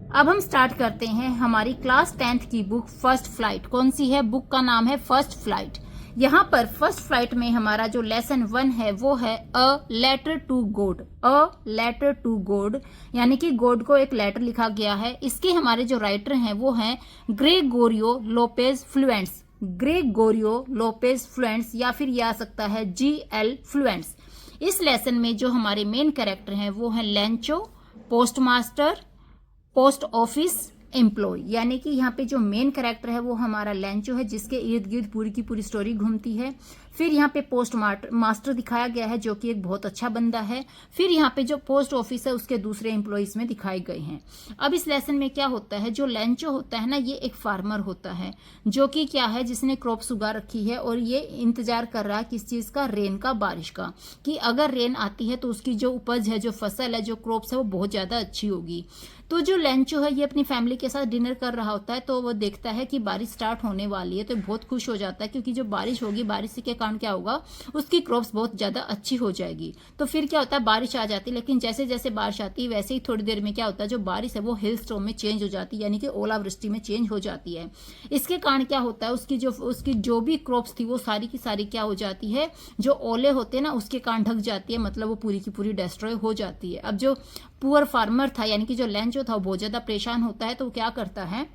अब हम स्टार्ट करते हैं हमारी क्लास 10th की बुक फर्स्ट फ्लाइट। कौन सी है? बुक का नाम है फर्स्ट फ्लाइट। यहाँ पर फर्स्ट फ्लाइट में हमारा जो लेसन 1 है वो है a letter to God. A letter to God यानी कि गॉड को एक लेटर लिखा गया है। इसके हमारे जो राइटर हैं वो हैं ग्रेगोरियो लोपेज फ्लुएंट्स। ग्रेगोरियो लोपेज फ्लुएंट्स या फिर ये आ सकता है GL फ्लुएंट्स। इस लेसन में जो हमारे मेन कैरेक्टर हैं वो हैं Lencho, post master, post office employ. यानी कि यहाँ पे जो मेन कैरेक्टर है वो हमारा लेंचो है, जिसके इर्द गिर्द पूरी की पूरी स्टोरी घूमती है। फिर यहाँ पे पोस्ट मास्टर दिखाया गया है जो कि एक बहुत अच्छा बंदा है। फिर यहाँ पे जो पोस्ट ऑफिस है उसके दूसरे एम्प्लॉयज में दिखाए गए हैं। अब इस लेसन में क्या होता है, जो लेंचो होता है ना, ये एक फार्मर होता है जो कि क्या है, जिसने क्रॉप्स उगा रखी है और ये इंतजार कर रहा है किस चीज का, रेन का, बारिश का, कि अगर रेन आती है तो उसकी जो उपज है, जो फसल है, जो क्रॉप्स है वो बहुत ज्यादा अच्छी होगी। तो जो लेंचो है ये अपनी फैमिली के साथ डिनर कर रहा होता है, तो वो देखता है कि बारिश स्टार्ट होने वाली है, तो बहुत खुश हो जाता है क्योंकि जो बारिश होगी, बारिश के कारण क्या होगा, उसकी क्रॉप्स बहुत ज्यादा अच्छी हो जाएगी। तो फिर क्या होता है, बारिश आ जाती है, लेकिन जैसे जैसे बारिश आती है वैसे ही थोड़ी देर में क्या होता है, जो बारिश है वो हिल स्टॉर्म में चेंज हो जाती है, यानी कि ओलावृष्टि में चेंज हो जाती है। इसके कारण क्या होता है, उसकी जो भी क्रॉप्स थी वो सारी की सारी क्या हो जाती है, जो ओले होते हैं ना उसके कारण ढक जाती है, मतलब वो पूरी की पूरी डिस्ट्रॉय हो जाती है। अब जो पुअर फार्मर था यानी कि जो लेंचो था वो बहुत ज्यादा परेशान होता है, तो वो क्या करता है,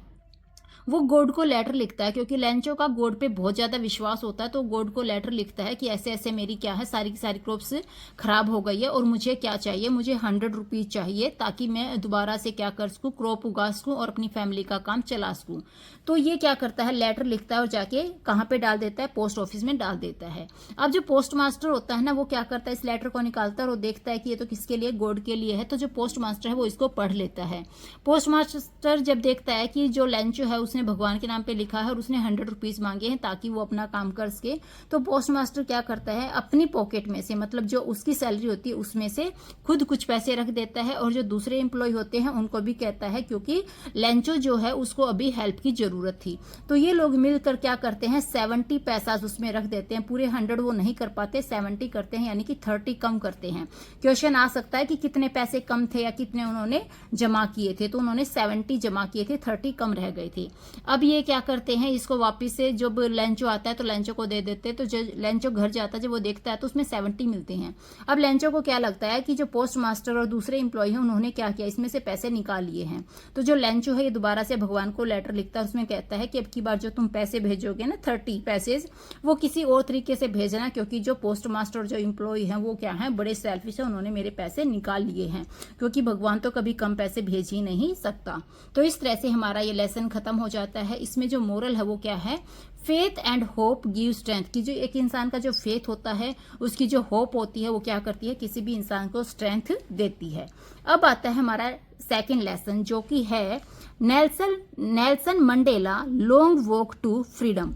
वो गॉड को लेटर लिखता है, क्योंकि लेंचो का गॉड पे बहुत ज्यादा विश्वास होता है। तो गॉड को लेटर लिखता है कि ऐसे ऐसे मेरी क्या है, सारी की सारी क्रॉप्स खराब हो गई है और मुझे क्या चाहिए, मुझे 100 रुपीज चाहिए ताकि मैं दोबारा से क्या कर सकूं, क्रॉप उगा सकूं और अपनी फैमिली का काम चला सकूं। तो ये क्या करता है, लेटर लिखता है और जाके कहाँ पे डाल देता है, पोस्ट ऑफिस में डाल देता है। अब जो पोस्ट मास्टर होता है ना, वो क्या करता है, इस लेटर को निकालता है और देखता है कि ये तो किसके लिए, गॉड के लिए है। तो जो पोस्ट मास्टर है वो इसको पढ़ लेता है। पोस्ट मास्टर जब देखता है कि जो लेंचो है उसने भगवान के नाम पे लिखा है और उसने 100 रुपीज मांगे हैं ताकि वो अपना काम कर सके, तो पोस्ट मास्टर क्या करता है, अपनी पॉकेट में से, मतलब जो उसकी सैलरी होती है उसमें से खुद कुछ पैसे रख देता है और जो दूसरे एम्प्लॉय होते हैं उनको भी कहता है, क्योंकि लेंचो जो है उसको अभी हेल्प की जरूरत थी। तो ये लोग मिलकर क्या करते हैं, 70 पैसा उसमें रख देते हैं। पूरे 100 वो नहीं कर पाते, 70 करते हैं, यानी कि 30 कम करते हैं। क्वेश्चन आ सकता है कि कितने पैसे कम थे या कितने उन्होंने जमा किए थे, तो उन्होंने 70 जमा किए थे, 30 कम रह गए थे। अब ये क्या करते हैं, इसको वापस से जब लेंचो आता है तो लेंचो को दे देते हैं। तो जब लेंचो घर जाता है, जब वो देखता है तो उसमें 70 मिलते हैं। अब लेंचो को क्या लगता है कि जो पोस्ट मास्टर और दूसरे इंप्लॉय हैं उन्होंने क्या किया, इसमें से पैसे निकाल लिए हैं। तो जो लेंचो है ये दोबारा से भगवान को लेटर लिखता है, उसमें कहता है कि अब की बार जो तुम पैसे भेजोगे ना, 30 पैसेज, वो किसी और तरीके से भेजना, क्योंकि जो पोस्ट मास्टर और जो इंप्लॉय हैं वो क्या है, बड़े सेल्फिश है, उन्होंने मेरे पैसे निकाल लिए हैं, क्योंकि भगवान तो कभी कम पैसे भेज ही नहीं सकता। तो इस तरह से हमारा ये लेसन खत्म हो जाता है। इसमें जो मोरल है वो क्या है, faith and hope give strength, कि जो एक इंसान का जो फेथ होता है, उसकी जो होप होती है वो क्या करती है, किसी भी इंसान को स्ट्रेंथ देती है। अब आता है हमारा सेकंड लेसन जो कि है Nelson Mandela long walk to freedom.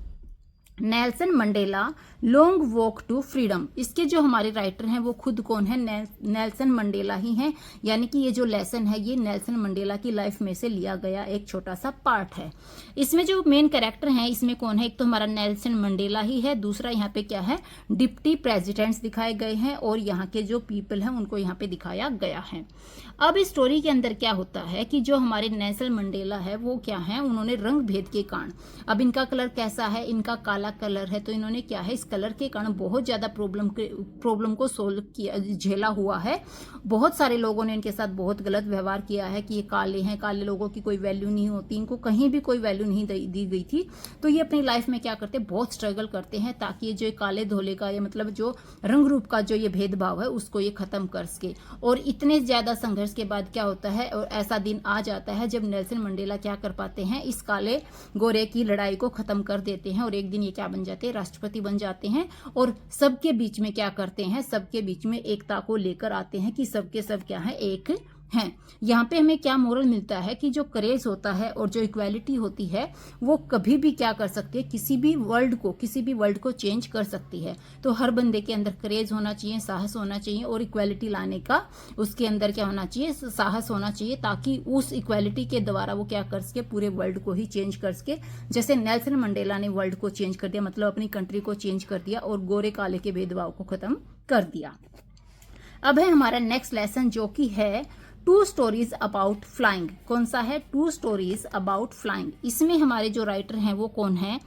Nelson Mandela long walk to freedom, इसके जो हमारे राइटर हैं वो खुद कौन है, नेल्सन मंडेला ही हैं। यानी कि ये जो लेसन है ये नेल्सन मंडेला की लाइफ में से लिया गया एक छोटा सा पार्ट है। इसमें जो मेन कैरेक्टर हैं इसमें कौन है, एक तो हमारा नेल्सन मंडेला ही है, दूसरा यहाँ पे क्या है, डिप्टी प्रेसिडेंट्स दिखाए गए हैं और यहाँ के जो पीपल हैं उनको यहाँ पे दिखाया गया है। अब इस स्टोरी के अंदर क्या होता है कि जो हमारे नेल्सन मंडेला है वो क्या है, उन्होंने रंग भेद के कारण, अब इनका कलर कैसा है, इनका काला कलर है, तो इन्होंने क्या है, इस कलर के कारण बहुत ज्यादा प्रॉब्लम को सोल्व किया, झेला हुआ है। बहुत सारे लोगों ने इनके साथ बहुत गलत व्यवहार किया है कि ये काले हैं, काले लोगों की कोई वैल्यू नहीं होती, इनको कहीं भी कोई वैल्यू नहीं दी गई थी। तो ये अपनी लाइफ में क्या करते हैं, बहुत स्ट्रगल करते हैं ताकि जो काले धोले का, ये मतलब जो रंग रूप का जो ये भेदभाव है उसको ये खत्म कर सके। और इतने ज्यादा संघर्ष के बाद क्या होता है, और ऐसा दिन आ जाता है जब नेल्सन मंडेला क्या कर पाते हैं, इस काले गोरे की लड़ाई को खत्म कर देते हैं और एक दिन ये क्या बन जाते हैं, राष्ट्रपति बन जाते हैं। और सबके बीच में क्या करते हैं, सबके बीच में एकता को लेकर आते हैं कि सबके सब क्या है, एक हैं। यहाँ पे हमें क्या मोरल मिलता है कि जो करेज होता है और जो इक्वालिटी होती है वो कभी भी क्या कर सकती है, किसी भी वर्ल्ड को चेंज कर सकती है। तो हर बंदे के अंदर करेज होना चाहिए, साहस होना चाहिए और इक्वालिटी लाने का उसके अंदर क्या होना चाहिए, साहस होना चाहिए, ताकि उस इक्वालिटी के द्वारा वो क्या कर सके, पूरे वर्ल्ड को ही चेंज कर सके। जैसे नेल्सन मंडेला ने वर्ल्ड को चेंज कर दिया, मतलब अपनी कंट्री को चेंज कर दिया और गोरे काले के भेदभाव को खत्म कर दिया। अब है हमारा नेक्स्ट लेसन जो कि है टू स्टोरीज अबाउट फ्लाइंग। कौन सा है? Two stories about flying. इसमें हमारे जो राइटर हैं वो कौन है?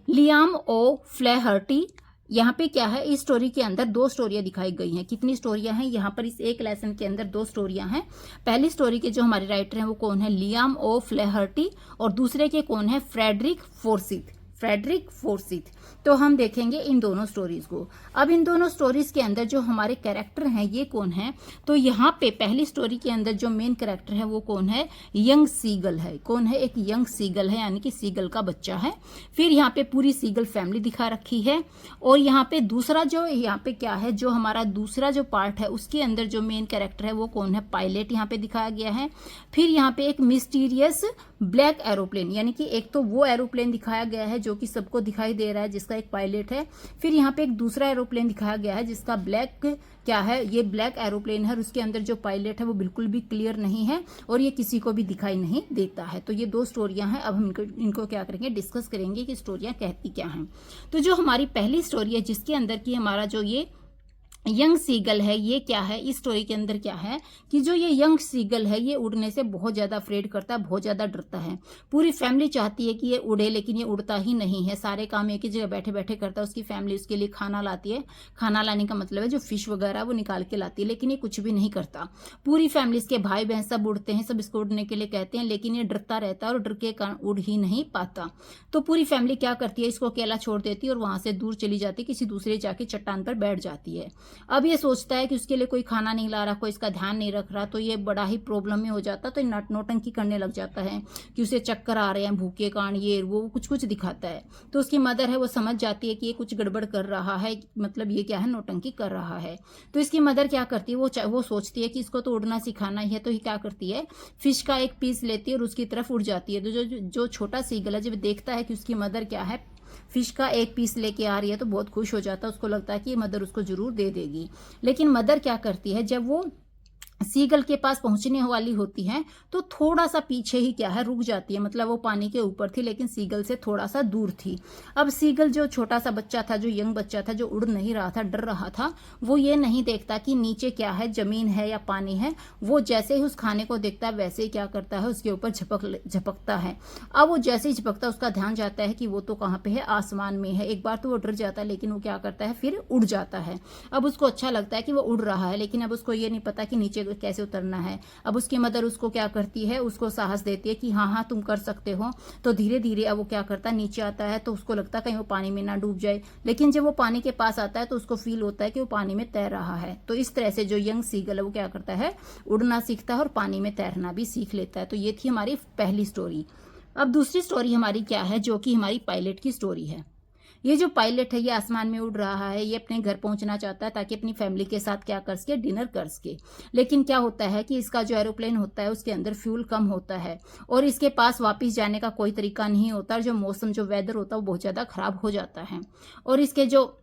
Liam O'Flaherty. यहाँ पे क्या है, इस स्टोरी के अंदर दो स्टोरियां दिखाई गई हैं। कितनी स्टोरियां हैं यहाँ पर? इस एक लेसन के अंदर दो स्टोरियां हैं। पहली स्टोरी के जो हमारे राइटर हैं वो कौन है? Liam O'Flaherty. और दूसरे के कौन है? Frederick Forsyth. Frederick Forsyth. तो हम देखेंगे इन दोनों स्टोरीज को। अब इन दोनों स्टोरीज के अंदर जो हमारे कैरेक्टर हैं ये कौन है? तो यहाँ पे पहली स्टोरी के अंदर जो मेन कैरेक्टर है वो कौन है? यंग सीगल है। कौन है? एक यंग सीगल है, यानी कि सीगल का बच्चा है। फिर यहाँ पे पूरी सीगल फैमिली दिखा रखी है। और यहाँ पे दूसरा जो यहाँ पे क्या है, जो हमारा दूसरा जो पार्ट है उसके अंदर जो मेन कैरेक्टर है वो कौन है? पायलट यहाँ पे दिखाया गया है। फिर यहाँ पे एक मिस्टीरियस ब्लैक एरोप्लेन, यानी कि एक तो वो एरोप्लेन दिखाया गया है जो कि सबको दिखाई दे रहा है, जिसका एक पायलट है। फिर यहाँ पे एक दूसरा एरोप्लेन दिखाया गया है जिसका ब्लैक क्या है, ये ब्लैक एरोप्लेन है और उसके अंदर जो पायलट है वो बिल्कुल भी क्लियर नहीं है और ये किसी को भी दिखाई नहीं देता है। तो ये दो स्टोरियां हैं। अब हम इनको क्या करेंगे? डिस्कस करेंगे कि स्टोरियां कहती क्या हैं। तो जो हमारी पहली स्टोरी है जिसके अंदर की हमारा जो ये यंग सीगल है, ये क्या है? इस स्टोरी के अंदर क्या है कि जो ये यंग सीगल है ये उड़ने से बहुत ज्यादा अफ्रेड करता है, बहुत ज्यादा डरता है। पूरी फैमिली चाहती है कि ये उड़े, लेकिन ये उड़ता ही नहीं है। सारे काम एक ही जगह बैठे बैठे करता है। उसकी फैमिली उसके लिए खाना लाती है। खाना लाने का मतलब है जो फिश वगैरह वो निकाल के लाती है, लेकिन ये कुछ भी नहीं करता। पूरी फैमिली, इसके भाई बहन सब उड़ते हैं, सब इसको उड़ने के लिए कहते हैं, लेकिन ये डरता रहता है और डर के कारण उड़ ही नहीं पाता। तो पूरी फैमिली क्या करती है? इसको अकेला छोड़ देती है और वहां से दूर चली जाती है, किसी दूसरे जाके चट्टान पर बैठ जाती है। अब ये सोचता है कि उसके लिए कोई खाना नहीं ला रहा, कोई इसका ध्यान नहीं रख रहा, तो ये बड़ा ही प्रॉब्लम में हो जाता। तो नौटंकी करने लग जाता है कि उसे चक्कर आ रहे हैं, भूखे कारण ये वो कुछ कुछ दिखाता है। तो उसकी मदर है वो समझ जाती है कि ये कुछ गड़बड़ कर रहा है, मतलब ये क्या है? नौटंकी कर रहा है। तो इसकी मदर क्या करती है? वो सोचती है कि इसको तो उड़ना सिखाना ही है। तो ये क्या करती है? फिश का एक पीस लेती है और उसकी तरफ उड़ जाती है। तो जो छोटा सीगल है जब देखता है कि उसकी मदर क्या है, फिश का एक पीस लेके आ रही है, तो बहुत खुश हो जाता है। उसको लगता है कि मदर उसको जरूर दे देगी। लेकिन मदर क्या करती है, जब वो सीगल के पास पहुंचने वाली होती है तो थोड़ा सा पीछे ही क्या है, रुक जाती है। मतलब वो पानी के ऊपर थी लेकिन सीगल से थोड़ा सा दूर थी। अब सीगल जो छोटा सा बच्चा था, जो यंग बच्चा था, जो उड़ नहीं रहा था, डर रहा था, वो ये नहीं देखता कि नीचे क्या है, जमीन है या पानी है। वो जैसे ही उस खाने को देखता है वैसे ही क्या करता है, उसके ऊपर झपकता है। अब वो जैसे ही झपकता है उसका ध्यान जाता है कि वो तो कहाँ पे है, आसमान में है। एक बार तो वो डर जाता है लेकिन वो क्या करता है, फिर उड़ जाता है। अब उसको अच्छा लगता है कि वो उड़ रहा है, लेकिन अब उसको ये नहीं पता कि नीचे कैसे उतरना है। अब उसकी मदर उसको क्या करती है, उसको साहस देती है कि हाँ हाँ तुम कर सकते हो। तो धीरे धीरे अब वो क्या करता है, नीचे आता है। तो उसको लगता है कहीं वो पानी में ना डूब जाए, लेकिन जब वो पानी के पास आता है तो उसको फील होता है कि वो पानी में तैर रहा है। तो इस तरह से जो यंग सीगल है वो क्या करता है, उड़ना सीखता है और पानी में तैरना भी सीख लेता है। तो ये थी हमारी पहली स्टोरी। अब दूसरी स्टोरी हमारी क्या है, जो कि हमारी पायलट की स्टोरी है। ये जो पायलट है ये आसमान में उड़ रहा है, ये अपने घर पहुंचना चाहता है ताकि अपनी फैमिली के साथ क्या कर सके, डिनर कर सके। लेकिन क्या होता है कि इसका जो एरोप्लेन होता है उसके अंदर फ्यूल कम होता है और इसके पास वापस जाने का कोई तरीका नहीं होता। और जो मौसम, जो वेदर होता है वो बहुत ज़्यादा खराब हो जाता है। और इसके जो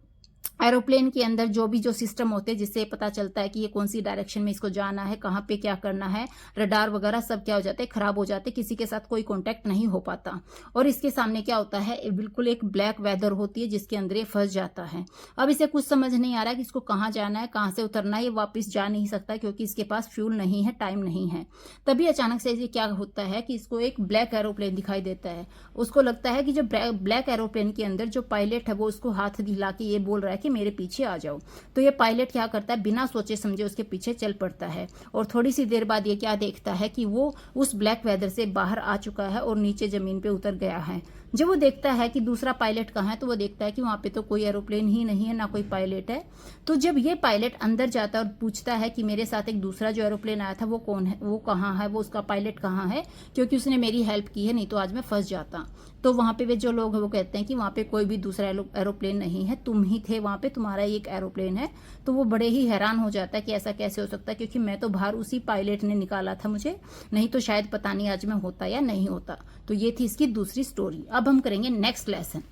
एरोप्लेन के अंदर जो सिस्टम होते हैं जिससे पता चलता है कि ये कौन सी डायरेक्शन में इसको जाना है, कहाँ पे क्या करना है, रडार वगैरह सब क्या हो जाते हैं, खराब हो जाते हैं। किसी के साथ कोई कांटेक्ट नहीं हो पाता। और इसके सामने क्या होता है, बिल्कुल एक ब्लैक वेदर होती है जिसके अंदर ये फंस जाता है। अब इसे कुछ समझ नहीं आ रहा कि इसको कहाँ जाना है, कहाँ से उतरना है। ये वापस जा नहीं सकता क्योंकि इसके पास फ्यूल नहीं है, टाइम नहीं है। तभी अचानक से क्या होता है कि इसको एक ब्लैक एरोप्लेन दिखाई देता है। उसको लगता है कि जो ब्लैक एरोप्लेन के अंदर जो पायलट है वो उसको हाथ हिला के ये बोल रहा है कि मेरे पीछे आ जाओ। तो ये पायलट क्या करता है, बिना सोचे समझे उसके पीछे चल पड़ता है। और थोड़ी सी देर बाद ये क्या देखता है कि वो उस ब्लैक वेदर से बाहर आ चुका है और नीचे जमीन पे उतर गया है। जब वो देखता है कि दूसरा पायलट कहाँ है तो वो देखता है कि वहां पे तो कोई एरोप्लेन ही नहीं है, ना कोई पायलट है। तो जब ये पायलट अंदर जाता है और पूछता है कि मेरे साथ एक दूसरा जो एरोप्लेन आया था वो कौन है, वो कहाँ है, वो उसका पायलट कहाँ है, क्योंकि उसने मेरी हेल्प की है, नहीं तो आज मैं फंस जाता। तो वहां पे वे जो लोग हैं वो कहते हैं कि वहां पे कोई भी दूसरा एरोप्लेन नहीं है, तुम ही थे वहां पे, तुम्हारा ही एक एरोप्लेन है। तो वो बड़े ही हैरान हो जाता है कि ऐसा कैसे हो सकता है, क्योंकि मैं तो बाहर उसी पायलट ने निकाला था मुझे, नहीं तो शायद पता नहीं आज मैं होता या नहीं होता। तो ये थी इसकी दूसरी स्टोरी। अब हम करेंगे नेक्स्ट लेसन।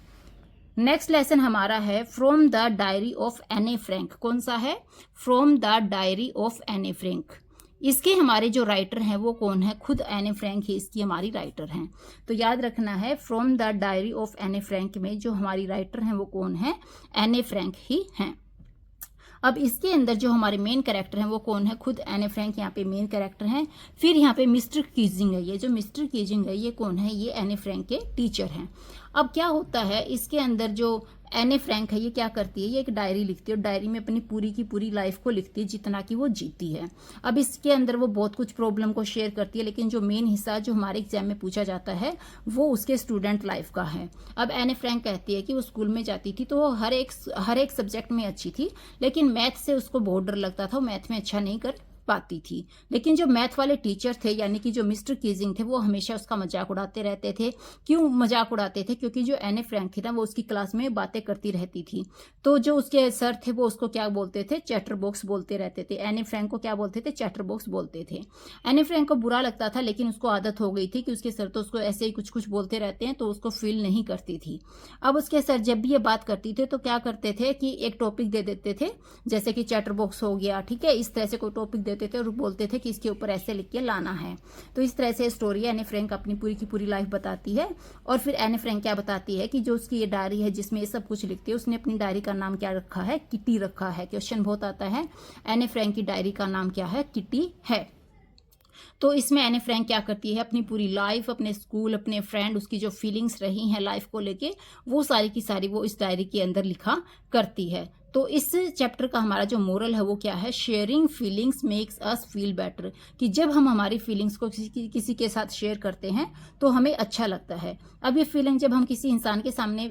नेक्स्ट लेसन हमारा है फ्रॉम द डायरी ऑफ एने फ्रैंक। कौन सा है, फ्रॉम द डायरी ऑफ एने फ्रैंक। इसके हमारे जो राइटर हैं वो कौन है, खुद एने फ्रैंक ही इसकी हमारी राइटर हैं। तो याद रखना है फ्रॉम द डायरी ऑफ एने फ्रैंक में जो हमारी राइटर हैं वो कौन है, एने फ्रैंक ही हैं। अब इसके अंदर जो हमारे मेन कैरेक्टर हैं वो कौन है, खुद एने फ्रैंक यहाँ पे मेन कैरेक्टर हैं। फिर यहाँ पे मिस्टर कीजिंग है, ये जो मिस्टर कीजिंग है ये कौन है, ये एने फ्रैंक के टीचर हैं। अब क्या होता है इसके अंदर जो एने फ्रैंक है ये क्या करती है, ये एक डायरी लिखती है और डायरी में अपनी पूरी की पूरी लाइफ को लिखती है जितना कि वो जीती है। अब इसके अंदर वो बहुत कुछ प्रॉब्लम को शेयर करती है, लेकिन जो मेन हिस्सा जो हमारे एग्जाम में पूछा जाता है वो उसके स्टूडेंट लाइफ का है। अब एने फ्रैंक कहती है कि वो स्कूल में जाती थी तो वो हर एक सब्जेक्ट में अच्छी थी, लेकिन मैथ से उसको बहुत डर लगता था, वो मैथ में अच्छा नहीं कर पाती थी। लेकिन जो मैथ वाले टीचर थे यानी कि जो मिस्टर कीजिंग थे वो हमेशा उसका मजाक उड़ाते रहते थे। क्यों मजाक उड़ाते थे, क्योंकि जो एने फ्रैंक थी ना वो उसकी क्लास में बातें करती रहती थी। तो जो उसके सर थे वो उसको क्या बोलते थे, चैटर बॉक्स बोलते रहते थे। एने फ्रैंक को क्या बोलते थे, चैटर बॉक्स बोलते थे। एने फ्रैंक को बुरा लगता था, लेकिन उसको आदत हो गई थी कि उसके सर तो उसको ऐसे ही कुछ कुछ बोलते रहते हैं, तो उसको फील नहीं करती थी। अब उसके सर जब भी ये बात करती थे तो क्या करते थे कि एक टॉपिक दे देते थे, जैसे कि चैटर बॉक्स हो गया, ठीक है, इस तरह से कोई टॉपिक देते थे और बोलते थे कि इसके ऊपर ऐसे लिख के लाना है। तो इस तरह से स्टोरी एने फ्रैंक अपनी पूरी की पूरी लाइफ बताती है। और फिर एने फ्रैंक क्या बताती है कि जो उसकी ये डायरी है जिसमें ये सब कुछ लिखती है, उसने अपनी डायरी का नाम क्या रखा है, किटी रखा है। क्वेश्चन बहुत आता है, एने फ्रैंक की डायरी का नाम क्या है, किटी है। तो इसमें एने फ्रैंक क्या करती है, अपनी पूरी लाइफ, अपने स्कूल, अपने फ्रेंड, उसकी जो फीलिंग्स रही हैं लाइफ को लेके, वो सारी की सारी वो इस डायरी के अंदर लिखा करती है। तो इस चैप्टर का हमारा जो मोरल है वो क्या है, sharing feelings makes us feel better, कि जब हम हमारी फीलिंग्स को किसी के साथ शेयर करते हैं तो हमें अच्छा लगता है। अब ये फीलिंग जब हम किसी इंसान के सामने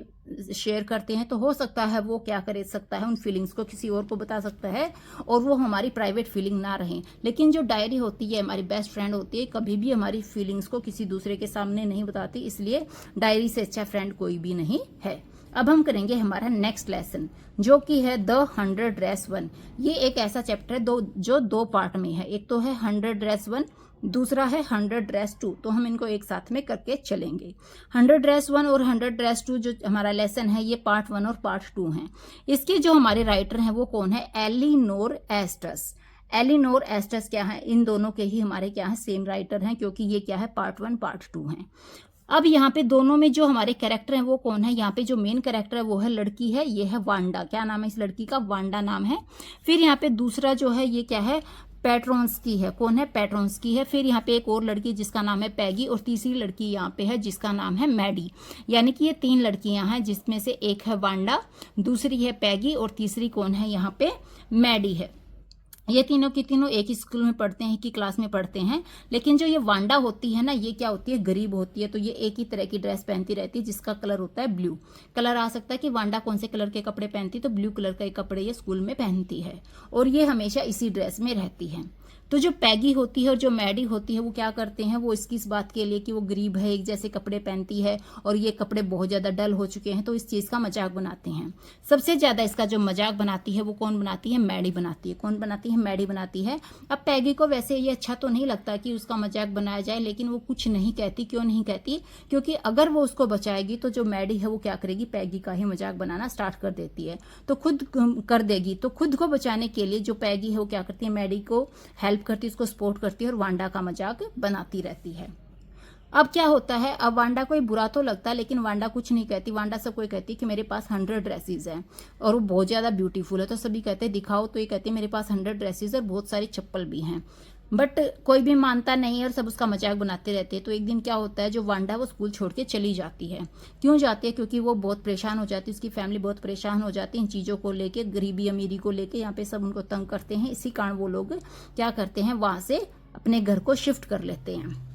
शेयर करते हैं तो हो सकता है वो क्या कर सकता है, उन फीलिंग्स को किसी और को बता सकता है और वो हमारी प्राइवेट फीलिंग ना रहे। लेकिन जो डायरी होती है हमारी बेस्ट फ्रेंड होती है, कभी भी हमारी फीलिंग्स को किसी दूसरे के सामने नहीं बताती, इसलिए डायरी से अच्छा फ्रेंड कोई भी नहीं है। अब हम करेंगे हमारा नेक्स्ट लेसन जो कि है द 100-1। ये एक ऐसा चैप्टर है जो दो पार्ट में है, एक तो है 100-1, दूसरा है 100-2। तो हम इनको एक साथ में करके चलेंगे। 100-1 और 100-2 जो हमारा लेसन है ये पार्ट 1 और पार्ट 2 हैं। इसके जो हमारे राइटर हैं वो कौन है, एलिनोर एस्टस। एलिनोर एस्टस क्या है, इन दोनों के ही हमारे क्या है, सेम राइटर हैं, क्योंकि ये क्या है, पार्ट 1 पार्ट 2 हैं। अब यहाँ पे दोनों में जो हमारे कैरेक्टर हैं वो कौन है, यहाँ पे जो मेन कैरेक्टर है वो है लड़की है, ये है वांडा। क्या नाम है इस लड़की का, वांडा नाम है। फिर यहाँ पे दूसरा जो है ये क्या है, पेट्रोन्स्की है। कौन है, पेट्रोन्स्की है। फिर यहाँ पे एक और लड़की जिसका नाम है पैगी, और तीसरी लड़की यहाँ पे है जिसका नाम है मैडी। यानी कि ये 3 लड़कियां हैं जिसमें से एक है वांडा, दूसरी है पैगी और तीसरी कौन है, यहाँ पे मैडी है। ये तीनों की तीनों एक ही स्कूल में पढ़ते हैं, एक ही क्लास में पढ़ते हैं। लेकिन जो ये वांडा होती है ना, ये क्या होती है, गरीब होती है। तो ये एक ही तरह की ड्रेस पहनती रहती है जिसका कलर होता है ब्लू। कलर आ सकता है कि वांडा कौन से कलर के कपड़े पहनती है, तो ब्लू कलर के कपड़े ये स्कूल में पहनती है और ये हमेशा इसी ड्रेस में रहती है। तो जो पैगी होती है और जो मैडी होती है वो क्या करते हैं, वो इसकी इस बात के लिए कि वो गरीब है, एक जैसे कपड़े पहनती है और ये कपड़े बहुत ज्यादा डल हो चुके हैं, तो इस चीज का मजाक बनाते हैं। सबसे ज्यादा इसका जो मजाक बनाती है वो कौन बनाती है, मैडी बनाती है। कौन बनाती है, मैडी बनाती है। अब पैगी को वैसे ये अच्छा तो नहीं लगता कि उसका मजाक बनाया जाए, लेकिन वो कुछ नहीं कहती। क्यों नहीं कहती, क्योंकि अगर वो उसको बचाएगी तो जो मैडी है वो क्या करेगी, पैगी का ही मजाक बनाना स्टार्ट कर देती है। तो खुद कर देगी, तो खुद को बचाने के लिए जो पैगी है वो क्या करती है, मैडी को हेल्प करती है, उसको सपोर्ट करती है और वांडा का मजाक बनाती रहती है। अब क्या होता है, अब वांडा को बुरा तो लगता है, लेकिन वांडा कुछ नहीं कहती। वांडा सबको कहती है कि मेरे पास 100 ड्रेसेस हैं और वो बहुत ज्यादा ब्यूटीफुल है। तो सभी कहते हैं दिखाओ, तो ये कहती है मेरे पास 100 ड्रेसेस और बहुत सारी चप्पल भी हैं। बट कोई भी मानता नहीं है और सब उसका मजाक बनाते रहते हैं। तो एक दिन क्या होता है, जो वांडा वो स्कूल छोड़ के चली जाती है। क्यों जाती है, क्योंकि वो बहुत परेशान हो जाती है, उसकी फैमिली बहुत परेशान हो जाती है इन चीज़ों को लेके, गरीबी अमीरी को लेके। यहाँ पे सब उनको तंग करते हैं, इसी कारण वो लोग क्या करते हैं, वहां से अपने घर को शिफ्ट कर लेते हैं।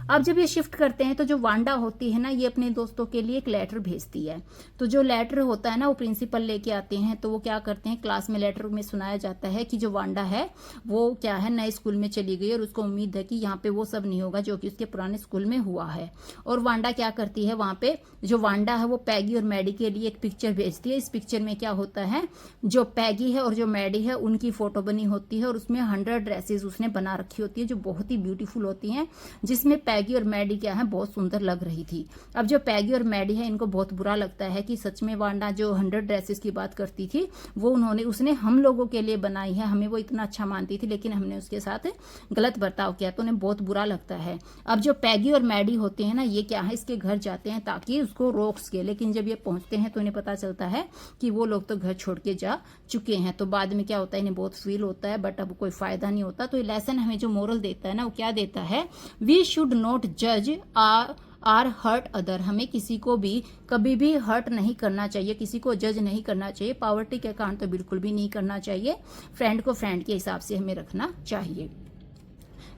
अब जब ये शिफ्ट करते हैं तो जो वांडा होती है ना, ये अपने दोस्तों के लिए एक लेटर भेजती है। तो जो लेटर होता है ना वो प्रिंसिपल लेके आते हैं। तो वो क्या करते हैं, क्लास में लेटर में सुनाया जाता है कि जो वांडा है वो क्या है, नए स्कूल में चली गई और उसको उम्मीद है कि यहाँ पे वो सब नहीं होगा जो कि उसके पुराने स्कूल में हुआ है। और वांडा क्या करती है, वहां पे जो वांडा है वो पैगी और मैडी के लिए एक पिक्चर भेजती है। इस पिक्चर में क्या होता है, जो पैगी है और जो मैडी है उनकी फोटो बनी होती है और उसमें 100 ड्रेसेस उसने बना रखी होती है जो बहुत ही ब्यूटीफुल होती हैं, जिसमें पैगी पैगी और मैडी क्या है बहुत सुंदर लग रही थी। अब जो पैगी और मैडी है इनको बहुत बुरा लगता है कि सच में वांडा जो 100 ड्रेसेस की बात करती थी वो उसने हम लोगों के लिए बनाई है, हमें वो इतना अच्छा मानती थी लेकिन हमने उसके साथ गलत बर्ताव किया, तो उन्हें बहुत बुरा लगता है। अब जो पैगी और मैडी होते हैं ना, ये क्या है इसके घर जाते हैं ताकि उसको रोक सके, लेकिन जब ये पहुंचते हैं तो इन्हें पता चलता है कि वो लोग तो घर छोड़ के जा चुके हैं। तो बाद में क्या होता है, इन्हें बहुत फील होता है बट अब कोई फायदा नहीं होता। तो ये लेसन हमें जो मोरल देता है ना, वो क्या देता है, वी शुड नॉट जज आर हर्ट अदर। हमें किसी को भी कभी भी हर्ट नहीं करना चाहिए, किसी को जज नहीं करना चाहिए। पॉवर्टी के कारण तो बिल्कुल भी नहीं करना चाहिए। फ्रेंड को फ्रेंड के हिसाब से हमें रखना चाहिए।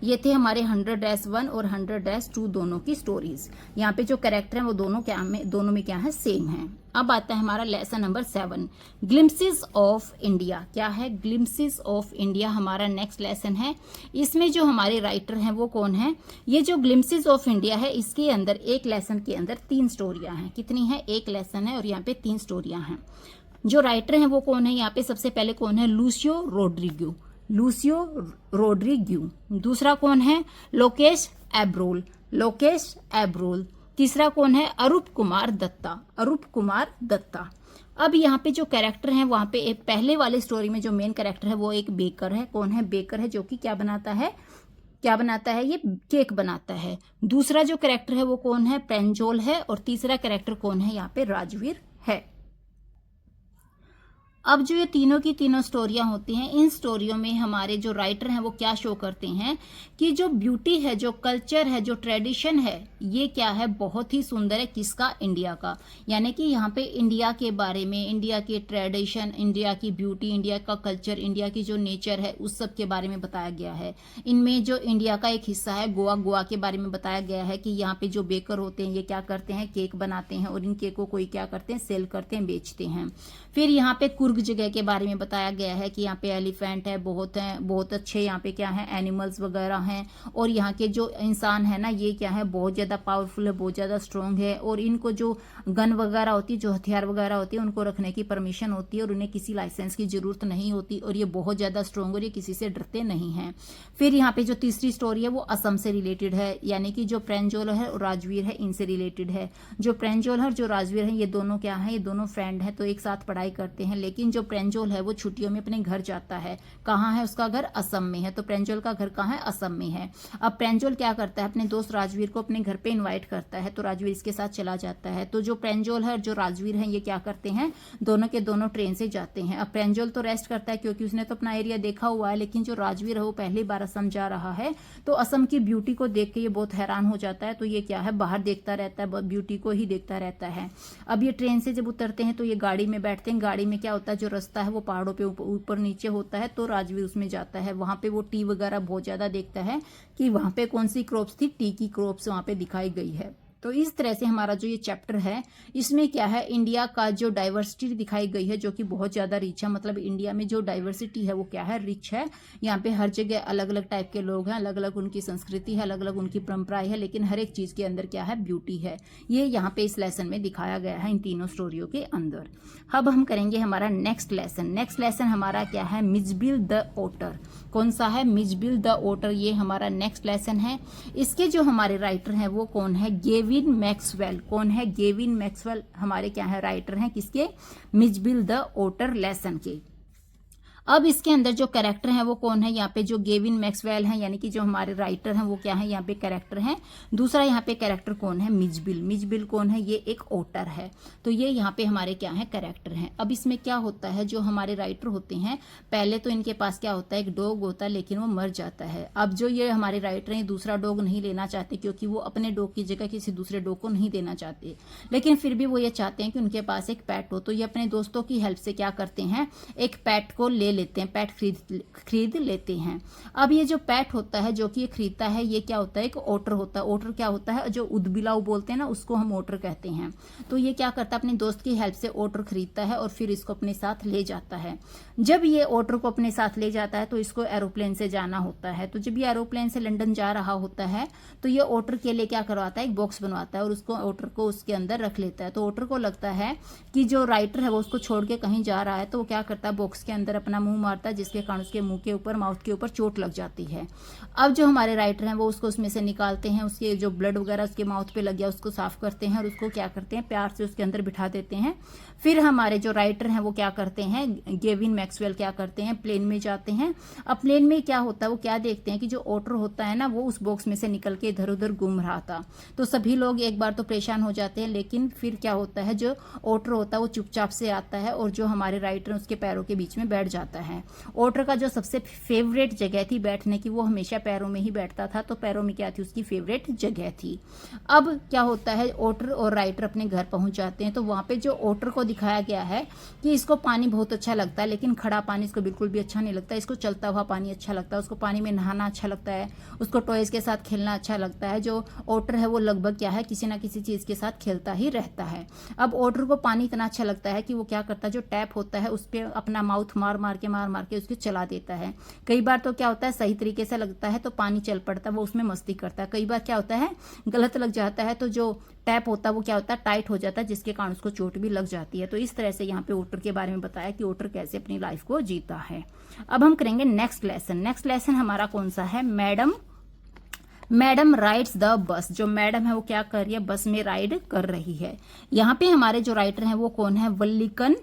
ये थे हमारे 100-1 और 100-2 दोनों की स्टोरीज। यहाँ पे जो कैरेक्टर हैं वो दोनों में क्या है, सेम है। अब आता है हमारा lesson number 7, glimpses of India. क्या है, ग्लिम्पसेस ऑफ इंडिया हमारा नेक्स्ट लेसन है। इसमें जो हमारे राइटर हैं वो कौन है, ये जो ग्लिम्पसेस ऑफ इंडिया है इसके अंदर एक लेसन के अंदर 3 स्टोरियां हैं। कितनी है, एक लेसन है और यहाँ पे 3 स्टोरियां हैं। जो राइटर हैं वो कौन है, यहाँ पे सबसे पहले कौन है, लूसियो रोड्रिग्यू। दूसरा कौन है, लोकेश एब्रोल। तीसरा कौन है, अरूप कुमार दत्ता। अब यहाँ पे जो कैरेक्टर हैं वहां पे एक पहले वाले स्टोरी में जो मेन कैरेक्टर है वो एक बेकर है। कौन है, बेकर है जो कि क्या बनाता है, ये केक बनाता है। दूसरा जो कैरेक्टर है वो कौन है, पेंजोल है। और तीसरा कैरेक्टर कौन है, यहाँ पे राजवीर है। अब जो ये तीनों की तीनों स्टोरियां होती हैं, इन स्टोरियों में हमारे जो राइटर हैं वो क्या शो करते हैं कि जो ब्यूटी है, जो कल्चर है, जो ट्रेडिशन है, ये क्या है, बहुत ही सुंदर है। किसका, इंडिया का। यानी कि यहाँ पे इंडिया के बारे में, इंडिया के ट्रेडिशन, इंडिया की ब्यूटी, इंडिया का कल्चर, इंडिया की जो नेचर है उस सब के बारे में बताया गया है। इनमें जो इंडिया का एक हिस्सा है गोवा के बारे में बताया गया है कि यहाँ पे जो बेकर होते हैं ये क्या करते हैं, केक बनाते हैं और इन केक को कोई क्या करते हैं, सेल करते हैं, बेचते हैं। फिर यहाँ पे कुर्ग जगह के बारे में बताया गया है कि यहाँ पे एलिफेंट है, बहुत अच्छे यहाँ पे क्या है, एनिमल्स वगैरह हैं। और यहाँ के जो इंसान है ना, ये क्या है, बहुत ज्यादा पावरफुल है, बहुत ज्यादा स्ट्रांग है। और इनको जो गन वगैरह होती है, जो हथियार वगैरह होती है, उनको रखने की परमिशन होती है और उन्हें किसी लाइसेंस की जरूरत नहीं होती। और ये बहुत ज्यादा स्ट्रांग और ये किसी से डरते नहीं है। फिर यहाँ पे जो तीसरी स्टोरी है वो असम से रिलेटेड है, यानी कि जो प्रेंजोल है और राजवीर है इनसे रिलेटेड है। जो प्रेंजोल है और जो राजवीर है ये दोनों क्या है, ये दोनों फ्रेंड है, तो एक साथ पढ़ाई करते हैं। लेकिन जो प्रेंजोल है वो छुट्टियों में अपने घर जाता है। कहाँ है उसका घर, असम में है। तो प्रेंजोल का घर कहाँ है, असम में है। अब प्रेंजोल क्या करता है, अपने दोस्त राजवीर को अपने घर पे इनवाइट करता है, तो राजवीर इसके साथ चला जाता है। तो जो प्रेंजोल है और जो राजवीर है ये क्या करते हैं, दोनों के दोनों ट्रेन से जाते हैं। अब प्रेंजोल तो रेस्ट करता है क्योंकि उसने तो अपना एरिया देखा हुआ है, लेकिन जो राजवीर है वो पहली बार असम जा रहा है, तो असम की ब्यूटी को देख के ये बहुत हैरान हो जाता है। तो ये क्या है, बाहर देखता रहता है, ब्यूटी को ही देखता रहता है। अब ये ट्रेन से जब उतरते हैं तो ये गाड़ी में बैठते हैं। गाड़ी में क्या होता है, जो रास्ता है वो पहाड़ों पे ऊपर नीचे होता है, तो राजवीर उसमें जाता है। वहां पे वो टी वगैरह बहुत ज्यादा देखता है कि वहां पे कौन सी क्रॉप्स थी, टी की क्रॉप्स वहां पे दिखाई गई है। तो इस तरह से हमारा जो ये चैप्टर है इसमें क्या है, इंडिया का जो डाइवर्सिटी दिखाई गई है जो कि बहुत ज्यादा रिच है। मतलब इंडिया में जो डाइवर्सिटी है वो क्या है, रिच है। यहाँ पे हर जगह अलग अलग टाइप के लोग हैं, अलग अलग उनकी संस्कृति है, अलग अलग उनकी परंपराएं है, लेकिन हर एक चीज के अंदर क्या है, ब्यूटी है। ये यहाँ पे इस लेसन में दिखाया गया है इन तीनों स्टोरियों के अंदर। अब हम करेंगे हमारा नेक्स्ट लेसन हमारा क्या है, मिजबिल द ओटर। कौन सा है, मिजबिल द ओटर, ये हमारा नेक्स्ट लेसन है। इसके जो हमारे राइटर हैं वो कौन है, गेविन मैक्सवेल। कौन है, गेविन मैक्सवेल हमारे क्या है, राइटर हैं किसके, मिजबिल द ओटर लेसन के। अब इसके अंदर जो कैरेक्टर है वो कौन है, यहाँ पे जो गेविन मैक्सवेल हैं यानी कि जो हमारे राइटर हैं वो क्या है, यहाँ पे कैरेक्टर हैं। दूसरा यहाँ पे कैरेक्टर कौन है, मिजबिल कौन है, ये एक ओटर है। तो ये यहाँ पे हमारे क्या है, कैरेक्टर हैं। अब इसमें क्या होता है, जो हमारे राइटर होते हैं पहले तो इनके पास क्या होता है, एक डॉग होता है, लेकिन वो मर जाता है। अब जो ये हमारे राइटर हैं दूसरा डॉग नहीं लेना चाहते क्योंकि वो अपने डॉग की जगह किसी दूसरे डॉग को नहीं देना चाहते, लेकिन फिर भी वो ये चाहते हैं कि उनके पास एक पेट हो। तो ये अपने दोस्तों की हेल्प से क्या करते हैं, एक पेट को लेते हैं, पेट खरीद लेते हैं। अब ये जो पेट होता है जो कि ये खरीदता है, ये क्या होता है, एक ओटर होता है। ओटर क्या होता है, जो उदबिलाऊ बोलते हैं ना, उसको हम ओटर कहते हैं। तो ये क्या करता है, अपने दोस्त की हेल्प से ओटर खरीदता है और फिर इसको अपने साथ ले जाता है। जब ये ओटर को अपने साथ ले जाता है तो इसको एरोप्लेन से जाना होता है। तो जब ये एरोप्लेन से लंदन जा रहा होता है तो ये ओटर के लिए क्या करवाता है, एक बॉक्स बनवाता है और उसको ओटर को उसके अंदर रख लेता है। तो ओटर को लगता है कि जो राइटर है वो उसको छोड़ के कहीं जा रहा है, तो वो क्या करता है, बॉक्स के अंदर अपना मुंह मारता है, जिसके कारण उसके मुंह के ऊपर, माउथ के ऊपर चोट लग जाती है। अब जो हमारे राइटर हैं वो उसको उसमें से निकालते हैं, उसके जो ब्लड वगैरह उसके माउथ पे लग गया उसको साफ करते हैं और उसको क्या करते हैं, प्यार से उसके अंदर बिठा देते हैं। फिर हमारे जो राइटर हैं वो क्या करते हैं, गेविन मैक्सवेल क्या करते हैं, प्लेन में जाते हैं। अब प्लेन में क्या होता है, वो क्या देखते हैं कि जो ओटर होता है ना वो उस बॉक्स में से निकल के इधर उधर घूम रहा था। तो सभी लोग एक बार तो परेशान हो जाते हैं, लेकिन फिर क्या होता है, जो ओटर होता है वो चुपचाप से आता है और जो हमारे राइटर उसके पैरों के बीच में बैठ जाता है। ओटर का जो सबसे फेवरेट जगह थी बैठने की, वो हमेशा पैरों में ही बैठता था, तो पैरों में क्या थी, उसकी फेवरेट जगह थी। अब क्या होता है, ओटर और राइटर अपने घर पहुंच जाते हैं। तो वहां पे जो ओटर को दिखाया गया है कि इसको पानी बहुत अच्छा लगता है, लेकिन खड़ा पानी इसको बिल्कुल भी अच्छा नहीं लगता, इसको चलता हुआ पानी अच्छा लगता है, उसको पानी में नहाना अच्छा लगता है, उसको टॉयज के साथ खेलना अच्छा लगता है। जो ओटर है वो लगभग क्या है, किसी ना किसी चीज के साथ खेलता ही रहता है। अब ओटर को पानी इतना अच्छा लगता है कि वो क्या करता है, जो टैप होता है उस पर अपना माउथ मार मार के उसको चला देता है। कई बार तो क्या होता है, सही तरीके से लगता है तो पानी चल पड़ता है, वो उसमें मस्ती करता है। कई बार क्या होता है, गलत लग जाता है तो जो टैप होता है वो क्या होता है, टाइट हो जाता है, जिसके कारण उसको चोट भी लग जाती है। तो इस तरह से यहाँ पे ओटर के बारे में बताया कि ओटर कैसे अपनी लाइफ को जीता है। अब हम करेंगे नेक्स्ट लेसन। नेक्स्ट लेसन हमारा कौन सा है, मैडम राइड्स द बस। जो मैडम है वो क्या कर रही है, बस में राइड कर रही है। यहाँ पे हमारे जो राइटर हैं वो कौन है, वल्लीकन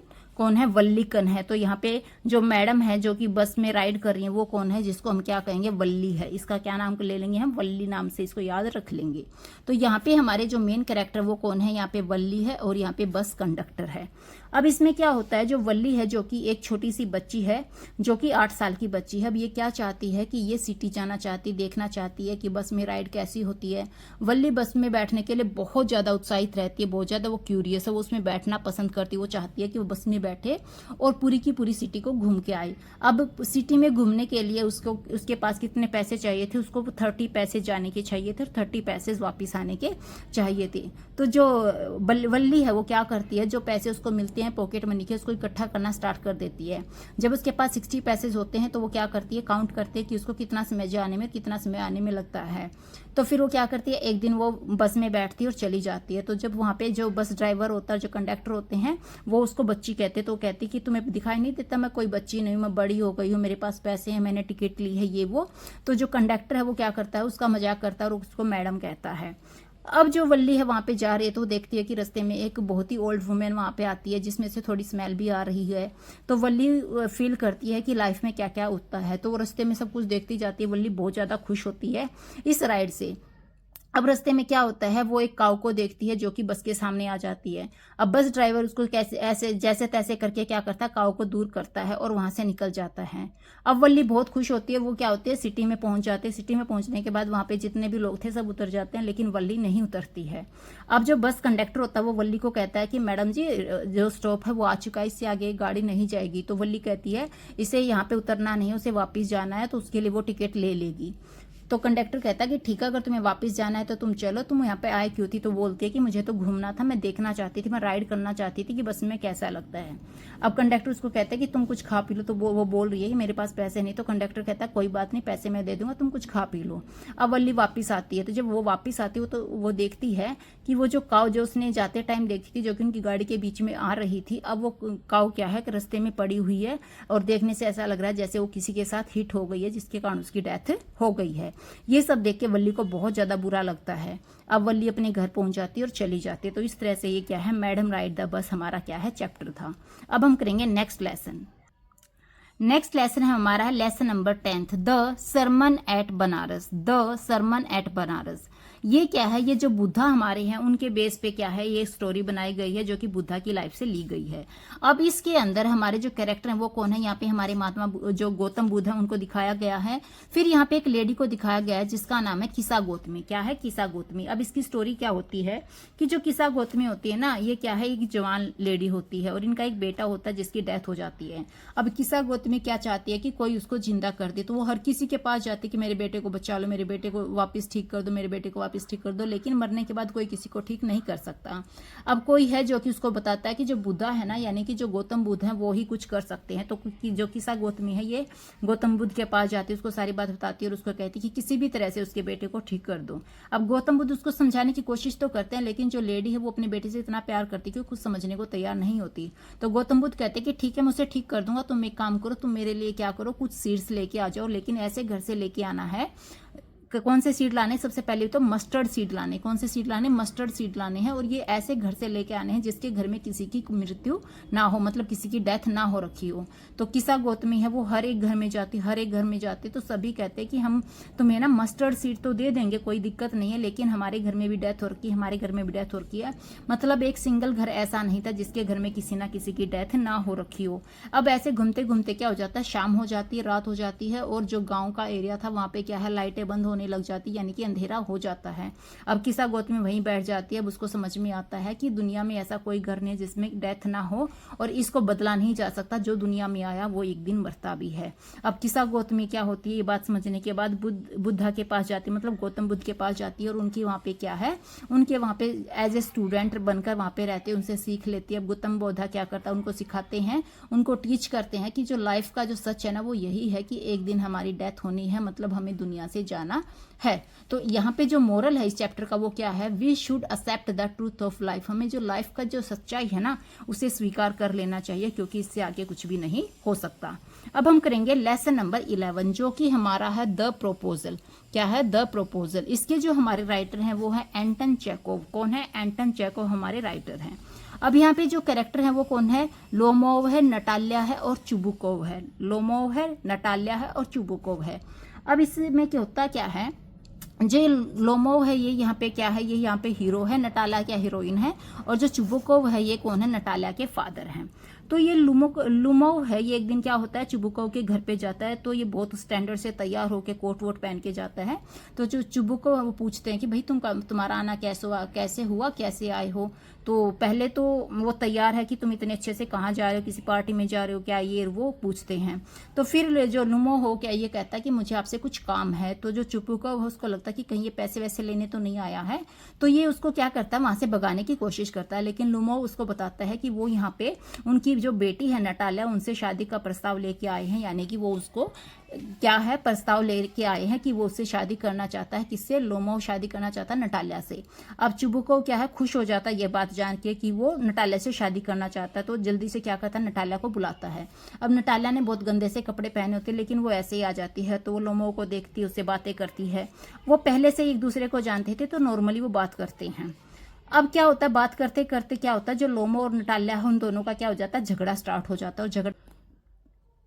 है। तो यहाँ पे जो मैडम है जो कि बस में राइड कर रही है वो कौन है, जिसको हम क्या कहेंगे, वल्ली है। इसका क्या नाम ले लेंगे हम, वल्ली नाम से इसको याद रख लेंगे। तो यहाँ पे हमारे जो मेन कैरेक्टर वो कौन है, यहाँ पे वल्ली है और यहाँ पे बस कंडक्टर है। अब इसमें क्या होता है, जो वल्ली है जो कि एक छोटी सी बच्ची है, जो कि 8 साल की बच्ची है। अब ये क्या चाहती है कि ये सिटी जाना चाहती, देखना चाहती है कि बस में राइड कैसी होती है। वल्ली बस में बैठने के लिए बहुत ज्यादा उत्साहित रहती है, बहुत ज्यादा वो क्यूरियस है, वो उसमें बैठना पसंद करती है। वो चाहती है कि वो बस में बैठे और पूरी की पूरी सिटी को घूम के आए। अब सिटी में घूमने के लिए उसके पास कितने पैसे चाहिए थे, उसको 30 पैसे जाने के चाहिए थे और 30 पैसे वापिस आने के चाहिए थे। तो जो वल्ली है वो क्या करती है, जो पैसे उसको मिलते हैं पॉकेट मनी के, उसको इकट्ठा करना स्टार्ट कर देती है। जब उसके पास 60 पैसे होते हैं तो वो क्या करती है, काउंट करते हैं कि उसको कितना समय जाने में, कितना समय आने में लगता है। तो फिर वो क्या करती है, एक दिन वो बस में बैठती है और चली जाती है। तो जब वहाँ पे जो बस ड्राइवर होता है, जो कंडक्टर होते हैं, वो उसको बच्ची कहते हैं। तो कहती कि तुम्हें दिखाई नहीं देता, मैं कोई बच्ची नहीं हूँ, मैं बड़ी हो गई हूँ, मेरे पास पैसे हैं, मैंने टिकट ली है, ये वो। तो जो कंडक्टर है वो क्या करता है, उसका मजाक करता है और उसको मैडम कहता है। अब जो वल्ली है वहां पे जा रही है तो देखती है कि रास्ते में एक बहुत ही ओल्ड वुमेन वहां पे आती है, जिसमें से थोड़ी स्मेल भी आ रही है। तो वल्ली फील करती है कि लाइफ में क्या क्या होता है, तो वो रास्ते में सब कुछ देखती जाती है। वल्ली बहुत ज्यादा खुश होती है इस राइड से। अब रास्ते में क्या होता है, वो एक काऊ को देखती है जो कि बस के सामने आ जाती है। अब बस ड्राइवर उसको कैसे ऐसे जैसे तैसे करके क्या करता है, काऊ को दूर करता है और वहां से निकल जाता है। अब वल्ली बहुत खुश होती है, वो क्या होती है, सिटी में पहुंच जाते हैं। सिटी में पहुंचने के बाद वहां पे जितने भी लोग थे सब उतर जाते हैं, लेकिन वल्ली नहीं उतरती है। अब जो बस कंडक्टर होता है वो वल्ली को कहता है कि मैडम जी जो स्टॉप है वो आ चुका है, इससे आगे गाड़ी नहीं जाएगी। तो वल्ली कहती है इसे यहाँ पे उतरना नहीं, उसे वापिस जाना है, तो उसके लिए वो टिकट ले लेगी। तो कंडक्टर कहता है कि ठीक है, अगर तुम्हें वापस जाना है तो तुम चलो, तुम यहाँ पे आए क्यों थी। तो बोलती है कि मुझे तो घूमना था, मैं देखना चाहती थी, मैं राइड करना चाहती थी कि बस में कैसा लगता है। अब कंडक्टर उसको कहता है कि तुम कुछ खा पी लो। तो वो बोल रही है कि मेरे पास पैसे नहीं। तो कंडक्टर कहता है कोई बात नहीं, पैसे मैं दे दूंगा, तुम कुछ खा पी लो। अब वल्ली वापिस आती है। तो जब वो वापिस आती है तो वो देखती है कि वो जो काऊ जो उसने जाते टाइम देखी थी, जो कि उनकी गाड़ी के बीच में आ रही थी, अब वो काऊ क्या है कि रास्ते में पड़ी हुई है और देखने से ऐसा लग रहा है जैसे वो किसी के साथ हिट हो गई है, जिसके कारण उसकी डेथ हो गई है। ये सब देख के वल्ली को बहुत ज्यादा बुरा लगता है। अब वल्ली अपने घर पहुंच जाती है और चली जाती है। तो इस तरह से ये क्या है, मैडम राइड द बस हमारा क्या है, चैप्टर था। अब हम करेंगे नेक्स्ट लेसन। नेक्स्ट लेसन है हमारा है lesson number 10th, the sermon at Benares. The sermon at Benares ये क्या है, ये जो बुद्धा हमारे हैं उनके बेस पे क्या है, ये स्टोरी बनाई गई है जो कि बुद्धा की लाइफ से ली गई है। अब इसके अंदर हमारे जो कैरेक्टर हैं वो कौन है, यहाँ पे हमारे महात्मा जो गौतम बुद्ध है उनको दिखाया गया है। फिर यहाँ पे एक लेडी को दिखाया गया है जिसका नाम है किसा गौतमी। क्या है, किसा गौतमी। अब इसकी स्टोरी क्या होती है कि जो किसा गौतमी होती है ना, ये क्या है, एक जवान लेडी होती है और इनका एक बेटा होता है जिसकी डेथ हो जाती है। अब किसा गौतमी क्या चाहती है कि कोई उसको जिंदा कर दे, तो वो हर किसी के पास जाती है कि मेरे बेटे को बचा लो, मेरे बेटे को वापस ठीक कर दो, मेरे बेटे को वापस ठीक कर दो, लेकिन मरने के बाद कोई किसी को ठीक नहीं कर सकता। अब कोई है जो कि उसको बताता है कि जो बुद्धा है ना, यानी कि जो गौतम बुद्ध है वो ही कुछ कर सकते हैं। तो जो किसा गौतमी है ये गौतम बुद्ध के पास जाती है, उसको सारी बात बताती है और उसको कहती है कि किसी भी तरह से उसके बेटे को ठीक कर दो। अब गौतम बुद्ध उसको समझाने की कोशिश तो करते हैं, लेकिन जो लेडी है वो अपने बेटे से इतना प्यार करती है कि वो कुछ समझने को तैयार नहीं होती। तो गौतम बुद्ध कहते हैं कि ठीक है, मैं उसे ठीक कर दूंगा, तुम एक काम करो, तुम मेरे लिए क्या करो, कुछ सीड्स लेके आ जाओ, लेकिन ऐसे घर से लेके आना है। कौन से सीड लाने? सबसे पहले तो मस्टर्ड सीड लाने। कौन से सीड लाने? मस्टर्ड सीड लाने हैं, और ये ऐसे घर से लेके आने हैं जिसके घर में किसी की मृत्यु ना हो, मतलब किसी की डेथ ना हो रखी हो। तो किसा गौतमी है वो हर एक घर में जाती, हर एक घर में जाती, तो सभी कहते हैं कि हम तुम्हें ना मस्टर्ड सीड तो दे देंगे, कोई दिक्कत नहीं है, लेकिन हमारे घर में भी डेथ हो रखी है, हमारे घर में भी डेथ हो रखी है। मतलब एक सिंगल घर ऐसा नहीं था जिसके घर में किसी ना किसी की डेथ ना हो रखी हो। अब ऐसे घूमते घूमते क्या हो जाता है, शाम हो जाती है, रात हो जाती है, और जो गाँव का एरिया था वहां पे क्या है, लाइटें बंद होने लग जाती, यानी कि अंधेरा हो जाता है। अब किसा गौतमी वहीं बैठ जाती है। अब उसको समझ में आता है कि दुनिया में ऐसा कोई घर नहीं जिसमें डेथ ना हो, और इसको बदला नहीं जा सकता। जो दुनिया में आया वो एक दिन मरता भी है। अब किसा गौतमी क्या होती है, ये बात समझने के बाद बुद्धा के पास जाती है, मतलब गौतम बुद्ध के पास जाती है, और उनकी वहां पे क्या है, उनके वहां पे एज ए स्टूडेंट बनकर वहां पे रहते हैं, उनसे सीख लेती है। अब गौतम बुद्धा क्या करता है, उनको सिखाते हैं, उनको टीच करते हैं कि जो लाइफ का जो सच है ना वो यही है कि एक दिन हमारी डेथ होनी है, मतलब हमें दुनिया से जाना है। तो यहाँ पे जो मोरल है इस चैप्टर का वो क्या है, we should accept the truth of life. हमें जो लाइफ का जो सच्चाई है ना उसे स्वीकार कर लेना चाहिए, क्योंकि इससे आगे कुछ भी नहीं हो सकता। अब हम करेंगे लेसन नंबर 11, जो कि हमारा है द प्रोपोजल। क्या है? The proposal. इसके जो हमारे राइटर हैं वो है एंटन चेकोव। कौन है? एंटन चेकोव हमारे राइटर हैं। अब यहाँ पे जो कैरेक्टर है वो कौन है? लोमोव है, नटाल्या है और चुबुकोव है। लोमोव है, नटाल्या है और चुबुकोव है। अब इसमें क्या होता क्या है, जो लोमोव है ये यहाँ पे क्या है, ये यहाँ पे हीरो है, नटाल्या क्या हीरोइन है, और जो चुबुकोव है ये कौन है? नटाल्या के फादर हैं। तो ये लुमोव है, ये एक दिन क्या होता है, चुबुकोव के घर पे जाता है। तो ये बहुत स्टैंडर्ड से तैयार होके कोट वोट पहन के जाता है। तो जो चुबुकोव वो पूछते हैं कि भाई तुम्हारा आना कैसे हुआ, कैसे आए हो? तो पहले तो वो तैयार है कि तुम इतने अच्छे से कहाँ जा रहे हो, किसी पार्टी में जा रहे हो क्या, ये वो पूछते हैं। तो फिर जो लुमो हो क्या ये कहता है कि मुझे आपसे कुछ काम है। तो जो चुबुकोव है उसको लगता है कि कहीं ये पैसे वैसे लेने तो नहीं आया है, तो ये उसको क्या करता है, वहां से भगाने की कोशिश करता है। लेकिन लुमो उसको बताता है कि वो यहाँ पे उनकी जो बेटी है नटाल्या, उनसे शादी का प्रस्ताव लेके आए हैं, यानी कि वो उसको क्या है, प्रस्ताव लेके आए हैं कि वो उससे शादी करना चाहता है। किससे? लोमो शादी करना चाहता है नटाल्या से। अब चुबुकोव क्या है, खुश हो जाता है ये बात जान के कि वो नटाल्या से शादी करना चाहता है। तो जल्दी से क्या करता है, नटाल्या को बुलाता है। अब नटाल्या ने बहुत गंदे से कपड़े पहने होते हैं, लेकिन वो ऐसे ही आ जाती है। तो वो लोमो को देखती है, उससे बातें करती है। वो पहले से एक दूसरे को जानते थे, तो नॉर्मली वो बात करते हैं। अब क्या होता है, बात करते करते क्या होता है, जो लोमो और नटाल्या है उन दोनों का क्या हो जाता है, झगड़ा स्टार्ट हो जाता है। और झगड़ा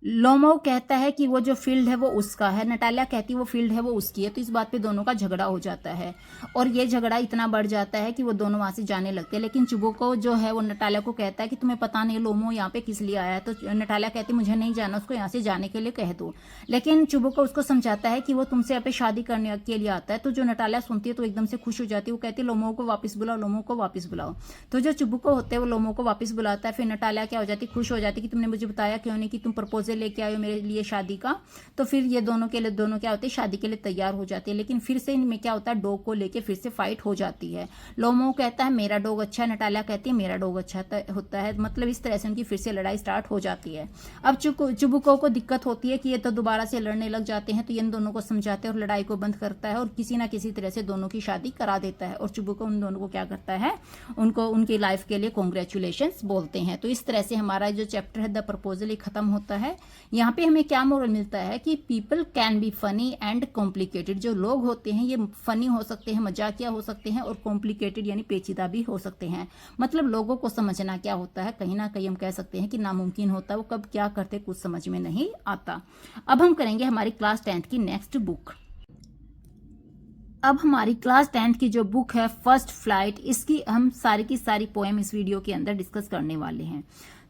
लोमो कहता है कि वो जो फील्ड है वो उसका है, नटाल्या कहती है वो फील्ड है वो उसकी है। तो इस बात पे दोनों का झगड़ा हो जाता है, और ये झगड़ा इतना बढ़ जाता है कि वो दोनों वहां से जाने लगते हैं। लेकिन चुबुकोव जो है वो नटाल्या को कहता है कि तुम्हें पता नहीं लोमो यहाँ पे किस लिए आया है। तो नटाल्या कहती है मुझे नहीं जाना, उसको यहाँ से जाने के लिए कह दो। लेकिन चुबुकोव उसको समझाता है कि वो तुमसे यहाँ पे शादी करने के लिए आता है। तो जो नटाल्या सुनती है तो एकदम से खुश हो जाती है, वो कहती है लोमो को वापस बुलाओ, लोमो को वापस बुलाओ। तो जो चुबुकोव होते हैं वो लोमो को वापस बुलाता है। फिर नटाल्या क्या हो जाती है, खुश हो जाती है कि तुमने मुझे बताया क्यों नहीं कि तुम प्रपोजल लेके आए हो मेरे लिए शादी का। तो फिर ये दोनों क्या होते हैं, शादी के लिए तैयार हो जाती है। लेकिन फिर से इनमें क्या होता है, डॉग को लेके फिर से फाइट हो जाती है। लोमो कहता है मेरा डॉग अच्छा है, नटाल्या कहती है मेरा डॉग अच्छा होता है। मतलब इस तरह से उनकी फिर से लड़ाई स्टार्ट हो जाती है। अब चुबुकोव को दिक्कत होती है कि ये तो दोबारा से लड़ने लग जाते हैं। तो इन दोनों को समझाते हैं और लड़ाई को बंद करता है, और किसी ना किसी तरह से दोनों की शादी करा देता है। और चुबुकोव उन दोनों को क्या करता है, उनको उनकी लाइफ के लिए कॉन्ग्रेचुलेशंस बोलते हैं। तो इस तरह से हमारा जो चैप्टर है द प्रपोजल खत्म होता है। यहाँ पे हमें क्या मोरल मिलता है कि people can be funny and complicated. जो लोग होते हैं ये फनी हो सकते हैं, मजाकिया हो सकते हैं, और कॉम्प्लिकेटेड यानी पेचीदा भी हो सकते हैं। मतलब लोगों को समझना क्या होता है, कहीं ना कहीं हम कह सकते हैं कि नामुमकिन होता है, वो कब क्या करते कुछ समझ में नहीं आता। अब हम करेंगे हमारी क्लास 10th की नेक्स्ट बुक। अब हमारी क्लास 10th की जो बुक है फर्स्ट फ्लाइट, इसकी हम सारी की सारी पोएम इस वीडियो के अंदर डिस्कस करने वाले हैं।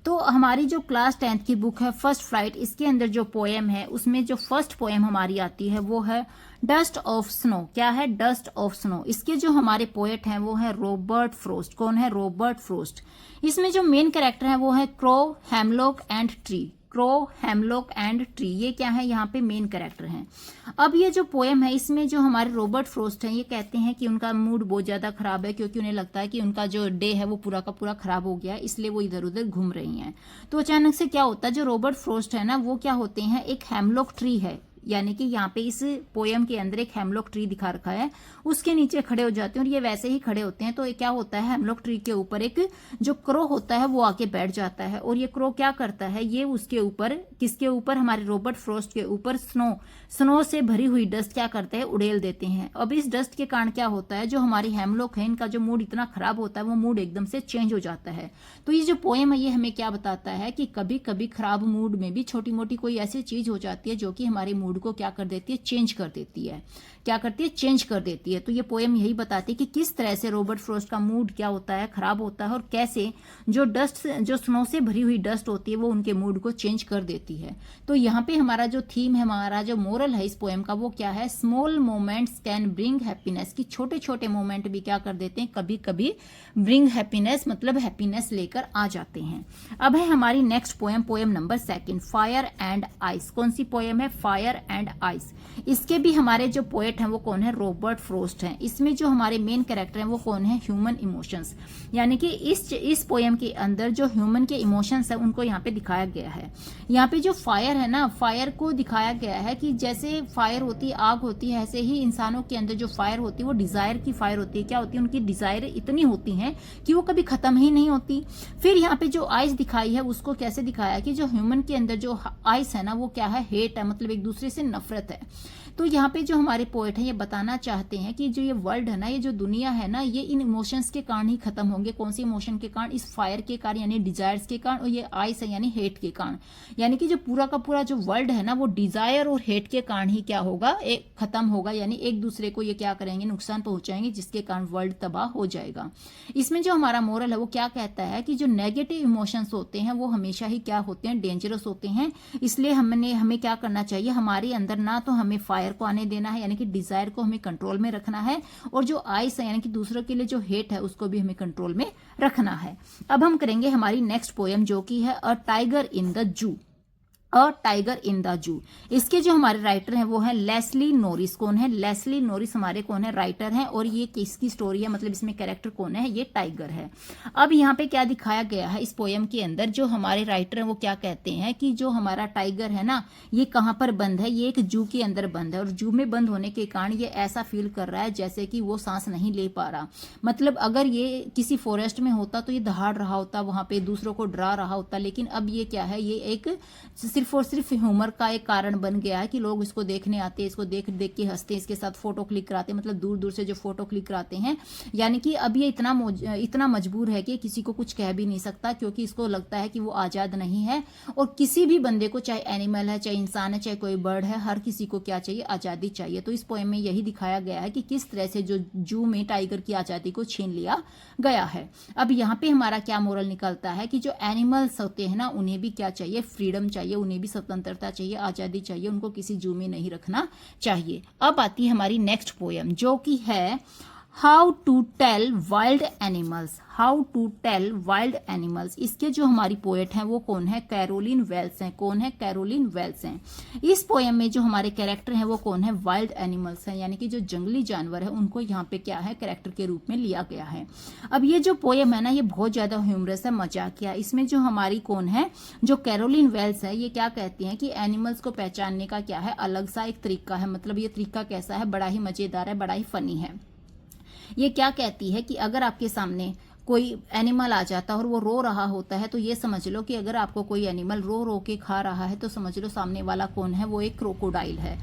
तो हमारी जो क्लास 10th की बुक है फर्स्ट फ्लाइट, इसके अंदर जो पोएम है उसमें जो फर्स्ट पोएम हमारी आती है वो है डस्ट ऑफ स्नो। क्या है? Dust of snow. इसके जो हमारे पोएट हैं वो है रॉबर्ट फ्रोस्ट। कौन है? Robert frost. इसमें जो मेन कैरेक्टर है वो है crow, hemlock and tree. Crow, hemlock and tree, ये क्या है यहाँ पे मेन कैरेक्टर हैं। अब ये जो पोएम है इसमें जो हमारे रॉबर्ट फ्रॉस्ट हैं ये कहते हैं कि उनका मूड बहुत ज्यादा खराब है, क्योंकि उन्हें लगता है कि उनका जो डे है वो पूरा का पूरा खराब हो गया है, इसलिए वो इधर उधर घूम रही हैं। तो अचानक से क्या होता है, जो रॉबर्ट फ्रॉस्ट है ना वो क्या होते हैं, एक हेमलॉक ट्री है, यानी कि यहाँ पे इस पोयम के अंदर एक हेमलॉक ट्री दिखा रखा है, उसके नीचे खड़े हो जाते हैं और ये वैसे ही खड़े होते हैं। तो ये क्या होता है, हेमलॉक ट्री के ऊपर एक जो क्रो होता है वो आके बैठ जाता है, और ये क्रो क्या करता है, ये उसके ऊपर, किसके ऊपर, हमारे रॉबर्ट फ्रॉस्ट के ऊपर स्नो से भरी हुई डस्ट क्या करते हैं, उड़ेल देते हैं। अब इस डस्ट के कारण क्या होता है, जो हमारी हेमलॉक है इनका जो मूड इतना खराब होता है वो मूड एकदम से चेंज हो जाता है। तो ये जो पोएम है ये हमें क्या बताता है कि कभी कभी खराब मूड में भी छोटी मोटी कोई ऐसी चीज हो जाती है जो कि हमारे मूड को क्या कर देती है, चेंज कर देती है। क्या करती है, चेंज कर देती है। तो ये पोएम यही बताती है कि किस तरह से रॉबर्ट फ्रॉस्ट का मूड क्या होता है, खराब होता है, और कैसे जो डस्ट, जो स्नो से भरी हुई डस्ट होती है वो उनके मूड को चेंज कर देती है। तो यहाँ पे हमारा जो थीम है, हमारा जो मोरल है इस पोएम का वो क्या है, small moments can bring happiness, की छोटे छोटे मोमेंट भी क्या कर देते हैं, कभी कभी ब्रिंग हैप्पीनेस, मतलब हैप्पीनेस लेकर आ जाते हैं। अब है हमारी next poem, poem number 2, fire and ice. कौन सी पोएम है, फायर एंड आइस। इसके भी हमारे जो पोएट हैं वो कौन है, रॉबर्ट फ्रॉस्ट हैं। इसमें जो हमारे मेन कैरेक्टर हैं वो कौन है, ह्यूमन इमोशंस, यानी कि इस पोएम के अंदर जो ह्यूमन के इमोशंस है उनको यहाँ पे दिखाया गया है। यहाँ पे जो फायर है ना, फायर को दिखाया गया है कि जैसे फायर होती है, आग होती है, ऐसे ही इंसानों के अंदर जो फायर होती है वो डिजायर की फायर होती है। क्या होती है, उनकी डिजायर इतनी होती है कि वो कभी खत्म ही नहीं होती। फिर यहाँ पे जो आइस दिखाई है उसको कैसे दिखाया कि जो ह्यूमन के अंदर जो आइस है ना वो क्या है, हेट है, मतलब एक दूसरे से नफरत है। तो यहाँ पे जो हमारे पोएट हैं ये बताना चाहते हैं कि जो ये वर्ल्ड है ना, ये जो दुनिया है ना, ये इन इमोशंस के कारण ही खत्म होंगे। कौन सी इमोशन के कारण, इस फायर के कारण यानी डिजायर्स के कारण, और ये आइस है यानी हेट के कारण। यानी कि जो पूरा का पूरा जो वर्ल्ड है ना वो डिजायर और हेट के कारण ही क्या होगा, एक खत्म होगा, यानी एक दूसरे को ये क्या करेंगे, नुकसान पहुंचाएंगे, जिसके कारण वर्ल्ड तबाह हो जाएगा। इसमें जो हमारा मोरल है वो क्या कहता है कि जो नेगेटिव इमोशंस होते हैं वो हमेशा ही क्या होते हैं, डेंजरस होते हैं। इसलिए हमें क्या करना चाहिए, हमारे अंदर ना तो हमें फायर को आने देना है, यानी कि डिजायर को हमें कंट्रोल में रखना है, और जो आइस है यानी कि दूसरों के लिए जो हेट है उसको भी हमें कंट्रोल में रखना है। अब हम करेंगे हमारी नेक्स्ट पोएम जो कि है a tiger in the zoo. A tiger in the zoo. इसके जो हमारे राइटर हैं वो है लेस्ली नॉरिस। कौन है, लेस्ली नॉरिस हमारे कौन है, राइटर हैं। और ये किसकी स्टोरी है, मतलब इसमें कैरेक्टर कौन है, ये टाइगर है। अब यहाँ पे क्या दिखाया गया है इस पोएम के अंदर, जो हमारे राइटर हैं वो क्या कहते हैं कि जो हमारा टाइगर है ना ये कहाँ पर बंद है, ये एक जू के अंदर बंद है, और जू में बंद होने के कारण ये ऐसा फील कर रहा है जैसे कि वो सांस नहीं ले पा रहा। मतलब अगर ये किसी फॉरेस्ट में होता तो ये दहाड़ रहा होता, वहां पे दूसरों को डरा रहा होता, लेकिन अब ये क्या है, ये एक सिर्फ और सिर्फ ह्यूमर का एक कारण बन गया है कि लोग इसको देखने आते हैं, इसको देख देख के हंसते हैं, इसके साथ फोटो क्लिक कराते हैं, मतलब दूर दूर से जो फोटो क्लिक कराते हैं। यानी कि अब ये इतना मजबूर है कि किसी को कुछ कह भी नहीं सकता, क्योंकि इसको लगता है कि वो आजाद नहीं है। और किसी भी बंदे को, चाहे एनिमल है, चाहे इंसान है, चाहे कोई बर्ड है, हर किसी को क्या चाहिए, आजादी चाहिए। तो इस पोएम में यही दिखाया गया है कि किस तरह से जो जू में टाइगर की आजादी को छीन लिया गया है। अब यहाँ पे हमारा क्या मोरल निकलता है कि जो एनिमल्स होते हैं ना उन्हें भी क्या चाहिए, फ्रीडम चाहिए, उन्हें भी स्वतंत्रता चाहिए, आजादी चाहिए, उनको किसी जू में नहीं रखना चाहिए। अब आती है हमारी नेक्स्ट पोएम जो कि है how to tell wild animals. How to tell wild animals. इसके जो हमारी पोएट हैं वो कौन है, कैरोलिन वेल्स हैं। कौन है, कैरोलिन वेल्स हैं। इस पोएम में जो हमारे कैरेक्टर हैं वो कौन है, वाइल्ड एनिमल्स हैं, यानी कि जो जंगली जानवर है उनको यहाँ पे क्या है, कैरेक्टर के रूप में लिया गया है। अब ये जो पोएम है ना ये बहुत ज्यादा ह्यूमरस है, मजाकिया। इसमें जो हमारी कौन है, जो कैरोलिन वेल्स है, ये क्या कहती हैं कि एनिमल्स को पहचानने का क्या है, अलग सा एक तरीका है। मतलब ये तरीका कैसा है, बड़ा ही मजेदार है, बड़ा ही फनी है। ये क्या कहती है कि अगर आपके सामने कोई एनिमल आ जाता है और वो रो रहा होता है तो ये समझ लो कि अगर आपको कोई एनिमल रो रो के खा रहा है तो समझ लो सामने वाला कौन है, वो एक क्रोकोडाइल है।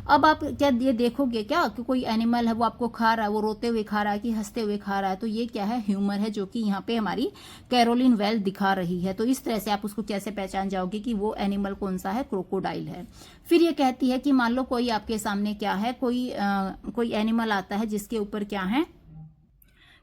अब आप क्या ये देखोगे क्या कि कोई एनिमल है वो आपको खा रहा है, वो रोते हुए खा रहा है कि हंसते हुए खा रहा है, तो ये क्या है, ह्यूमर है, जो कि यहाँ पे हमारी कैरोलिन वेल्स दिखा रही है। तो इस तरह से आप उसको कैसे पहचान जाओगे कि वो एनिमल कौन सा है, क्रोकोडाइल है। फिर ये कहती है कि मान लो कोई आपके सामने क्या है, कोई एनिमल आता है जिसके ऊपर क्या है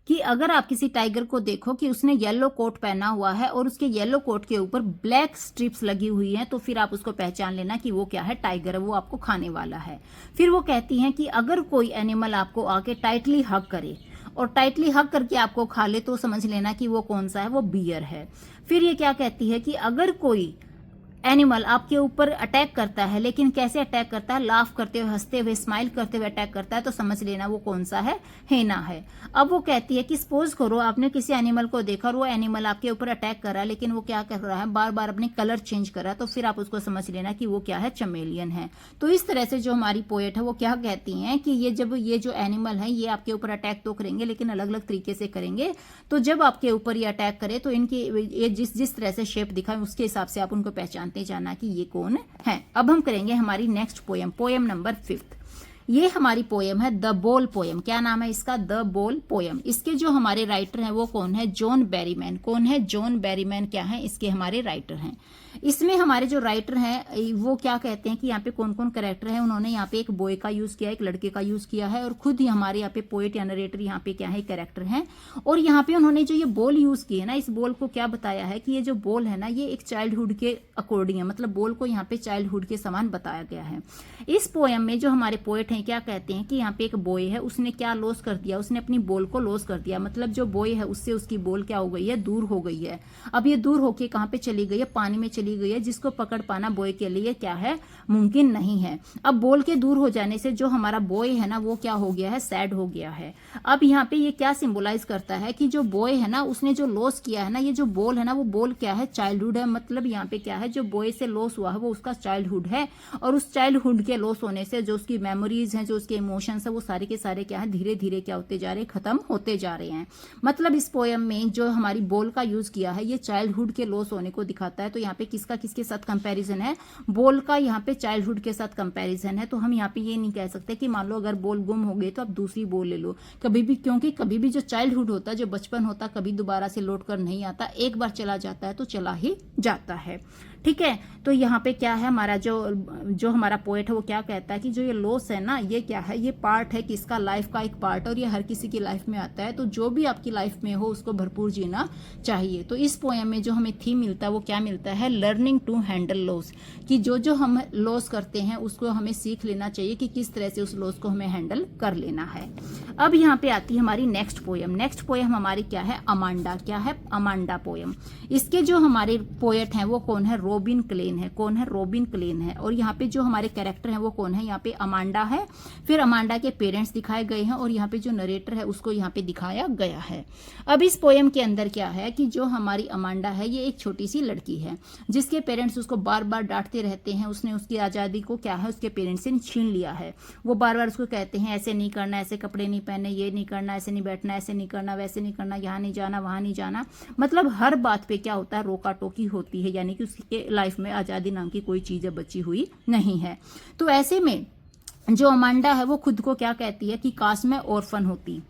कि अगर आप किसी टाइगर को देखो कि उसने येलो कोट पहना हुआ है और उसके येलो कोट के ऊपर ब्लैक स्ट्रिप्स लगी हुई हैं, तो फिर आप उसको पहचान लेना कि वो क्या है, टाइगर है, वो आपको खाने वाला है। फिर वो कहती हैं कि अगर कोई एनिमल आपको आके टाइटली हग करे और टाइटली हग करके आपको खा ले तो समझ लेना कि वो कौन सा है, वो बियर है। फिर ये क्या कहती है कि अगर कोई एनिमल आपके ऊपर अटैक करता है, लेकिन कैसे अटैक करता है, लाफ करते हुए, हंसते हुए, स्माइल करते हुए अटैक करता है, तो समझ लेना वो कौन सा है, हेना है। अब वो कहती है कि सपोज करो आपने किसी एनिमल को देखा और वो एनिमल आपके ऊपर अटैक कर रहा है, लेकिन वो क्या कर रहा है, बार बार अपने कलर चेंज कर रहा है, तो फिर आप उसको समझ लेना कि वो क्या है, चमेलियन है। तो इस तरह से जो हमारी पोएट है वो क्या कहती हैं कि ये जब ये जो एनिमल है ये आपके ऊपर अटैक तो करेंगे, लेकिन अलग अलग तरीके से करेंगे। तो जब आपके ऊपर ये अटैक करे तो इनकी ये जिस तरह से शेप दिखा उसके हिसाब से आप उनको पहचानते जाना कि ये कौन है। अब हम करेंगे हमारी नेक्स्ट पोएम, पोएम नंबर 5। ये हमारी पोएम है द बोल पोएम। क्या नाम है इसका, द बोल पोएम। इसके जो हमारे राइटर हैं वो कौन है, जॉन बैरीमैन। कौन है, जॉन बैरीमैन क्या है, इसके हमारे राइटर हैं। इसमें हमारे जो राइटर हैं वो क्या कहते हैं कि यहाँ पे कौन कौन कैरेक्टर है, उन्होंने यहाँ पे एक बॉय का यूज किया है, एक लड़के का यूज किया है, और खुद ही हमारे यहाँ पे पोएट या नरेटर यहाँ पे क्या है, कैरेक्टर हैं। और यहाँ पे उन्होंने जो ये बोल यूज की है ना, इस बोल को क्या बताया है कि ये जो बोल है ना ये एक चाइल्डहुड के अकॉर्डिंग है, मतलब बोल को यहाँ पे चाइल्डहुड के समान बताया गया है। इस पोएम में जो हमारे पोएट हैं क्या कहते हैं कि यहाँ पे एक बॉय है, उसने क्या लॉस कर दिया, उसने अपनी बोल को लॉस कर दिया, मतलब जो बॉय है उससे उसकी बोल क्या हो गई है, दूर हो गई है। अब ये दूर होके कहाँ पे चली गई है, पानी में चली गई है, जिसको पकड़ पाना बॉय के लिए क्या है, मुमकिन नहीं है। अब बोल के दूर हो जाने से जो हमारा बॉय है ना वो क्या हो गया है, सैड हो गया है। अब यहाँ पे ये क्या सिंबलाइज करता है कि जो बॉय है ना उसने जो लॉस किया है ना, ये जो बोल है ना वो बोल क्या है, चाइल्डहुड है। मतलब यहाँ पे क्या है, जो बॉय से लॉस हुआ है वो उसका चाइल्डहुड है, और उस चाइल्डहुड के लॉस होने से जो उसकी मेमोरीज हैं, जो उसके इमोशंस है, वो सारे के सारे क्या है, धीरे धीरे क्या होते जा रहे हैं, खत्म होते जा रहे हैं। मतलब इस पोएम में जो हमारी बोल का यूज किया है ये चाइल्डहुड के लॉस होने को दिखाता है। तो यहाँ पे किसका किसके साथ कंपैरिजन है, बोल का यहाँ पे चाइल्डहुड के साथ कंपैरिजन है। तो हम यहाँ पे ये नहीं कह सकते कि मान लो अगर बोल गुम हो गए तो आप दूसरी बोल ले लो कभी भी, क्योंकि कभी भी जो चाइल्डहुड होता है, जो बचपन होता है, कभी दोबारा से लौट कर नहीं आता, एक बार चला जाता है तो चला ही जाता है। ठीक है, तो यहाँ पे क्या है हमारा जो हमारा पोएट है वो क्या कहता है कि जो ये लॉस है ना ये क्या है, ये पार्ट है किसका, लाइफ का एक पार्ट, और ये हर किसी की लाइफ में आता है। तो जो भी आपकी लाइफ में हो उसको भरपूर जीना चाहिए। तो इस पोएम में जो हमें थीम मिलता है वो क्या मिलता है, लर्निंग टू हैंडल लॉस, कि जो हम लॉस करते हैं उसको हमें सीख लेना चाहिए कि किस तरह से उस लॉस को हमें हैंडल कर लेना है। अब यहाँ पे आती है हमारी नेक्स्ट पोएम। नेक्स्ट पोएम हमारी क्या है, अमांडा। क्या है, अमांडा पोएम। इसके जो हमारे पोएट हैं वो कौन है, रॉबिन क्लेन है। कौन है, रॉबिन क्लेन है। और यहाँ पे जो हमारे कैरेक्टर हैं वो कौन है, यहाँ पे अमांडा है, फिर अमांडा के पेरेंट्स दिखाए गए हैं, और यहाँ पे जो नरेटर है उसको यहाँ पे दिखाया गया है। अब इस पोएम के अंदर क्या है कि जो हमारी अमांडा है ये एक छोटी सी लड़की है जिसके पेरेंट्स उसको बार बार डांटते रहते हैं। उसने उसकी आज़ादी को क्या है, उसके पेरेंट्स से छीन लिया है। वो बार बार उसको कहते हैं ऐसे नहीं करना, ऐसे कपड़े नहीं पहनने, ये नहीं करना, ऐसे नहीं बैठना, ऐसे नहीं करना, वैसे नहीं करना, यहाँ नहीं जाना, वहाँ नहीं जाना। मतलब हर बात पे क्या होता है, रोका टोकी होती है, यानी कि उसके लाइफ में आज़ादी नाम की कोई चीज़ बची हुई नहीं है। तो ऐसे में जो अमांडा है वो खुद को क्या कहती है कि काश मैं ऑर्फन होती।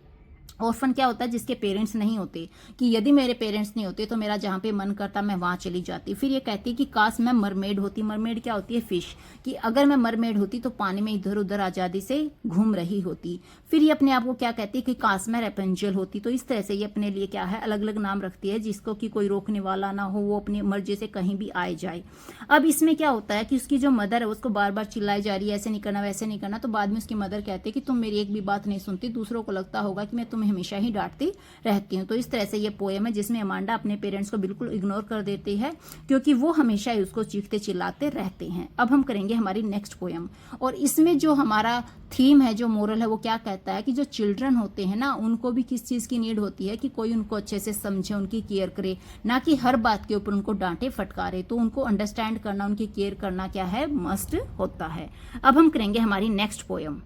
ऑर्फन क्या होता है, जिसके पेरेंट्स नहीं होते, कि यदि मेरे पेरेंट्स नहीं होते तो मेरा जहाँ पे मन करता मैं वहाँ चली जाती। फिर ये कहती है कि काश मैं मरमेड होती। मरमेड क्या होती है, फिश, कि अगर मैं मरमेड होती तो पानी में इधर उधर आज़ादी से घूम रही होती। फिर ये अपने आप को क्या कहती है कि काश मैं रेपेंजल होती। तो इस तरह से ये अपने लिए क्या है, अलग अलग नाम रखती है जिसको कि कोई रोकने वाला ना हो, वो अपनी मर्जी से कहीं भी आए जाए। अब इसमें क्या होता है कि उसकी जो मदर है उसको बार बार चिल्लाई जा रही है ऐसे नहीं करना, वैसे नहीं करना। तो बाद में उसकी मदर कहती है कि तुम मेरी एक भी बात नहीं सुनती, दूसरों को लगता होगा कि मैं तुम्हें हमेशा ही डांटती रहती हूँ। तो इस तरह से ये पोएम है जिसमें अमांडा अपने पेरेंट्स को बिल्कुल इग्नोर कर देती है क्योंकि वो हमेशा ही उसको चीखते चिल्लाते रहते हैं। अब हम करेंगे हमारी नेक्स्ट पोएम, और इसमें जो हमारा थीम है, जो मोरल है, वो क्या कहता है कि जो चिल्ड्रन होते हैं ना उनको भी किस चीज़ की नीड होती है कि कोई उनको अच्छे से समझे, उनकी केयर करे, ना कि हर बात के ऊपर उनको डांटे फटकारे। तो उनको अंडरस्टैंड करना, उनकी केयर करना क्या है, मस्ट होता है। अब हम करेंगे हमारी नेक्स्ट पोएम।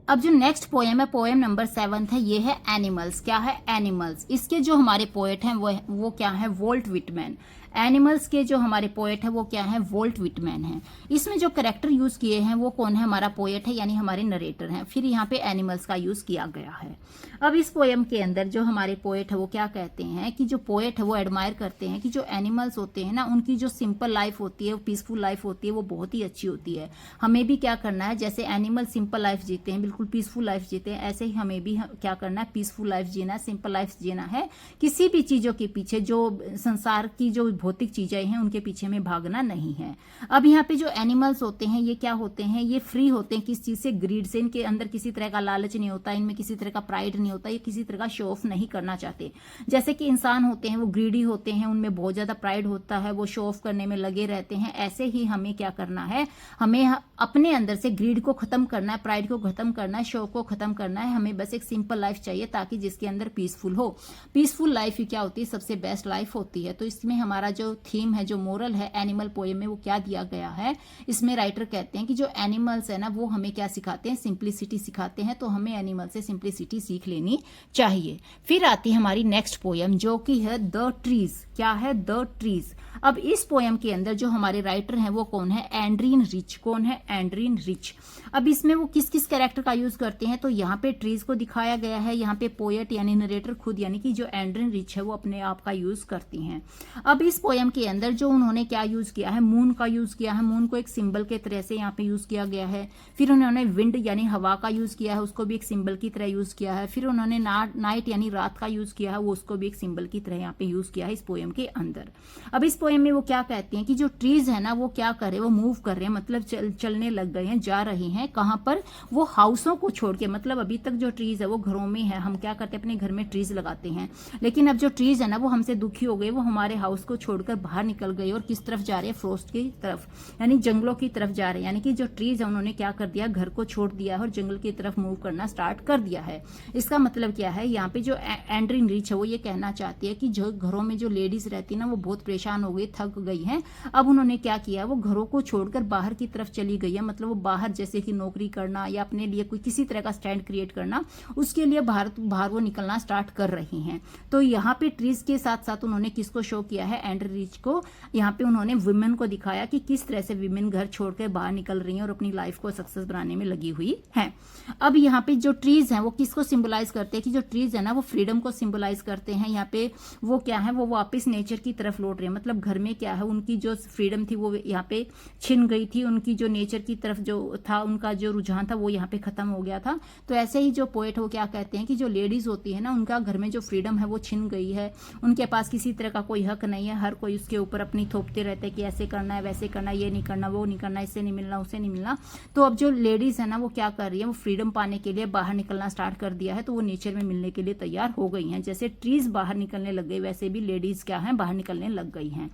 अब जो नेक्स्ट पोएम है, पोएम नंबर 7 है, ये है एनिमल्स। क्या है, एनिमल्स। इसके जो हमारे पोएट हैं वो क्या है, वॉल्ट विटमैन। एनिमल्स के जो हमारे पोएट है वो क्या है, वॉल्ट विटमैन है। इसमें जो करेक्टर यूज किए हैं वो कौन है, हमारा पोएट है यानी हमारे नरेटर हैं। फिर यहाँ पे एनिमल्स का यूज किया गया है। अब इस पोएम के अंदर जो हमारे पोएट है वो क्या कहते हैं कि जो पोएट है वो एडमायर करते हैं कि जो एनिमल्स होते हैं ना उनकी जो सिंपल लाइफ होती है, पीसफुल लाइफ होती है, वो बहुत ही अच्छी होती है। हमें भी क्या करना है, जैसे एनिमल सिंपल लाइफ जीते हैं, बिल्कुल पीसफुल लाइफ जीते हैं, ऐसे ही हमें भी क्या करना है, पीसफुल लाइफ जीना है, सिंपल लाइफ जीना है। किसी भी चीज़ों के पीछे, जो संसार की जो भौतिक चीजें हैं उनके पीछे में भागना नहीं है। अब यहाँ पे जो एनिमल्स होते हैं ये क्या होते हैं, ये फ्री होते हैं किस चीज से, ग्रीड से। इनके अंदर किसी तरह का लालच नहीं होता, इनमें किसी तरह का प्राइड नहीं होता, ये किसी तरह का शो ऑफ नहीं करना चाहते। जैसे कि इंसान होते हैं वो ग्रीडी होते हैं, उनमें बहुत ज्यादा प्राइड होता है, वो शो ऑफ करने में लगे रहते हैं। ऐसे ही हमें क्या करना है, हमें अपने अंदर से ग्रीड को खत्म करना है, प्राइड को खत्म करना है, शो को खत्म करना है। हमें बस एक सिंपल लाइफ चाहिए ताकि जिसके अंदर पीसफुल हो। पीसफुल लाइफ ही क्या होती है, सबसे बेस्ट लाइफ होती है। तो इसमें हमारा जो थीम है, जो मोरल है एनिमल पोएम में, वो क्या दिया गया है, इसमें राइटर कहते हैं कि जो एनिमल्स है ना वो हमें क्या सिखाते हैं, सिंप्लिसिटी सिखाते हैं। तो हमें एनिमल से सिंप्लिसिटी सीख लेनी चाहिए। फिर आती है हमारी नेक्स्ट पोएम जो कि है द ट्रीज। क्या है, द ट्रीज। अब इस पोएम के अंदर जो हमारे राइटर हैं वो कौन है, एंड्रीन रिच। कौन है, एंड्रीन रिच। अब इसमें वो किस किस कैरेक्टर का यूज करते हैं, तो यहाँ पे ट्रीज को दिखाया गया है, यहाँ पे पोएट यानी नरेटर खुद यानी कि जो एंड्रीन रिच है वो अपने आप का यूज करती हैं। अब इस पोएम के अंदर जो उन्होंने क्या यूज किया है, मून का यूज किया है। मून को एक सिंबल के तरह से यहाँ पे यूज किया गया है। फिर उन्होंने विंड यानी हवा का यूज किया है, उसको भी एक सिंबल की तरह यूज किया है। फिर उन्होंने नाइट यानी रात का यूज किया है, वो उसको भी एक सिंबल की तरह यहाँ पे यूज किया है इस पोएम के अंदर। अब इस पोएम में वो क्या कहते हैं कि जो ट्रीज है ना वो क्या कर रहे हैं, वो मूव कर रहे हैं, मतलब चलने लग गए हैं, जा रहे हैं। कहां पर, वो हाउसों को छोड़ के। मतलब अभी तक जो ट्रीज है वो घरों में है, हम क्या करते हैं अपने घर में ट्रीज लगाते हैं। लेकिन अब जो ट्रीज है ना वो हमसे दुखी हो गए, वो हमारे हाउस को छोड़कर बाहर निकल गए और किस तरफ जा रहे हैं, फ्रोस्ट की तरफ, यानी जंगलों की तरफ जा रहे हैं। यानी कि जो ट्रीज है उन्होंने क्या कर दिया, घर को छोड़ दिया है और जंगल की तरफ मूव करना स्टार्ट कर दिया है। इसका मतलब क्या है, यहाँ पे जो एंड्रीन रिच है वो ये कहना चाहती है कि जो घरों में जो लेडीज रहती है ना वो बहुत परेशान हो गई, थक गई हैं। अब उन्होंने क्या किया, वो घरों को छोड़कर बाहर की तरफ चली गई है। मतलब वो बाहर जैसे कि नौकरी करना या अपने लिए कोई किसी तरह का स्टैंड क्रिएट करना, उसके लिए बाहर वो निकलना स्टार्ट कर रही हैं। तो यहाँ पे ट्रीज के साथ साथ उन्होंने किसको शो किया है, एंड्रीन रिच को। यहाँ पे उन्होंने वुमेन को दिखाया कि किस तरह से वुमेन घर छोड़कर बाहर निकल रही हैं और अपनी लाइफ को सक्सेस बनाने में लगी हुई है। अब यहाँ पे जो ट्रीज हैं वो किसको सिंबलाइज करते हैं, कि जो ट्रीज है ना वो फ्रीडम को सिंबलाइज करते हैं। यहाँ पे वो क्या है, वो वापस नेचर की तरफ लौट रहे हैं। मतलब घर में क्या है, उनकी जो फ्रीडम थी वो यहाँ पे छिन गई थी, उनकी जो नेचर की तरफ जो था उनका जो रुझान था वो यहाँ पे खत्म हो गया था। तो ऐसे ही जो पोएट वो क्या कहते हैं कि जो लेडीज होती है ना उनका घर में जो फ्रीडम है वो छिन गई है, उनके पास किसी तरह का कोई हक नहीं है। हर कोई उसके ऊपर अपनी थोपते रहते हैं कि ऐसे करना है, वैसे करना है, ये नहीं करना, वो नहीं करना, इससे नहीं मिलना, उससे नहीं मिलना। तो अब जो लेडीज है ना वो क्या कर रही है, वो फ्रीडम पाने के लिए बाहर निकलना स्टार्ट कर दिया है। तो वो नेचर में मिलने के लिए तैयार हो गई हैं। जैसे ट्रीज बाहर निकलने लग गई वैसे भी लेडीज क्या है, बाहर निकलने लग गई हैं।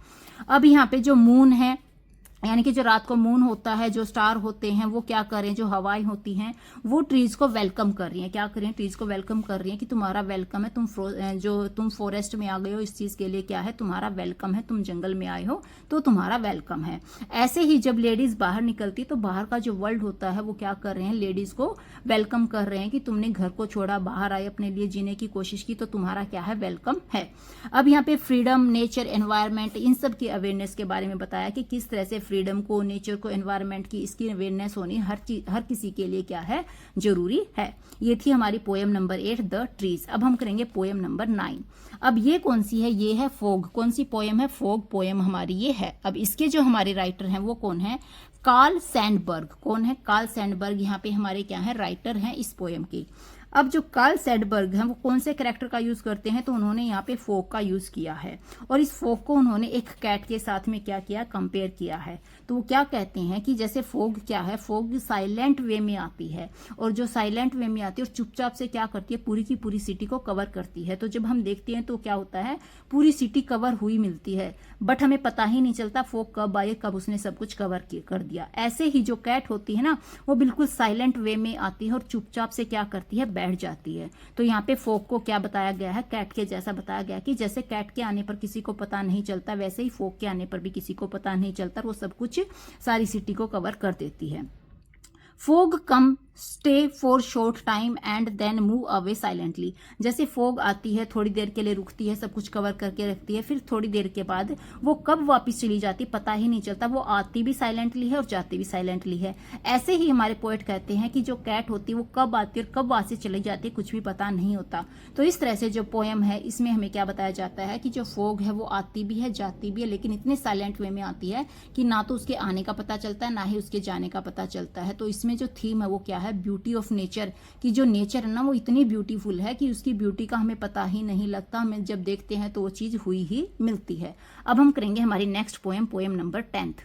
अब यहाँ पे जो मून है, यानी कि जो रात को मून होता है, जो स्टार होते हैं वो क्या करें, जो हवाएं होती हैं वो ट्रीज को वेलकम कर रही हैं। क्या करें, ट्रीज को वेलकम कर रही हैं कि तुम्हारा वेलकम है, तुम फॉरेस्ट में आ गए हो, इस चीज के लिए क्या है, तुम्हारा वेलकम है, तुम जंगल में आए हो तो तुम्हारा वेलकम है। ऐसे ही जब लेडीज बाहर निकलती तो बाहर का जो वर्ल्ड होता है वो क्या कर रहे हैं, लेडीज को वेलकम कर रहे हैं कि तुमने घर को छोड़ा, बाहर आए, अपने लिए जीने की कोशिश की, तो तुम्हारा क्या है, वेलकम है। अब यहाँ पे फ्रीडम, नेचर, एनवायरमेंट, इन सब की अवेयरनेस के बारे में बताया कि किस तरह से फ्रीडम को, नेचर को, एनवायरनमेंट की, इसकी अवेयरनेस होनी हर किसी के लिए क्या है, जरूरी है। ये थी हमारी पोएम नंबर 8 द ट्रीज। अब हम करेंगे पोएम नंबर 9। अब ये कौन सी है, ये है फोग। कौन सी पोएम है, फोग पोएम हमारी ये है। अब इसके जो हमारे राइटर हैं वो कौन है, कार्ल सैंडबर्ग। कौन है, कार्ल सैंडबर्ग यहाँ पे हमारे क्या है, राइटर हैं इस पोएम के। अब जो कार्ल सैंडबर्ग हैं वो कौन से कैरेक्टर का यूज करते हैं, तो उन्होंने यहाँ पे फोग का यूज किया है और इस फोग को उन्होंने एक कैट के साथ में क्या किया, कंपेयर किया है। तो वो क्या कहते हैं कि जैसे फोग क्या है, फोग साइलेंट वे में आती है और जो साइलेंट वे में आती है और चुपचाप से क्या करती है, पूरी की पूरी सिटी को कवर करती है। तो जब हम देखते हैं तो क्या होता है, पूरी सिटी कवर हुई मिलती है, बट हमें पता ही नहीं चलता फोग कब आए, कब उसने सब कुछ कवर कर दिया। ऐसे ही जो कैट होती है ना वो बिल्कुल साइलेंट वे में आती है और चुपचाप से क्या करती है, बैठ जाती है। तो यहाँ पे फोग को क्या बताया गया है, कैट के जैसा बताया गया कि जैसे कैट के आने पर किसी को पता नहीं चलता वैसे ही फोग के आने पर भी किसी को पता नहीं चलता, वो सब कुछ सारी सिटी को कवर कर देती है। Fog come stay for short time and then move away silently. जैसे फोग आती है, थोड़ी देर के लिए रुकती है, सब कुछ कवर करके रखती है, फिर थोड़ी देर के बाद वो कब वापस चली जाती पता ही नहीं चलता, वो आती भी साइलेंटली है और जाती भी साइलेंटली है। ऐसे ही हमारे पोएट कहते हैं कि जो कैट होती है वो कब आती है और कब वहां से चली जाती है कुछ भी पता नहीं होता। तो इस तरह से जो पोएम है इसमें हमें क्या बताया जाता है कि जो फोग है वो आती भी है, जाती भी है, लेकिन इतने साइलेंट वे में आती है कि ना तो उसके आने का पता चलता है ना ही उसके जाने का पता चलता है। तो इसमें जो थीम है वो क्या है, है ब्यूटी ऑफ नेचर, कि जो नेचर है ना वो इतनी ब्यूटीफुल है कि उसकी ब्यूटी का हमें पता ही नहीं लगता, हमें जब देखते हैं तो वो चीज़ हुई ही मिलती है। अब हम करेंगे हमारी next poem, poem number 10th।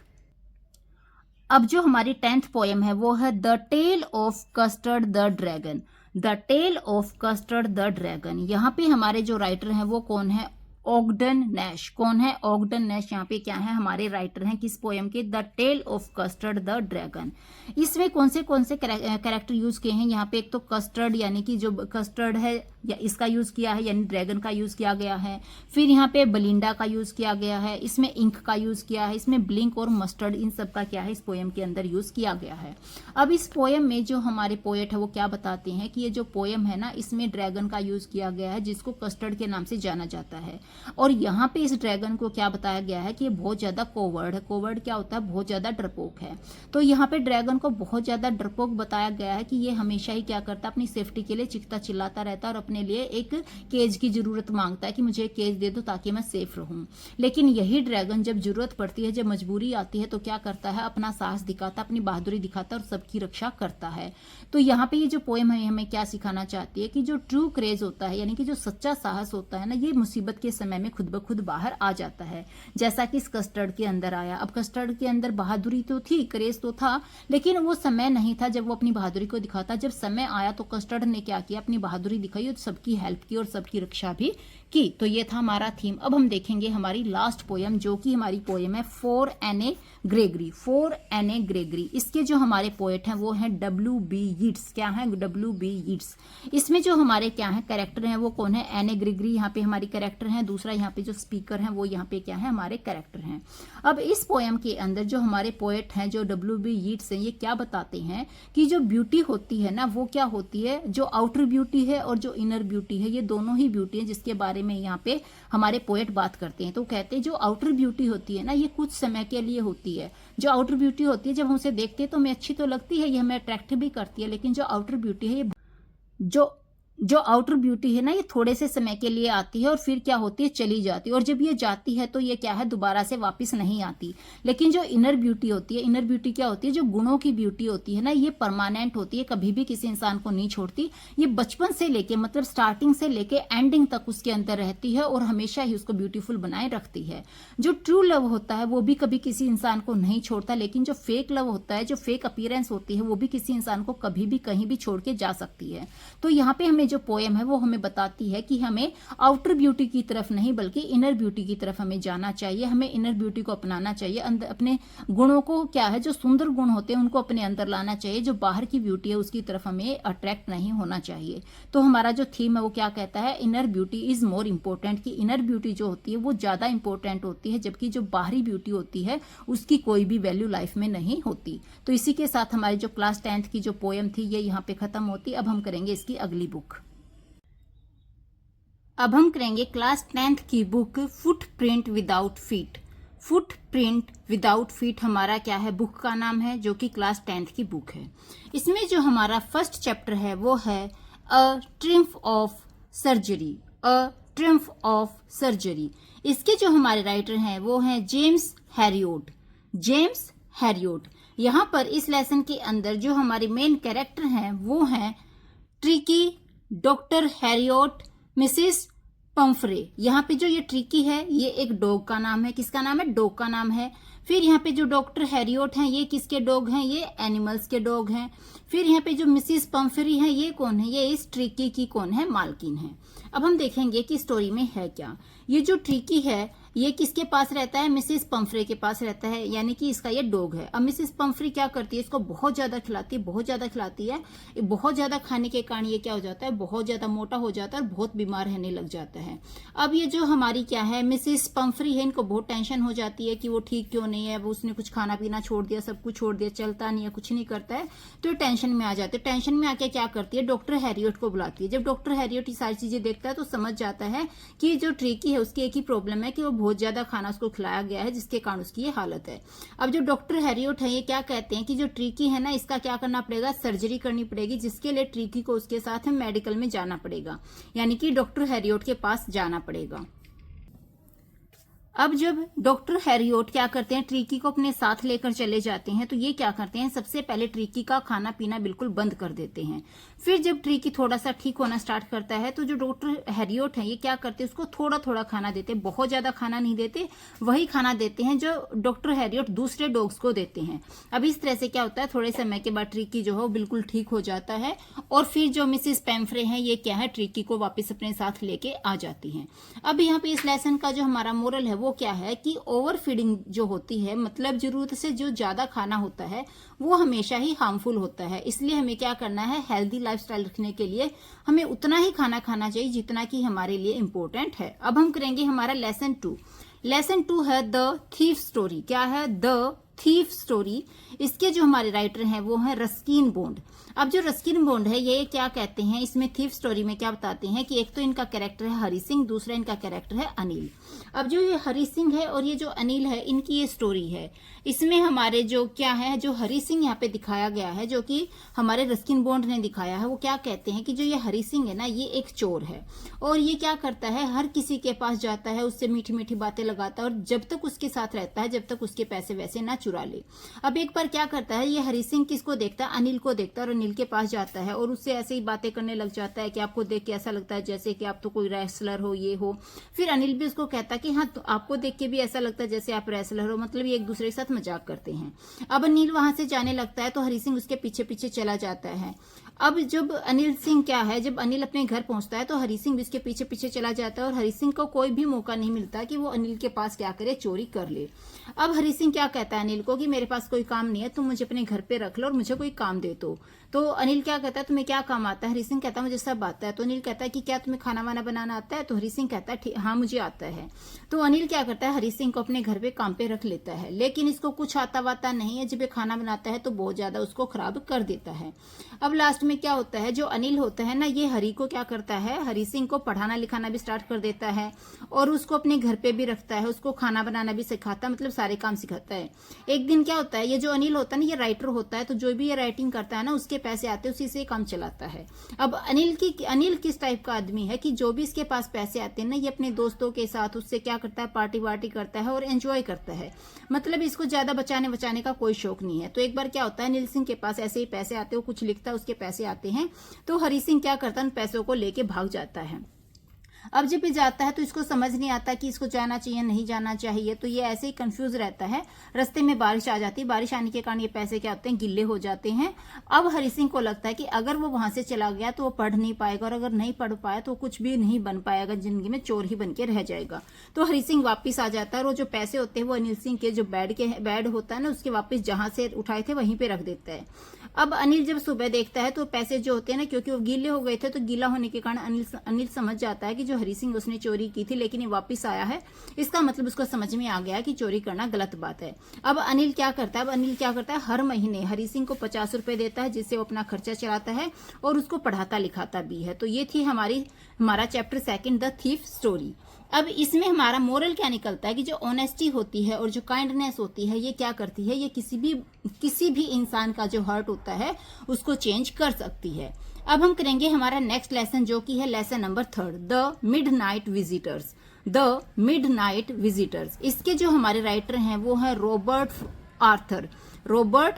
अब जो हमारी 10th पोएम है वो है the tale of Custard the dragon. The tale of Custard the dragon. यहाँ पे हमारे जो राइटर हैं वो कौन है? Ogden Nash. कौन है? ऑगडन नैश यहाँ पे क्या है? हमारे राइटर हैं किस पोएम के? The tale of Custard the dragon. इसमें कौन से कैरेक्टर यूज किए हैं? यहाँ पे एक तो कस्टर्ड यानी कि जो कस्टर्ड है या इसका यूज किया है, यानी ड्रैगन का यूज किया गया है। फिर यहाँ पे बलिंडा का यूज किया गया है, इसमें इंक का यूज किया है, इसमें ब्लिंक और मस्टर्ड, इन सब का क्या है इस पोएम के अंदर यूज किया गया है। अब इस पोएम में जो हमारे पोएट है वो क्या बताते हैं कि ये जो पोएम है ना इसमें ड्रैगन का यूज किया गया है जिसको कस्टर्ड के नाम से जाना जाता है। और यहाँ पे इस ड्रैगन को क्या बताया गया है कि ये बहुत ज्यादा कोवर्ड है। कोवर्ड क्या होता है? बहुत ज्यादा डरपोक है। तो यहाँ पे ड्रैगन को बहुत ज्यादा डरपोक बताया गया है कि ये हमेशा ही क्या करता है? अपनी सेफ्टी के लिए चिखता चिल्लाता रहता है और अपने लिए एक केज की जरूरत मांगता है कि मुझे एक केज दे दो ताकि मैं सेफ रहूं। लेकिन यही ड्रैगन जब जरूरत पड़ती है, जब मजबूरी आती है तो क्या करता है? अपना साहस दिखाता, अपनी बहादुरी दिखाता और सबकी रक्षा करता है। तो यहाँ पे ये जो पोएम है हमें क्या सिखाना चाहती है कि जो ट्रू क्रेज होता है, यानी कि जो सच्चा साहस होता है ना, ये मुसीबत के समय में खुद ब खुद बाहर आ जाता है, जैसा कि इस कस्टर्ड के अंदर आया। अब कस्टर्ड के अंदर बहादुरी तो थी, क्रेज तो था, लेकिन वो समय नहीं था जब वो अपनी बहादुरी को दिखाता। जब समय आया तो कस्टर्ड ने क्या किया? अपनी बहादुरी दिखाई और सबकी हेल्प की और सबकी रक्षा भी की। तो ये था हमारा थीम। अब हम देखेंगे हमारी लास्ट पोएम, जो कि हमारी पोएम है फॉर एन.ए. ग्रेगरी। फॉर एन.ए. ग्रेगरी। इसके जो हमारे पोएट हैं वो हैं W.B. यीट्स। क्या है? W.B. यीट्स। इसमें जो हमारे क्या है कैरेक्टर हैं वो कौन है? एन.ए. ग्रेगरी यहाँ पे हमारी कैरेक्टर हैं। दूसरा यहाँ पे जो स्पीकर हैं वो यहाँ पे क्या है? हमारे कैरेक्टर हैं। अब इस पोएम के अंदर जो हमारे पोएट हैं जो W.B. यीट्स हैं, ये क्या बताते हैं कि जो ब्यूटी होती है ना वो क्या होती है? जो आउटर ब्यूटी है और जो इनर ब्यूटी है, ये दोनों ही ब्यूटी है जिसके बारे में यहाँ पे हमारे पोएट बात करते हैं। तो कहते हैं जो आउटर ब्यूटी होती है ना ये कुछ समय के लिए होती है। जो आउटर ब्यूटी होती है जब हम उसे देखते हैं तो हमें अच्छी तो लगती है, ये हमें अट्रैक्टिव भी करती है, लेकिन जो आउटर ब्यूटी है, ये जो आउटर ब्यूटी है ना ये थोड़े से समय के लिए आती है और फिर क्या होती है? चली जाती है। और जब ये जाती है तो ये क्या है? दोबारा से वापस नहीं आती। लेकिन जो इनर ब्यूटी होती है, इनर ब्यूटी क्या होती है? जो गुणों की ब्यूटी होती है ना, ये परमानेंट होती है, कभी भी किसी इंसान को नहीं छोड़ती। ये बचपन से लेके मतलब स्टार्टिंग से लेके एंडिंग तक उसके अंदर रहती है और हमेशा ही उसको ब्यूटीफुल बनाए रखती है। जो ट्रू लव होता है वो भी कभी किसी इंसान को नहीं छोड़ता, लेकिन जो फेक लव होता है, जो फेक अपीयरेंस होती है, वो भी किसी इंसान को कभी भी कहीं भी छोड़ के जा सकती है। तो यहाँ पे हमें जो पोएम है वो हमें बताती है कि हमें आउटर ब्यूटी की तरफ नहीं बल्कि इनर ब्यूटी की तरफ हमें जाना चाहिए। हमें इनर ब्यूटी को अपनाना चाहिए, अंदर अपने गुणों को क्या है जो सुंदर गुण होते हैं उनको अपने अंदर लाना चाहिए। जो बाहर की ब्यूटी है उसकी तरफ हमें अट्रैक्ट नहीं होना चाहिए। तो हमारा जो थीम है वो क्या कहता है? Inner beauty is more important, कि इनर ब्यूटी जो होती है वो ज्यादा इंपॉर्टेंट होती है, जबकि जो बाहरी ब्यूटी होती है उसकी कोई भी वैल्यू लाइफ में नहीं होती। तो इसी के साथ हमारी जो क्लास 10th की जो पोएम थी ये यहाँ पे खत्म होती। अब हम करेंगे इसकी अगली बुक। अब हम करेंगे क्लास 10th की book footprint without feet. Footprint without feet हमारा क्या है? बुक का नाम है, जो कि क्लास 10th की बुक है। इसमें जो हमारा फर्स्ट चैप्टर है वो है a triumph of surgery. A triumph of surgery. इसके जो हमारे राइटर हैं वो हैं जेम्स हैरियोट। जेम्स हैरियोट। यहाँ पर इस लेसन के अंदर जो हमारे मेन कैरेक्टर हैं वो हैं ट्रिकी, डॉक्टर हैरियोट, मिसिस पंफरे। यहाँ पे जो ये ट्रिकी है ये एक डॉग का नाम है। किसका नाम है? डॉग का नाम है। फिर यहाँ पे जो डॉक्टर हैरियोट हैं ये किसके डॉग हैं? ये एनिमल्स के डॉग हैं। फिर यहाँ पे जो मिसिस पंफरी है ये कौन है? ये इस ट्रिकी की कौन है? मालकिन है। अब हम देखेंगे कि स्टोरी में है क्या। ये जो ट्रिकी है ये किसके पास रहता है? मिसिस पंफरे के पास रहता है, यानी कि इसका ये डॉग है। अब मिसिस पंफरी क्या करती है? इसको बहुत ज्यादा खिलाती है, बहुत ज्यादा खिलाती है। बहुत ज्यादा खाने के कारण ये क्या हो जाता है? बहुत ज्यादा मोटा हो जाता है और बहुत बीमार रहने लग जाता है। अब ये जो हमारी क्या है मिसिस पंफरी है, इनको बहुत टेंशन हो जाती है कि वो ठीक क्यों नहीं है, वो उसने कुछ खाना पीना छोड़ दिया, सब कुछ छोड़ दिया, चलता नहीं है, कुछ नहीं करता है। तो टेंशन में आ जाते हैं। टेंशन में आके क्या करती है? डॉक्टर हैरियोट को बुलाती है। जब डॉक्टर हैरियोट ये सारी चीजें देखता है तो समझ जाता है कि जो ट्रिकी है उसकी एक ही प्रॉब्लम है कि वो बहुत ज्यादा खाना उसको खिलाया गया है, जिसके कारण उसकी ये हालत है। अब जो डॉक्टर हैरियोट है ये क्या कहते हैं कि जो ट्रिकी है ना इसका क्या करना पड़ेगा? सर्जरी करनी पड़ेगी, जिसके लिए ट्रिकी को उसके साथ मेडिकल में जाना पड़ेगा, यानी कि डॉक्टर हैरियोट के पास जाना पड़ेगा। अब जब डॉक्टर हैरियोट क्या करते हैं, ट्रिकी को अपने साथ लेकर चले जाते हैं, तो ये क्या करते हैं, सबसे पहले ट्रिकी का खाना पीना बिल्कुल बंद कर देते हैं। फिर जब ट्रिकी थोड़ा सा ठीक होना स्टार्ट करता है तो जो डॉक्टर हैरियोट है ये क्या करते हैं, उसको थोड़ा थोड़ा खाना देते हैं, बहुत ज्यादा खाना नहीं देते, वही खाना देते हैं जो डॉक्टर हैरियोट दूसरे डॉग्स को देते हैं। अब इस तरह से क्या होता है, थोड़े समय के बाद ट्रिकी जो है वो बिल्कुल ठीक हो जाता है और फिर जो मिसिस पेम्फ्रे हैं ये क्या है, ट्रिकी को वापस अपने साथ लेके आ जाती हैं। अब यहाँ पे इस लेसन का जो हमारा मोरल है वो क्या है कि ओवर फीडिंग जो होती है, मतलब जरूरत से जो ज्यादा खाना होता है वो हमेशा ही हार्मफुल होता है। इसलिए हमें क्या करना है, हेल्दी लाइफस्टाइल रखने के लिए हमें उतना ही खाना खाना चाहिए जितना कि हमारे लिए इंपॉर्टेंट है। अब हम करेंगे हमारा लेसन 2। लेसन 2 है द थीफ स्टोरी। क्या है, द थीफ स्टोरी। इसके जो हमारे राइटर हैं वो है रस्किन बॉन्ड। अब जो रस्किन बॉन्ड है ये क्या कहते हैं, इसमें थीफ स्टोरी में क्या बताते हैं कि एक तो इनका कैरेक्टर है हरी सिंह, दूसरा इनका कैरेक्टर है अनिल। अब जो ये हरी सिंह है और ये जो अनिल है, इनकी ये स्टोरी है। इसमें हमारे जो क्या है, जो हरी सिंह यहाँ पे दिखाया गया है, जो कि हमारे रस्किन बॉन्ड ने दिखाया है, वो क्या कहते हैं कि जो ये हरी सिंह है ना, ये एक चोर है और ये क्या करता है, हर किसी के पास जाता है, उससे मीठी मीठी बातें लगाता है और जब तक उसके साथ रहता है, जब तक उसके पैसे वैसे ना चुरा ले। अब एक बार क्या करता है, ये हरी सिंह किसको देखता है, अनिल को देखता है और अनिल के पास जाता है और उससे ऐसे ही बातें करने लग जाता है कि आपको देख के ऐसा लगता है जैसे कि आप तो कोई रेसलर हो, ये हो। फिर अनिल भी उसको कहता है कि हाँ, तो आपको देख के भी ऐसा लगता है जैसे आप रेसलर हो, मतलब ये एक दूसरे के साथ मजाक करते हैं। अब अनिल वहां से जाने लगता है तो हरी सिंह उसके पीछे पीछे चला जाता है। अब जब अनिल सिंह क्या है, जब अनिल अपने घर पहुंचता है तो हरी सिंह भी उसके पीछे पीछे चला जाता है और हरी सिंह को कोई भी मौका नहीं मिलता कि वो अनिल के पास क्या करे, चोरी कर ले। अब हरी सिंह क्या कहता है अनिल को कि मेरे पास कोई काम नहीं है, तुम मुझे अपने घर पे रख लो और मुझे कोई काम दे दो। तो अनिल क्या कहता है, तुम्हें क्या काम आता है? हरी सिंह कहता है मुझे सब आता है। तो अनिल कहता है कि क्या तुम्हें खाना वाना बनाना आता है? तो हरी सिंह कहता है हाँ मुझे आता है। तो अनिल क्या करता है, हरी सिंह को अपने घर पे काम पे रख लेता है, लेकिन इसको कुछ आता वाता नहीं है। जब ये खाना बनाता है तो बहुत ज्यादा उसको खराब कर देता है। अब लास्ट में क्या होता है, जो अनिल होता है ना, ये हरी को क्या करता है, हरी सिंह को पढ़ाना लिखाना भी स्टार्ट कर देता है और उसको अपने घर पे भी रखता है, उसको खाना बनाना भी सिखाता है, मतलब सारे काम सिखाता है। एक दिन क्या होता है, ये जो अनिल होता है ना, ये राइटर होता है, तो जो भी ये राइटिंग करता है ना, उसके पैसे आते हैं, उसी से काम चलाता है। अब अनिल किस टाइप का आदमी है कि जो भी इसके पास पैसे आते हैं ना, ये अपने दोस्तों के साथ उससे क्या करता है, पार्टी वार्टी करता है और एंजॉय करता है, मतलब इसको ज्यादा बचाने का कोई शौक नहीं है। तो एक बार क्या होता है, अनिल सिंह के पास ऐसे ही पैसे आते हैं, वो कुछ लिखता है, उसके पैसे आते हैं, तो हरी सिंह क्या करता है, उन पैसों को लेके भाग जाता है। अब जब ये जाता है तो इसको समझ नहीं आता कि इसको जाना चाहिए नहीं जाना चाहिए, तो ये ऐसे ही कंफ्यूज रहता है। रास्ते में बारिश आ जाती है, बारिश आने के कारण ये पैसे क्या होते हैं, गिल्ले हो जाते हैं। अब हरी सिंह को लगता है कि अगर वो वहां से चला गया तो वो पढ़ नहीं पाएगा और अगर नहीं पढ़ पाया तो कुछ भी नहीं बन पाएगा, जिंदगी में चोर ही बन के रह जाएगा। तो हरी सिंह वापिस आ जाता है और वो जो पैसे होते हैं वो अनिल सिंह के जो बेड होता है ना, उसके वापिस जहां से उठाए थे वहीं पे रख देता है। अब अनिल जब सुबह देखता है तो पैसे जो होते हैं ना, क्योंकि वो गीले हो गए थे, तो गीला होने के कारण अनिल समझ जाता है कि जो हरी सिंह उसने चोरी की थी लेकिन ये वापस आया है, इसका मतलब उसको समझ में आ गया कि चोरी करना गलत बात है। अब अनिल क्या करता है, हर महीने हरी सिंह को 50 रुपए देता है, जिससे वो अपना खर्चा चलाता है और उसको पढ़ाता लिखाता भी है। तो ये थी हमारा चैप्टर 2 द थीफ स्टोरी। अब इसमें हमारा मोरल क्या निकलता है कि जो ऑनेस्टी होती है और जो काइंडनेस होती है, ये क्या करती है, ये किसी भी इंसान का जो हर्ट होता है उसको चेंज कर सकती है। अब हम करेंगे हमारा नेक्स्ट लेसन, जो कि है lesson number 3, the midnight visitors. The midnight visitors, इसके जो हमारे राइटर हैं वो है रॉबर्ट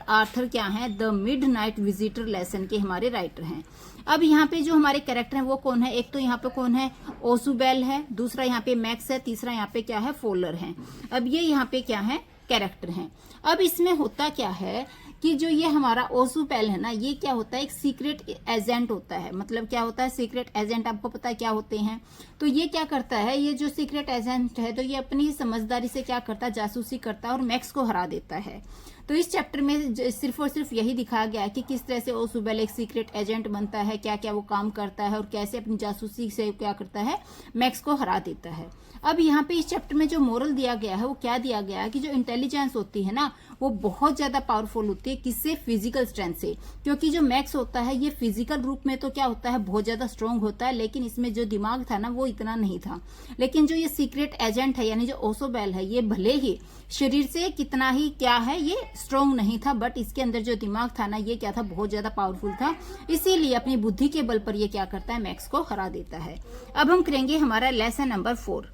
आर्थर क्या है, द मिडनाइट विजिटर लेसन के हमारे राइटर हैं। अब यहाँ पे जो हमारे कैरेक्टर हैं वो कौन है, एक तो यहाँ पे कौन है, ओसुबेल है, दूसरा यहाँ पे मैक्स है, तीसरा यहाँ पे क्या है, फोलर है। अब ये यहाँ पे क्या है, कैरेक्टर हैं। अब इसमें होता क्या है कि जो ये हमारा ओसुबेल है ना, ये क्या होता है, एक सीक्रेट एजेंट होता है। मतलब क्या होता है सीक्रेट एजेंट, आपको पता है क्या होते हैं? तो ये क्या करता है, ये जो सीक्रेट एजेंट है तो ये अपनी समझदारी से क्या करता है, जासूसी करता है और मैक्स को हरा देता है। तो इस चैप्टर में सिर्फ और सिर्फ यही दिखाया गया है कि किस तरह से ओसुबेल एक सीक्रेट एजेंट बनता है, क्या क्या वो काम करता है और कैसे अपनी जासूसी से क्या करता है, मैक्स को हरा देता है। अब यहाँ पे इस चैप्टर में जो मोरल दिया गया है वो क्या दिया गया है कि जो इंटेलिजेंस होती है ना, वो बहुत ज्यादा पावरफुल होती है, किससे, फिजिकल स्ट्रेंथ से। क्योंकि जो मैक्स होता है ये फिजिकल रूप में तो क्या होता है, बहुत ज्यादा स्ट्रांग होता है, लेकिन इसमें जो दिमाग था ना वो इतना नहीं था। लेकिन जो ये सीक्रेट एजेंट है यानी जो ओसुबेल है, ये भले ही शरीर से कितना ही क्या है, ये स्ट्रांग नहीं था, बट इसके अंदर जो दिमाग था ना, ये क्या था, बहुत ज्यादा पावरफुल था। इसीलिए अपनी बुद्धि के बल पर ये क्या करता है, मैक्स को हरा देता है। अब हम करेंगे हमारा लेसन नंबर 4।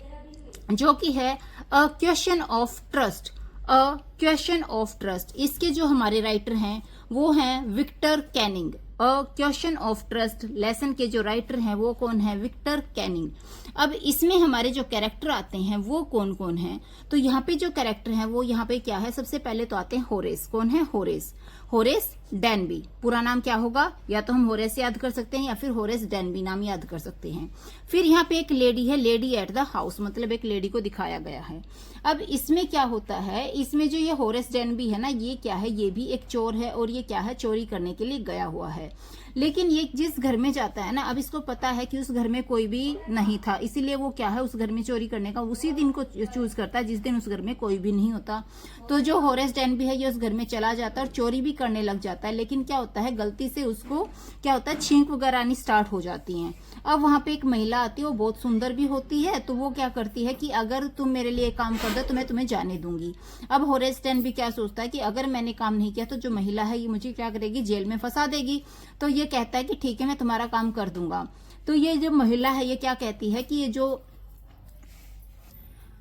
जो कि है a question of trust. A question of trust, इसके जो हमारे राइटर हैं वो हैं Victor Canning. A question of trust lesson के जो राइटर हैं वो कौन है? Victor Canning. अब इसमें हमारे जो कैरेक्टर आते हैं वो कौन कौन हैं? तो यहाँ पे जो कैरेक्टर हैं वो यहाँ पे क्या है? सबसे पहले तो आते हैं होरेस। कौन है? होरेस। होरेस डेनबी, पूरा नाम क्या होगा? या तो हम होरेस याद कर सकते हैं या फिर होरेस डेनबी नाम याद कर सकते हैं। फिर यहाँ पे एक लेडी है, लेडी एट द हाउस, मतलब एक लेडी को दिखाया गया है। अब इसमें क्या होता है, इसमें जो ये होरेस डेनबी है ना, ये क्या है? ये भी एक चोर है और ये क्या है? चोरी करने के लिए गया हुआ है। लेकिन ये जिस घर में जाता है ना, अब इसको पता है कि उस घर में कोई भी नहीं था, इसीलिए वो क्या है? उस घर में चोरी करने का उसी दिन को चूज करता है जिस दिन उस घर में कोई भी नहीं होता। तो जो होरेस डेनबी है ये उस घर में चला जाता है और चोरी भी करने लग जाता है। लेकिन क्या होता है, गलती से उसको क्या होता है, छींक वगैरह आनी स्टार्ट हो जाती हैं। अब वहां पे एक महिला आती है, वो बहुत सुंदर भी होती है, तो वो क्या करती है कि अगर तुम मेरे लिए काम कर दो तो मैं तुम्हें जाने दूंगी। अब होरेस डेनबी क्या सोचता है कि अगर मैंने काम नहीं किया तो जो महिला है ये मुझे क्या करेगी? जेल में फंसा देगी। तो ये कहता है कि ठीक है मैं तुम्हारा काम कर दूंगा। तो ये जो महिला है ये क्या कहती है कि ये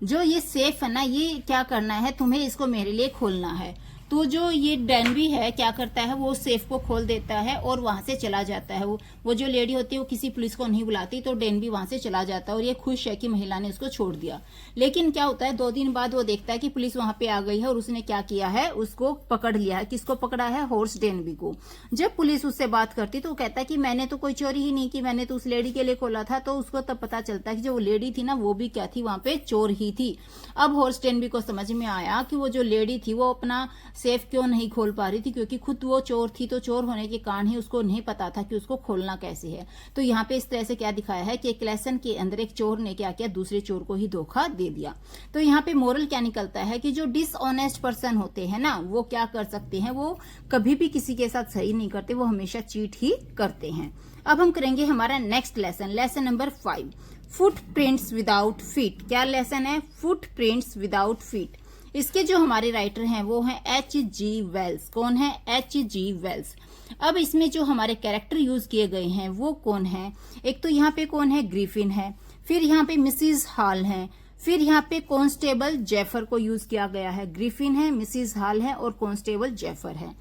जो ये सेफ है ना, ये क्या करना है तुम्हें, इसको मेरे लिए खोलना है। तो जो ये डेनबी है क्या करता है, वो सेफ को खोल देता है और वहां से चला जाता है। वो जो लेडी होती है वो किसी पुलिस को नहीं बुलाती, तो डेनबी वहां से चला जाता है और ये खुश है कि महिला ने उसको छोड़ दिया। लेकिन क्या होता है, 2 दिन बाद वो देखता है कि पुलिस वहां पे आ गई है और उसने क्या किया है, उसको पकड़ लिया है। किसको पकड़ा है? होरेस डेनबी को। जब पुलिस उससे बात करती तो वो कहता है कि मैंने तो कोई चोरी ही नहीं की, मैंने तो उस लेडी के लिए खोला था। तो उसको तब पता चलता है कि जो वो लेडी थी ना वो भी क्या थी, वहां पे चोर ही थी। अब होरेस डेनबी को समझ में आया कि वो जो लेडी थी वो अपना सेफ क्यों नहीं खोल पा रही थी, क्योंकि खुद वो चोर थी। तो चोर होने के कारण ही उसको नहीं पता था कि उसको खोलना कैसे है। तो यहाँ पे इस तरह से क्या दिखाया है कि एक लेसन के अंदर एक चोर ने क्या किया, दूसरे चोर को ही धोखा दे दिया। तो यहाँ पे मोरल क्या निकलता है कि जो डिसऑनेस्ट पर्सन होते हैं ना, वो क्या कर सकते हैं, वो कभी भी किसी के साथ सही नहीं करते, वो हमेशा चीट ही करते हैं। अब हम करेंगे हमारा next lesson, lesson number 5, footprints without feet. क्या लेसन है? Footprints without feet. इसके जो हमारे राइटर हैं वो हैं H.G. वेल्स। कौन है? H.G. वेल्स। अब इसमें जो हमारे कैरेक्टर यूज किए गए हैं वो कौन है? एक तो यहाँ पे कौन है? ग्रिफिन है। फिर यहाँ पे मिसिज हॉल है। फिर यहाँ पे कांस्टेबल जेफर को यूज किया गया है। ग्रिफिन है, मिसिज हॉल है और कांस्टेबल जेफर है।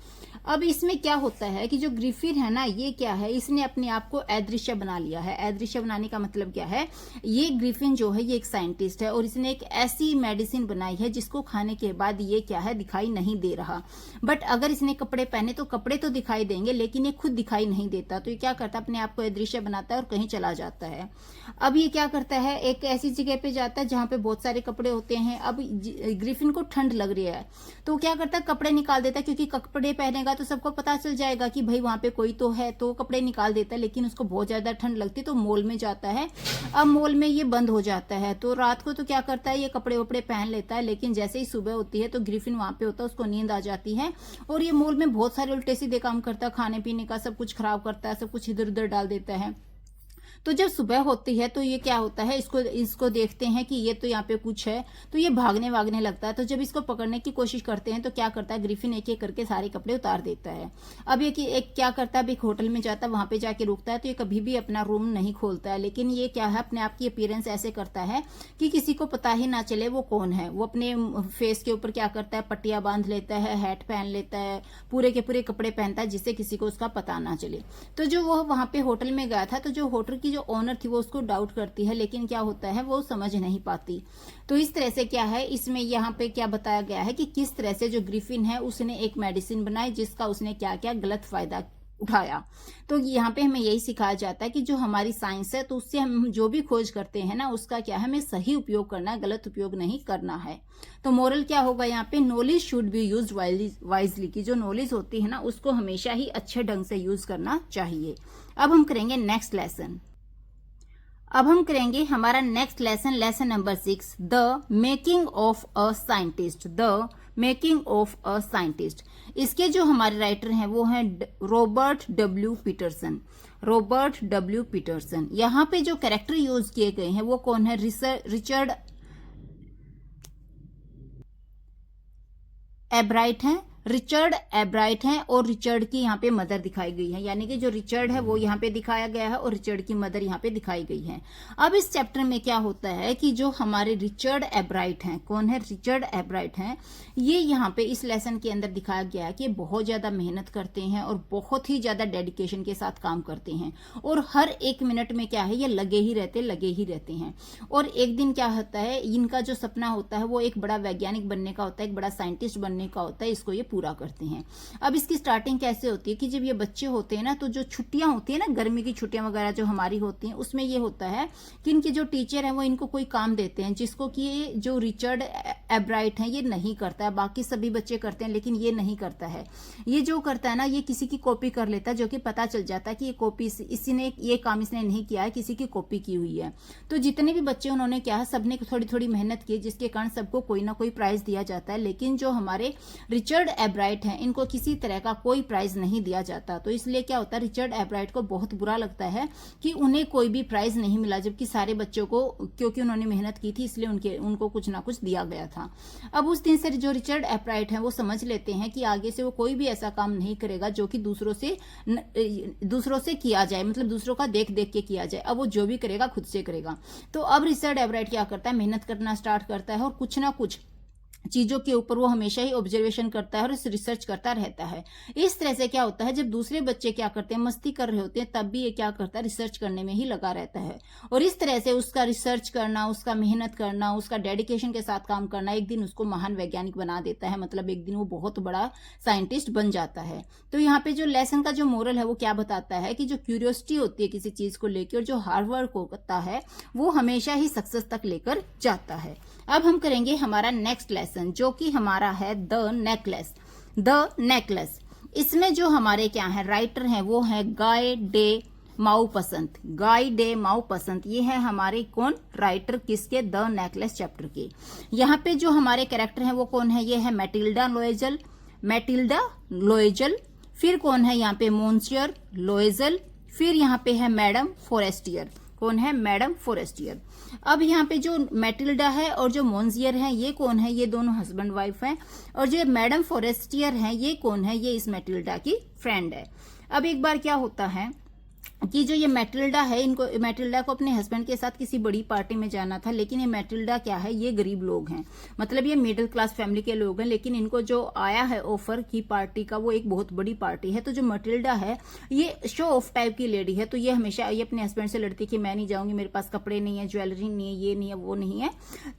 अब इसमें क्या होता है कि जो ग्रिफिन है ना, ये क्या है, इसने अपने आप को अदृश्य बना लिया है। अदृश्य बनाने का मतलब क्या है? ये ग्रिफिन जो है ये एक साइंटिस्ट है और इसने एक ऐसी मेडिसिन बनाई है जिसको खाने के बाद ये क्या है, दिखाई नहीं दे रहा। बट अगर इसने कपड़े पहने तो कपड़े तो दिखाई देंगे, लेकिन ये खुद दिखाई नहीं देता। तो ये क्या करता है, अपने आप को अदृश्य बनाता है और कहीं चला जाता है। अब ये क्या करता है, एक ऐसी जगह पे जाता है जहां पे बहुत सारे कपड़े होते हैं। अब ग्रिफिन को ठंड लग रही है तो क्या करता है, कपड़े निकाल देता है, क्योंकि कपड़े पहनेगा तो सबको पता चल जाएगा कि भाई वहां पे कोई तो है, तो कपड़े निकाल देता है। लेकिन उसको बहुत ज्यादा ठंड लगती है तो मॉल में जाता है। अब मॉल में ये बंद हो जाता है, तो रात को तो क्या करता है, ये कपड़े वपड़े पहन लेता है। लेकिन जैसे ही सुबह होती है तो ग्रिफिन वहां पे होता है, उसको नींद आ जाती है और ये मॉल में बहुत सारे उल्टे सीधे काम करता है, खाने पीने का सब कुछ खराब करता है, सब कुछ इधर उधर डाल देता है। तो जब सुबह होती है तो ये क्या होता है, इसको देखते हैं कि ये तो यहाँ पे कुछ है, तो ये भागने वागने लगता है। तो जब इसको पकड़ने की कोशिश करते हैं तो क्या करता है, ग्रिफिन एक एक करके सारे कपड़े उतार देता है। अब ये एक क्या करता है, अब एक होटल में जाता है, वहां पे जाके रुकता है। तो ये कभी भी अपना रूम नहीं खोलता है, लेकिन ये क्या है, अपने आप की अपीयरेंस ऐसे करता है कि किसी को पता ही ना चले वो कौन है। वो अपने फेस के ऊपर क्या करता है, पट्टियां बांध लेता है, हैट पहन लेता है, पूरे के पूरे कपड़े पहनता है जिससे किसी को उसका पता ना चले। तो जो वो वहां पे होटल में गया था, तो जो होटल की जो ओनर थी वो उसको डाउट करती है, लेकिन क्या होता है, वो समझ नहीं पाती। तो इस तरह से क्या है, इसमें यहाँ पे क्या बताया गया है कि किस तरह से जो ग्रिफिन है उसने एक मेडिसिन बनाई जिसका उसने क्या क्या गलत फायदा उठाया। तो यहाँ पे हमें यही सिखाया जाता है कि जो हमारी साइंस है तो उससे हम जो भी खोज करते हैं ना, उसका क्या है, हमें सही उपयोग करना है, गलत उपयोग नहीं करना है। तो मोरल क्या होगा यहाँ पे, knowledge should be used wisely, की जो नॉलेज होती है ना उसको हमेशा ही अच्छे ढंग से यूज करना चाहिए। अब हम करेंगे नेक्स्ट लेसन। अब हम करेंगे हमारा next lesson, lesson number 6, the making of a scientist. The making of a scientist. इसके जो हमारे राइटर हैं वो हैं Robert W Peterson. Robert W Peterson. यहाँ पे जो कैरेक्टर यूज किए गए हैं वो कौन है, रिचर्ड एब्राइट हैं। रिचर्ड एब्राइट हैं और रिचर्ड की यहाँ पे मदर दिखाई गई है, यानी कि जो रिचर्ड है वो यहाँ पे दिखाया गया है और रिचर्ड की मदर यहाँ पे दिखाई गई है। अब इस चैप्टर में क्या होता है कि जो हमारे रिचर्ड एब्राइट हैं, कौन है, रिचर्ड एब्राइट हैं, ये यहाँ पे इस लेसन के अंदर दिखाया गया है कि बहुत ज्यादा मेहनत करते हैं और बहुत ही ज्यादा डेडिकेशन के साथ काम करते हैं और हर एक मिनट में क्या है ये लगे ही रहते हैं। और एक दिन क्या होता है, इनका जो सपना होता है वो एक बड़ा वैज्ञानिक बनने का होता है, एक बड़ा साइंटिस्ट बनने का होता है, इसको ये पूरा करते हैं। अब इसकी स्टार्टिंग कैसे होती है कि जब ये बच्चे होते हैं ना, तो जो छुट्टियां होती है ना, गर्मी की छुट्टियां वगैरह जो हमारी होती हैं, उसमें ये होता है कि इनके जो टीचर हैं वो इनको कोई काम देते हैं जिसको कि जो रिचर्ड एब्राइट है ये नहीं करता है, बाकी सभी बच्चे करते हैं लेकिन ये नहीं करता है। ये जो करता है ना, ये किसी की कॉपी कर लेता है, जो कि पता चल जाता है कि ये कॉपी इसी ने, ये काम इसने नहीं किया है, किसी की कॉपी की हुई है। तो जितने भी बच्चे उन्होंने क्या है, सबने थोड़ी थोड़ी मेहनत की, जिसके कारण सबको कोई ना कोई प्राइज दिया जाता है। लेकिन जो हमारे रिचर्ड एब्राइट हैं, इनको किसी तरह का कोई प्राइज नहीं दिया जाता। तो इसलिए क्या होता है, रिचर्ड एब्राइट को बहुत बुरा लगता है कि उन्हें कोई भी प्राइज नहीं मिला, जबकि सारे बच्चों को, क्योंकि उन्होंने मेहनत की थी इसलिए उनको कुछ ना कुछ दिया गया था। अब उस दिन से जो रिचर्ड एब्राइट हैं वो समझ लेते हैं कि आगे से वो कोई भी ऐसा काम नहीं करेगा जो कि दूसरों से किया जाए, मतलब दूसरों का देख देख के किया जाए। अब वो जो भी करेगा खुद से करेगा। तो अब रिचर्ड एब्राइट क्या करता है, मेहनत करना स्टार्ट करता है और कुछ ना कुछ चीजों के ऊपर वो हमेशा ही ऑब्जर्वेशन करता है और रिसर्च करता रहता है। इस तरह से क्या होता है, जब दूसरे बच्चे क्या करते हैं, मस्ती कर रहे होते हैं, तब भी ये क्या करता है, रिसर्च करने में ही लगा रहता है। और इस तरह से उसका रिसर्च करना, उसका मेहनत करना, उसका डेडिकेशन के साथ काम करना एक दिन उसको महान वैज्ञानिक बना देता है, मतलब एक दिन वो बहुत बड़ा साइंटिस्ट बन जाता है। तो यहाँ पे जो लेसन का जो मोरल है वो क्या बताता है कि जो क्यूरियोसिटी होती है किसी चीज को लेकर और जो हार्ड वर्क होता है वो हमेशा ही सक्सेस तक लेकर जाता है। अब हम करेंगे हमारा नेक्स्ट लेसन, जो कि हमारा है द नेकलेस। द नेकलेस, इसमें जो हमारे क्या है राइटर हैं वो है गाय डे माउपसंत। गाय डे माउपसंत, ये है हमारे कौन राइटर, किसके, द नेकलेस चैप्टर के। यहाँ पे जो हमारे कैरेक्टर हैं वो कौन है, ये है मैटिल्डा लोएजल। फिर कौन है यहाँ पे, मोन्सियर लोएजल। फिर यहाँ पे है मैडम फॉरेस्टियर। कौन है, मैडम फॉरेस्टियर। अब यहाँ पे जो मैटिल्डा है और जो मोन्सियर है ये कौन है, ये दोनों हस्बैंड वाइफ हैं। और जो मैडम फॉरेस्टियर है ये कौन है, ये इस मैटिल्डा की फ्रेंड है। अब एक बार क्या होता है कि जो ये मैटिल्डा है, मैटिल्डा को अपने हस्बैंड के साथ किसी बड़ी पार्टी में जाना था, लेकिन ये मैटिल्डा क्या है, ये गरीब लोग हैं, मतलब ये मिडिल क्लास फैमिली के लोग हैं, लेकिन इनको जो आया है ऑफर की पार्टी का वो एक बहुत बड़ी पार्टी है। तो जो मैटिल्डा है ये शो ऑफ टाइप की लेडी है, तो ये हमेशा ये अपने हस्बैंड से लड़ती है कि मैं नहीं जाऊंगी, मेरे पास कपड़े नहीं है, ज्वेलरी नहीं है, ये नहीं है, वो नहीं है।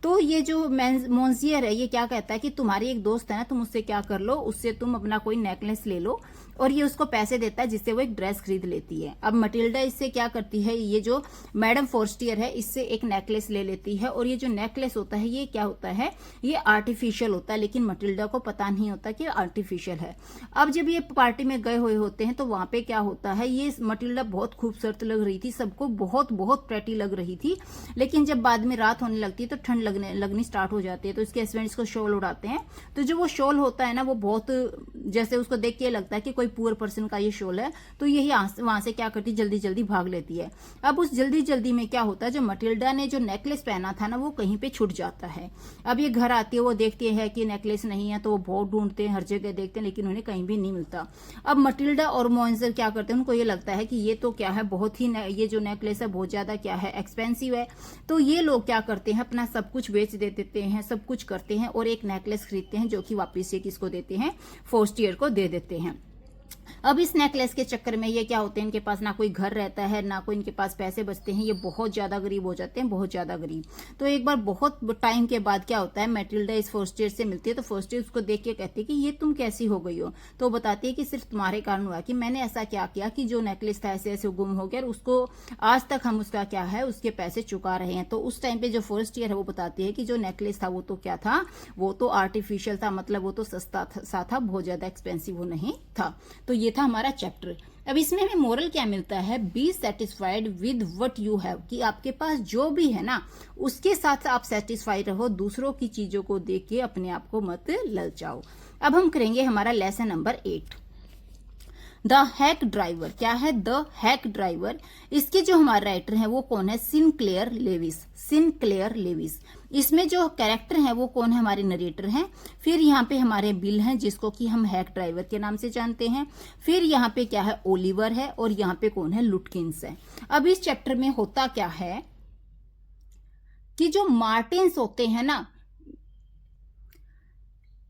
तो ये जो मोन्सियर है ये क्या कहता है कि तुम्हारी एक दोस्त है ना, तुम उससे क्या कर लो, उससे तुम अपना कोई नेकलेस ले लो, और ये उसको पैसे देता है जिससे वो एक ड्रेस खरीद लेती है। अब मटिल्डा इससे क्या करती है, ये जो मैडम फॉरेस्टियर है इससे एक नेकलेस ले लेती है, और ये जो नेकलेस होता है ये क्या होता है, ये आर्टिफिशियल होता है, लेकिन मटिल्डा को पता नहीं होता कि आर्टिफिशियल है। अब जब ये पार्टी में गए हुए होते हैं तो वहां पे क्या होता है, ये मटिल्डा बहुत खूबसूरत लग रही थी, सबको बहुत बहुत प्रेटी लग रही थी, लेकिन जब बाद में रात होने लगती है तो ठंड लगनी स्टार्ट हो जाती है। तो इसके हस्बैंड इसको शॉल उड़ाते हैं, तो जो वो शॉल होता है ना वो बहुत, जैसे उसको देख के लगता है कि कोई पुअर पर्सन का ये शॉल है, तो यही वहां से क्या करती, जल्दी जल्दी भाग लेती है। अब उस जल्दी जल्दी में क्या होता है, जो मटिल्डा ने जो नेकलेस पहना था ना वो कहीं पे छूट जाता है। अब ये घर आती है, वो देखती है कि नेकलेस नहीं है, तो वो बहुत ढूंढते हैं, हर जगह देखते हैं, लेकिन उन्हें कहीं भी नहीं मिलता। अब मटिल्डा और मोन्सियर क्या करते हैं, उनको ये लगता है कि ये तो क्या है, बहुत ही ये जो नेकलेस है बहुत ज्यादा क्या है, एक्सपेंसिव है। तो ये लोग क्या करते हैं, अपना सब कुछ बेच देते हैं, सब कुछ करते हैं और एक नेकलेस खरीदते हैं, जो कि वापिस से किसको देते हैं, फॉरेस्टियर को दे देते हैं। अब इस नेकलेस के चक्कर में ये क्या होते हैं, इनके पास ना कोई घर रहता है, ना कोई इनके पास पैसे बचते हैं, ये बहुत ज्यादा गरीब हो जाते हैं, बहुत ज्यादा गरीब। तो एक बार बहुत टाइम के बाद क्या होता है, मैटिल्डा इस फॉरेस्टियर से मिलती है, तो फॉरेस्टियर उसको देख के कहती है कि ये तुम कैसी हो गई हो। तो वो बताती है कि सिर्फ तुम्हारे कारण हुआ, कि मैंने ऐसा क्या किया कि जो नेकलेस था ऐसे ऐसे गुम हो गया, और उसको आज तक हम उसका क्या है, उसके पैसे चुका रहे हैं। तो उस टाइम पे जो फॉरेस्टियर है वो बताती है कि जो नेकलेस था वो तो क्या था, वो तो आर्टिफिशियल था, मतलब वो तो सस्ता सा था, बहुत ज्यादा एक्सपेंसिव वो नहीं था। तो ये था हमारा चैप्टर। अब इसमें हमें मोरल क्या मिलता है, be satisfied with what you have, कि आपके पास जो भी है ना उसके साथ आप सेटिस्फाई रहो, दूसरों की चीजों को देख के अपने आप को मत ललचाओ। अब हम करेंगे हमारा lesson number 8। The hack driver, क्या है? The hack driver. इसके जो हमारे राइटर हैं वो कौन है? Sinclair Lewis, Sinclair Lewis. इसमें जो कैरेक्टर है वो कौन है? हमारे नरेटर हैं। फिर यहाँ पे हमारे बिल हैं जिसको कि हम हैक ड्राइवर के नाम से जानते हैं। फिर यहाँ पे क्या है? ओलिवर है, और यहाँ पे कौन है? लुटकिंस है। अब इस चैप्टर में होता क्या है कि जो मार्टिन्स होते हैं ना,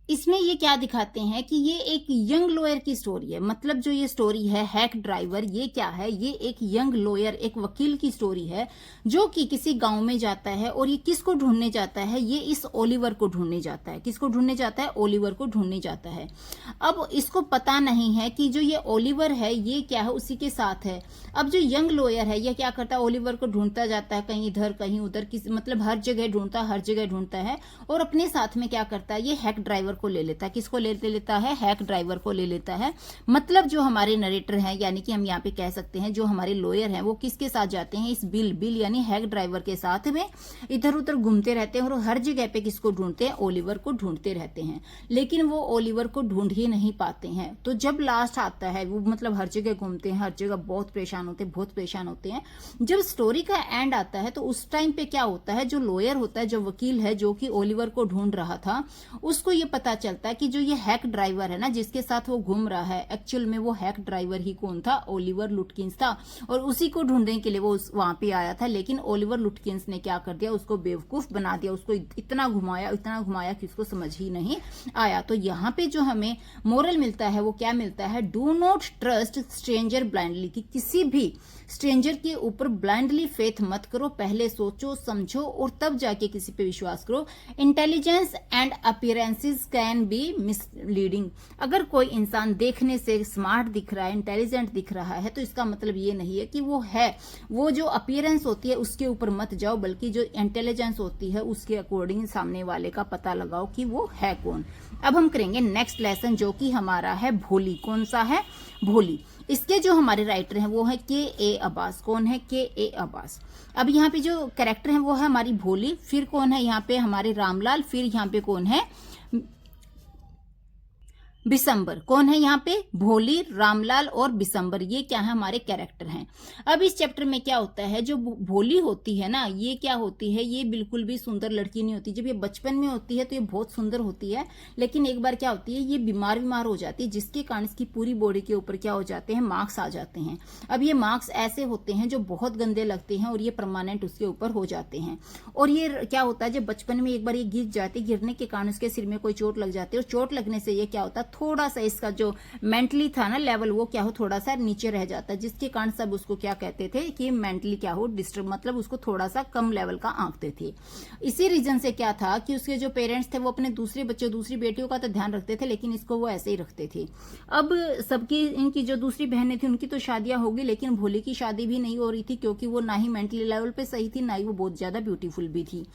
इसमें ये क्या दिखाते हैं कि ये एक यंग लॉयर की स्टोरी है। मतलब जो ये स्टोरी है हैक ड्राइवर, ये क्या है? ये एक यंग लॉयर, एक वकील की स्टोरी है जो कि किसी गांव में जाता है, और ये किसको ढूंढने जाता है? ये इस ओलिवर को ढूंढने जाता है। किसको ढूंढने जाता है? ओलिवर को ढूंढने जाता है। अब इसको पता नहीं है कि जो ये ओलिवर है ये क्या है? उसी के साथ है। अब जो यंग लॉयर है ये क्या करता है? ओलिवर को ढूंढता जाता है, कहीं इधर कहीं उधर, मतलब हर जगह ढूंढता, हर जगह ढूंढता है, और अपने साथ में क्या करता है? ये हैक ड्राइवर को ले लेता है। किसको ले लेता है? हैक ड्राइवर को ले लेता है। मतलब जो हमारे नरेटर हैं, यानी कि हम यहाँ पे कह सकते हैं जो हमारे लॉयर हैं, वो किसके साथ जाते हैं? इस बिल यानी हैक ड्राइवर के साथ में इधर उधर घूमते रहते हैं, और हर जगह पे किसको ढूंढते हैं? ओलिवर को ढूंढते रहते हैं। लेकिन वो ओलिवर को ढूंढ ही नहीं पाते हैं। तो जब लास्ट आता है, वो मतलब हर जगह घूमते हैं, हर जगह बहुत परेशान होते हैं। जब स्टोरी का एंड आता है तो उस टाइम पे क्या होता है? जो लॉयर होता है, जो वकील है, जो कि ओलिवर को ढूंढ रहा था, उसको ये पता चलता है कि जो ये हैक ड्राइवर है ना, जिसके साथ वो घूम रहा है, एक्चुअल में वो हैक ड्राइवर ही कौन था? ओलिवर लुटकिंस था। और उसी को ढूंढने के लिए वो वहां पे आया था। लेकिन ओलिवर लुटकिंस ने क्या कर दिया? उसको बेवकूफ बना दिया। उसको इतना घुमाया कि उसको समझ ही नहीं आया। तो यहाँ पे जो हमें मोरल मिलता है वो क्या मिलता है? Do not trust stranger blindly, कि किसी भी स्ट्रेंजर के ऊपर ब्लाइंडली फेथ मत करो। पहले सोचो समझो और तब जाके किसी पे विश्वास करो। Intelligence and appearances can be misleading. अगर कोई इंसान देखने से स्मार्ट दिख रहा है, इंटेलिजेंट दिख रहा है, तो इसका मतलब ये नहीं है कि वो है। वो जो अपीयरेंस होती है उसके ऊपर मत जाओ, बल्कि जो इंटेलिजेंस होती है उसके अकॉर्डिंग सामने वाले का पता लगाओ कि वो है कौन। अब हम करेंगे नेक्स्ट लेसन जो कि हमारा है भोली। कौन सा है? भोली। इसके जो हमारे राइटर हैं वो है के अब्बास। कौन है? के अब्बास। अब यहाँ पे जो कैरेक्टर है वो है हमारी भोली। फिर कौन है यहाँ पे? हमारे रामलाल। फिर यहाँ पे कौन है? बिसंबर। कौन है यहाँ पे? भोली, रामलाल और बिसंबर। ये क्या है? हमारे कैरेक्टर हैं। अब इस चैप्टर में क्या होता है? जो भोली होती है ना, ये क्या होती है? ये बिल्कुल भी सुंदर लड़की नहीं होती। जब ये बचपन में होती है तो ये बहुत सुंदर होती है, लेकिन एक बार क्या होती है? ये बीमार हो जाती है, जिसके कारण इसकी पूरी बॉडी के ऊपर क्या हो जाते हैं? मार्क्स आ जाते हैं। अब ये मार्क्स ऐसे होते हैं जो बहुत गंदे लगते हैं, और ये परमानेंट उसके ऊपर हो जाते हैं। और ये क्या होता है? जब बचपन में एक बार ये गिर जाती, गिरने के कारण उसके सिर में कोई चोट लग जाती है, और चोट लगने से ये क्या होता है? थोड़ा सा इसका जो मेंटली था ना लेवल, वो क्या हो? थोड़ा सा नीचे रह जाता है, जिसके कारण सब उसको क्या कहते थे कि मेंटली क्या हो? डिस्टर्ब, मतलब उसको थोड़ा सा कम लेवल का आंकते थे। इसी रीजन से क्या था कि उसके जो पेरेंट्स थे वो अपने दूसरे बच्चों, दूसरी बेटियों का तो ध्यान रखते थे, लेकिन इसको वो ऐसे ही रखते थे। अब सबकी, इनकी जो दूसरी बहनें थी उनकी तो शादियां होगी, लेकिन भोली की शादी भी नहीं हो रही थी, क्योंकि वो ना ही मेंटली लेवल पे सही थी, ना ही वो बहुत ज्यादा ब्यूटीफुल भी थी।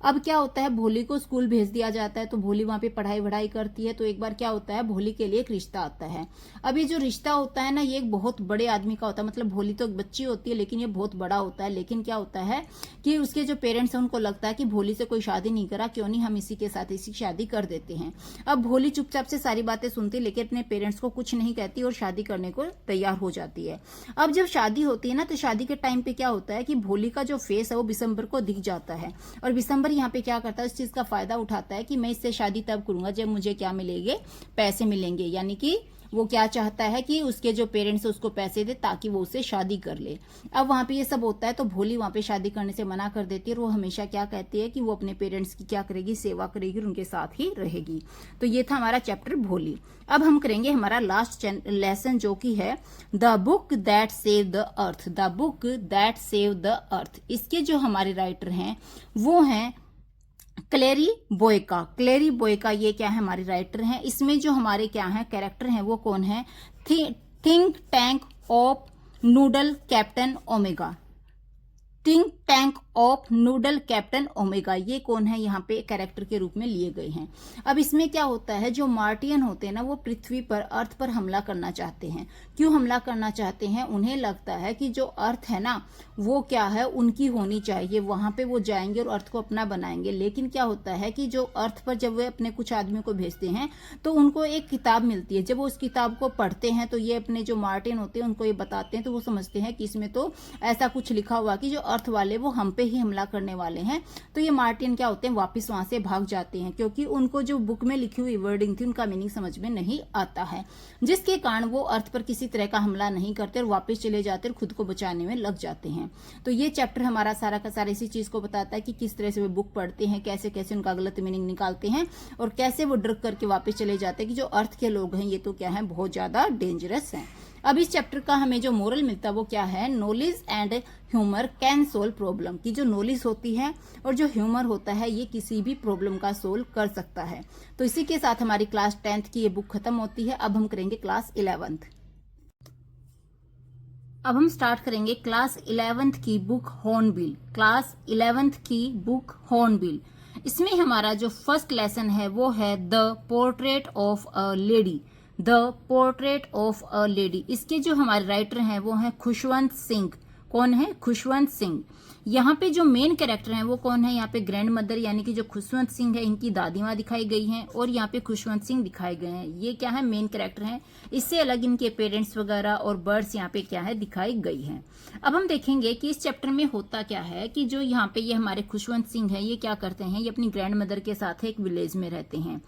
अब क्या होता है? भोली को स्कूल भेज दिया जाता है, तो भोली वहां पे पढ़ाई करती है। तो एक बार क्या होता है? भोली के लिए एक रिश्ता आता है। अब ये जो रिश्ता होता है ना, ये एक बहुत बड़े आदमी का होता है। मतलब भोली तो एक बच्ची होती है, लेकिन ये बहुत बड़ा होता है। लेकिन क्या होता है कि उसके जो पेरेंट्स हैं उनको लगता है कि भोली से कोई शादी नहीं करा, क्यों नहीं, हम इसी के साथ इसी शादी कर देते हैं। अब भोली चुपचाप से सारी बातें सुनती, लेकिन अपने पेरेंट्स को कुछ नहीं कहती और शादी करने को तैयार हो जाती है। अब जब शादी होती है ना, तो शादी के टाइम पे क्या होता है कि भोली का जो फेस है वो बिसंबर को दिख जाता है, और बिसंबर यहाँ पे क्या करता है? उस चीज का फायदा उठाता है कि मैं इससे शादी तब करूंगा जब मुझे क्या मिलेंगे? पैसे मिलेंगे। यानी कि वो क्या चाहता है कि उसके जो पेरेंट्स उसको पैसे दे ताकि वो उससे शादी कर ले। अब वहां पे ये सब होता है, तो भोली वहां पे शादी करने से मना कर देती है, और वो हमेशा क्या कहती है कि वो अपने पेरेंट्स की क्या करेगी? सेवा करेगी और उनके साथ ही रहेगी। तो ये था हमारा चैप्टर भोली। अब हम करेंगे हमारा लास्ट लेसन जो कि है the book that save the earth. The book that save the earth. इसके जो हमारे राइटर हैं वो हैं क्लेरी बोयका। क्लेरी बोयका ये क्या है? हमारे राइटर हैं। इसमें जो हमारे क्या है कैरेक्टर हैं वो कौन है? Think tank of noodle captain omega. Think tank of noodle captain omega. ये कौन है, यहाँ पे कैरेक्टर के रूप में लिए गए हैं। अब इसमें क्या होता है, जो मार्टियन होते हैं ना वो पृथ्वी पर अर्थ पर हमला करना चाहते हैं। क्यों हमला करना चाहते हैं, उन्हें लगता है कि जो अर्थ है ना वो क्या है, उनकी होनी चाहिए, वहां पे वो जाएंगे और अर्थ को अपना बनाएंगे। लेकिन क्या होता है कि जो अर्थ पर जब वे अपने कुछ आदमियों को भेजते हैं तो उनको एक किताब मिलती है। जब वो उस किताब को पढ़ते हैं तो ये अपने जो मार्टियन होते हैं उनको ये बताते हैं, तो वो समझते हैं कि इसमें तो ऐसा कुछ लिखा हुआ कि जो अर्थ वाले वो हम पे ही हमला करने वाले हैं। तो ये मार्टियन क्या होते हैं, वापस वहां से भाग जाते हैं, क्योंकि उनको जो बुक में लिखी हुई वर्डिंग थी उनका मीनिंग समझ में नहीं आता है, जिसके कारण वो अर्थ पर किसी तरह का हमला नहीं करते और वापस चले जाते और खुद को बचाने में लग जाते हैं। तो ये चैप्टर हमारा सारा का सारा इसी चीज को बताता है कि किस तरह से वो बुक पढ़ते हैं, कैसे कैसे उनका गलत मीनिंग निकालते हैं और कैसे वो ड्रग करके वापस चले जाते हैं कि जो अर्थ के लोग हैं ये तो क्या है, बहुत ज्यादा डेंजरस हैं। अब इस चैप्टर का हमें जो मोरल मिलता है वो क्या है, knowledge and humour can solve problem. की जो नॉलेज होती है और जो ह्यूमर होता है ये किसी भी प्रॉब्लम का सोल्व कर सकता है। तो इसी के साथ हमारी क्लास 10th की ये बुक खत्म होती है। अब हम करेंगे क्लास 11th। अब हम स्टार्ट करेंगे क्लास 11th की बुक हॉर्नबिल। क्लास 11th की बुक हॉर्नबिल, इसमें हमारा जो फर्स्ट लेसन है वो है the portrait of a lady. The portrait of a lady, इसके जो हमारे राइटर हैं वो हैं खुशवंत सिंह। कौन है, खुशवंत सिंह। यहाँ पे जो मेन कैरेक्टर हैं वो कौन है, यहाँ पे ग्रैंड मदर यानी कि जो खुशवंत सिंह है इनकी दादी माँ दिखाई गई हैं और यहाँ पे खुशवंत सिंह दिखाए गए हैं। ये क्या है, मेन कैरेक्टर हैं। इससे अलग इनके पेरेंट्स वगैरह और बर्ड्स यहाँ पे क्या है, दिखाई गई हैं। अब हम देखेंगे कि इस चैप्टर में होता क्या है कि जो यहाँ पे ये हमारे खुशवंत सिंह है ये क्या करते हैं, ये अपनी ग्रैंड मदर के साथ एक विलेज में रहते हैं।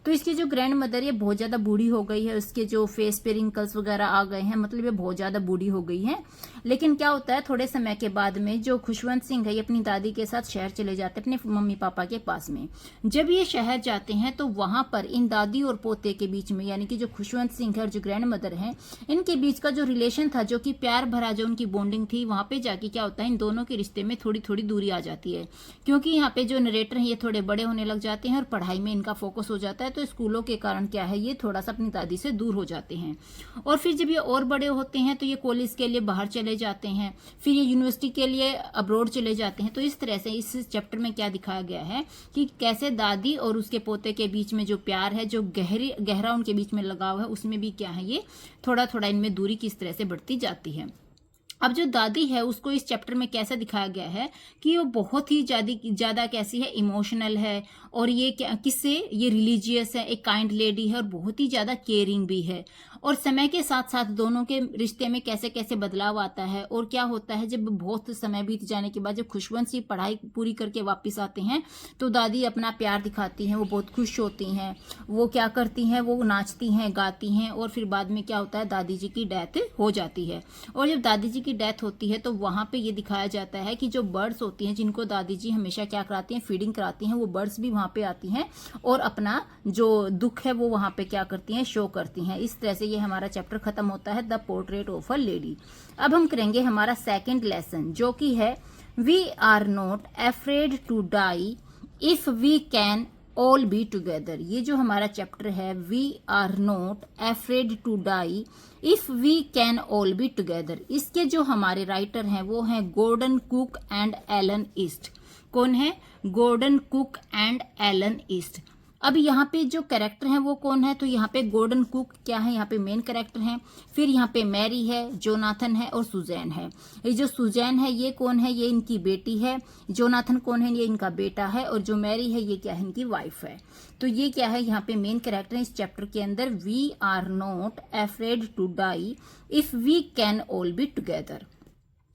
तो इसकी जो ग्रैंड मदर ये बहुत ज्यादा बूढ़ी हो गई है, उसके जो फेस पे रिंकल्स वगैरह आ गए हैं, मतलब ये बहुत ज्यादा बूढ़ी हो गई है। लेकिन क्या होता है, थोड़े समय के बाद में जो खुशवंत सिंह है ये अपनी दादी के साथ शहर चले जाते हैं, अपने मम्मी पापा के पास में। जब ये शहर जाते हैं तो वहां पर इन दादी और पोते के बीच में यानी कि जो खुशवंत सिंह है और जो ग्रैंड मदर है इनके बीच का जो रिलेशन था, जो कि प्यार भरा जो उनकी बॉन्डिंग थी, वहां पे जाके क्या होता है, इन दोनों के रिश्ते में थोड़ी थोड़ी दूरी आ जाती है। क्योंकि यहाँ पे जो नरेटर है ये थोड़े बड़े होने लग जाते हैं और पढ़ाई में इनका फोकस हो जाता है, तो स्कूलों के कारण क्या है ये थोड़ा सा अपनी दादी से दूर हो जाते हैं। और फिर जब ये और बड़े होते हैं तो ये कॉलेज के लिए बाहर चले जाते हैं, फिर ये यूनिवर्सिटी के लिए अब्रॉड चले जाते हैं। तो इस तरह से इस चैप्टर में क्या दिखाया गया है कि कैसे दादी और उसके पोते के बीच में जो प्यार है, जो गहरा उनके बीच में लगाव है, उसमें भी क्या है ये थोड़ा थोड़ा इनमें दूरी किस तरह से बढ़ती जाती है। अब जो दादी है उसको इस चैप्टर में कैसे दिखाया गया है कि वो बहुत ही ज्यादा कैसी है, इमोशनल है और ये किससे, ये रिलीजियस है, एक काइंड लेडी है और बहुत ही ज्यादा केयरिंग भी है। और समय के साथ साथ दोनों के रिश्ते में कैसे कैसे बदलाव आता है और क्या होता है, जब बहुत समय बीत जाने के बाद जब खुशवंत सिंह पढ़ाई पूरी करके वापस आते हैं तो दादी अपना प्यार दिखाती हैं, वो बहुत खुश होती हैं, वो क्या करती हैं, वो नाचती हैं, गाती हैं। और फिर बाद में क्या होता है, दादी जी की डेथ हो जाती है। और जब दादी जी की डेथ होती है तो वहां पे ये दिखाया जाता है कि जो बर्ड्स होती हैं जिनको दादी जी हमेशा क्या कराती हैं, फीडिंग कराती हैं, वो बर्ड्स भी वहां पे आती हैं और अपना जो दुख है वो वहां पे क्या करती हैं, शो करती हैं। इस तरह से ये हमारा चैप्टर खत्म होता है, the portrait of a lady. अब हम करेंगे हमारा सेकेंड लेसन जो कि है we are not afraid to die if we can all be together. ये जो हमारा चैप्टर है, we are not afraid to die if we can all be together, इसके जो हमारे राइटर हैं वो हैं Gordon Cook and Alan East. कौन है, Gordon Cook and Alan East. अब यहाँ पे जो कैरेक्टर है वो कौन है, तो यहाँ पे गॉर्डन कुक क्या है, यहाँ पे मेन कैरेक्टर है। फिर यहाँ पे मैरी है, जोनाथन है और सुजैन है। ये जो सुजैन है ये कौन है, ये इनकी बेटी है। जोनाथन कौन है, ये इनका बेटा है। और जो मैरी है ये क्या है, इनकी वाइफ है। तो ये क्या है, यहाँ पे मेन कैरेक्टर है इस चैप्टर के अंदर। We are not afraid to die if we can all be together.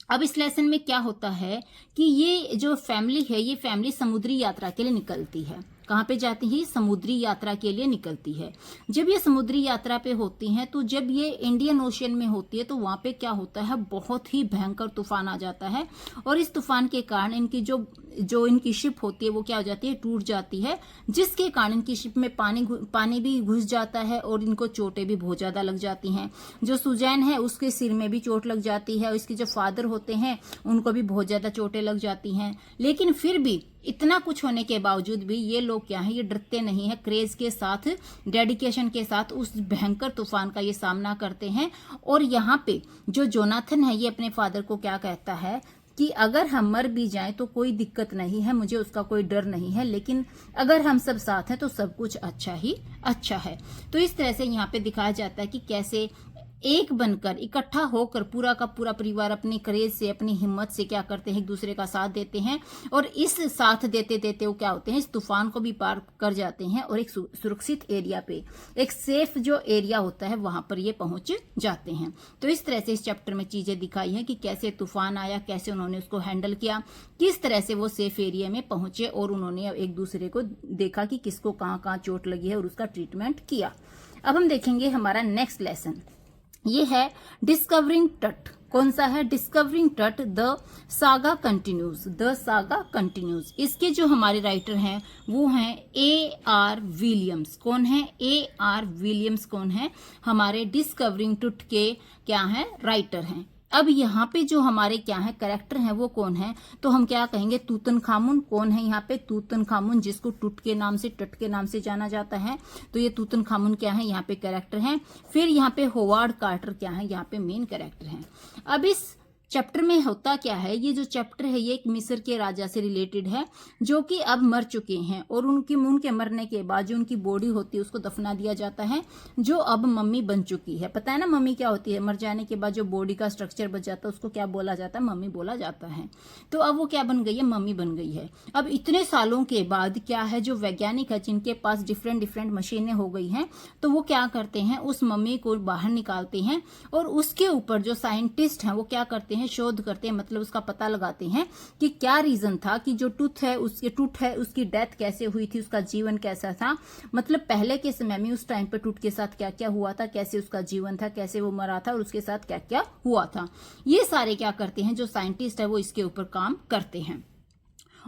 अब इस लेसन में क्या होता है कि ये जो फैमिली है ये फैमिली समुद्री यात्रा के लिए निकलती है। कहाँ पे जाती है, समुद्री यात्रा के लिए निकलती है। जब ये समुद्री यात्रा पे होती हैं तो जब ये इंडियन ओशियन में होती है तो वहां पे क्या होता है, बहुत ही भयंकर तूफान आ जाता है। और इस तूफान के कारण इनकी जो इनकी शिप होती है वो क्या हो जाती है, टूट जाती है, जिसके कारण इनकी शिप में पानी भी घुस जाता है और इनको चोटें भी बहुत ज्यादा लग जाती हैं। जो सुजैन है उसके सिर में भी चोट लग जाती है और इसके जो फादर होते हैं उनको भी बहुत ज्यादा चोटें लग जाती हैं। लेकिन फिर भी इतना कुछ होने के बावजूद भी ये लोग क्या है, ये डरते नहीं है, क्रेज के साथ, डेडिकेशन के साथ उस भयंकर तूफान का ये सामना करते हैं। और यहाँ पे जो जोनाथन है ये अपने फादर को क्या कहता है कि अगर हम मर भी जाएं तो कोई दिक्कत नहीं है, मुझे उसका कोई डर नहीं है, लेकिन अगर हम सब साथ हैं तो सब कुछ अच्छा ही अच्छा है। तो इस तरह से यहाँ पे दिखाया जाता है कि कैसे एक बनकर इकट्ठा होकर पूरा का पूरा परिवार अपने करेज से, अपनी हिम्मत से क्या करते हैं, एक दूसरे का साथ देते हैं, और इस साथ देते देते वो क्या होते हैं, इस तूफान को भी पार कर जाते हैं और एक सुरक्षित एरिया पे, एक सेफ जो एरिया होता है वहां पर ये पहुंच जाते हैं। तो इस तरह से इस चैप्टर में चीजें दिखाई हैं कि कैसे तूफान आया, कैसे उन्होंने उसको हैंडल किया, किस तरह से वो सेफ एरिया में पहुंचे और उन्होंने एक दूसरे को देखा कि किसको कहाँ कहाँ चोट लगी है और उसका ट्रीटमेंट किया। अब हम देखेंगे हमारा नेक्स्ट लेसन, ये है डिस्कवरिंग टट। कौन सा है? डिस्कवरिंग टट the saga continues, the saga continues. इसके जो हमारे राइटर हैं वो हैं A.R. विलियम्स। कौन है? A.R. विलियम्स कौन है? हमारे डिस्कवरिंग टट के क्या है? राइटर हैं। अब यहाँ पे जो हमारे क्या है कैरेक्टर हैं वो कौन है? तो हम क्या कहेंगे? तूतनखामुन। कौन है यहाँ पे? तूतनखामुन, जिसको टुट के नाम से, टट के नाम से जाना जाता है। तो ये तूतनखामुन क्या है? यहाँ पे कैरेक्टर हैं। फिर यहाँ पे होवार्ड कार्टर क्या है? यहाँ पे मेन कैरेक्टर हैं। अब इस चैप्टर में होता क्या है, ये जो चैप्टर है ये एक मिस्र के राजा से रिलेटेड है जो कि अब मर चुके हैं, और उनके मरने के बाद जो उनकी बॉडी होती है उसको दफना दिया जाता है, जो अब मम्मी बन चुकी है। पता है ना मम्मी क्या होती है? मर जाने के बाद जो बॉडी का स्ट्रक्चर बच जाता है उसको क्या बोला जाता है? मम्मी बोला जाता है। तो अब वो क्या बन गई है? मम्मी बन गई है। अब इतने सालों के बाद क्या है, जो वैज्ञानिक है जिनके पास डिफरेंट मशीनें हो गई हैं, तो वो क्या करते हैं, उस मम्मी को बाहर निकालते हैं और उसके ऊपर जो साइंटिस्ट हैं वो क्या करते हैं, शोध करते हैं, मतलब उसका पता लगाते हैं कि क्या रीजन था कि जो टूथ है उसकी डेथ कैसे हुई थी, उसका जीवन कैसा था, मतलब पहले के समय में उस टाइम पे टूथ के साथ क्या क्या हुआ था, कैसे उसका जीवन था, कैसे वो मरा था और उसके साथ क्या क्या हुआ था। ये सारे क्या करते हैं, जो साइंटिस्ट है वो इसके ऊपर काम करते हैं।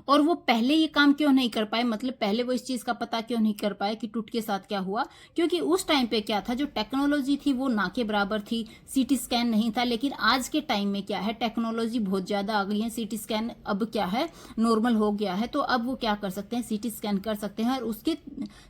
और वो पहले ये काम क्यों नहीं कर पाए, मतलब पहले वो इस चीज का पता क्यों नहीं कर पाए कि टूट के साथ क्या हुआ? क्योंकि उस टाइम पे क्या था, जो टेक्नोलॉजी थी वो ना के बराबर थी, सीटी स्कैन नहीं था। लेकिन आज के टाइम में क्या है, टेक्नोलॉजी बहुत ज्यादा आ गई है, सीटी स्कैन अब क्या है, नॉर्मल हो गया है। तो अब वो क्या कर सकते हैं, सीटी स्कैन कर सकते हैं और उसके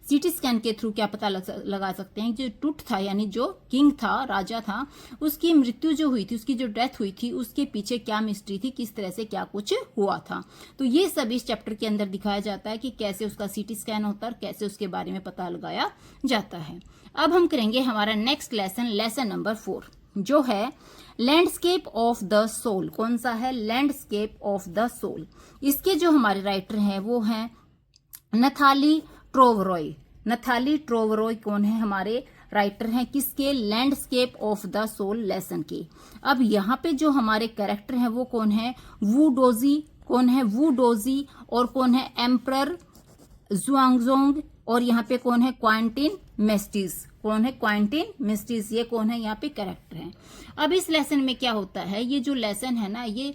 सीटी स्कैन के थ्रू क्या पता लगा सकते हैं, जो टूट था यानी जो किंग था, राजा था, उसकी मृत्यु जो हुई थी, उसकी जो डेथ हुई थी, उसके पीछे क्या मिस्ट्री थी, किस तरह से क्या कुछ हुआ था। तो ये सब इस चैप्टर के अंदर दिखाया जाता है कि कैसे उसका सीटी स्कैन होता है और कैसे उसके बारे में पता लगाया जाता है। अब हम करेंगे हमारा नेक्स्ट लेसन, लेसन नंबर 4, जो है लैंडस्केप ऑफ द सोल। कौन सा है? Landscape of the soul. इसके जो हमारे राइटर हैं वो हैं नथाली ट्रोवरॉय। नथाली ट्रोवरॉय कौन है? हमारे राइटर हैं किसके? Landscape of the soul lesson के। अब यहाँ पे जो हमारे कैरेक्टर हैं वो कौन है? वू डोजी। कौन है? वू डोजी। और कौन है? एम्परर जुआंगजोंग। और यहाँ पे कौन है? क्वांटिन मेस्टिस। कौन है? क्वांटिन मेस्टिस। ये कौन है? यहाँ पे कैरेक्टर है। अब इस लेसन में क्या होता है, ये जो लेसन है ना, ये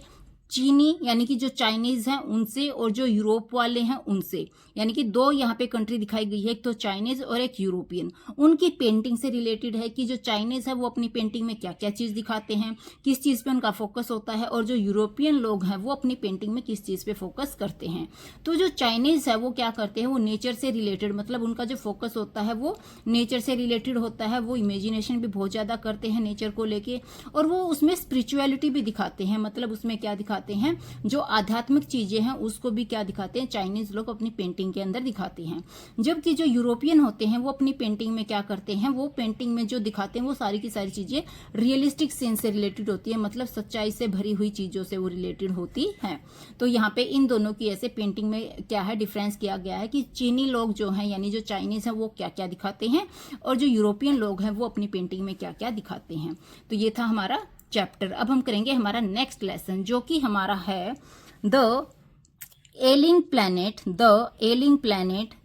चीनी यानी कि जो चाइनीज हैं उनसे और जो यूरोप वाले हैं उनसे, यानी कि दो यहाँ पे कंट्री दिखाई गई है, एक तो चाइनीज और एक यूरोपियन, उनकी पेंटिंग से रिलेटेड है कि जो चाइनीज है वो अपनी पेंटिंग में क्या क्या चीज दिखाते हैं, किस चीज पे उनका फोकस होता है, और जो यूरोपियन लोग हैं वो अपनी पेंटिंग में किस चीज पे फोकस करते हैं। तो जो चाइनीज है वो क्या करते हैं, वो नेचर से रिलेटेड, मतलब उनका जो फोकस होता है वो नेचर से रिलेटेड होता है, वो इमेजिनेशन भी बहुत ज्यादा करते हैं नेचर को लेके, और वो उसमें स्पिरिचुअलिटी भी दिखाते हैं, मतलब उसमें क्या दिखाते हैं, जो आध्यात्मिक चीजें हैं उसको भी क्या दिखाते हैं, चाइनीज लोग अपनी पेंटिंग के अंदर दिखाते हैं। जबकि जो यूरोपियन होते हैं वो अपनी पेंटिंग में क्या करते हैं, वो पेंटिंग में जो दिखाते हैं वो सारी की सारी चीजें रियलिस्टिक सीन से रिलेटेड होती है, मतलब सच्चाई से भरी हुई चीजों से वो रिलेटेड होती है। तो यहाँ पे इन दोनों की ऐसे पेंटिंग में क्या है, डिफरेंस किया गया है कि चीनी लोग जो हैं यानी जो चाइनीज है वो क्या क्या दिखाते हैं, और जो यूरोपियन लोग हैं वो अपनी पेंटिंग में क्या क्या दिखाते हैं। तो ये था हमारा चैप्टर। अब हम करेंगे हमारा नेक्स्ट लेसन, जो कि हमारा है the ailing planet,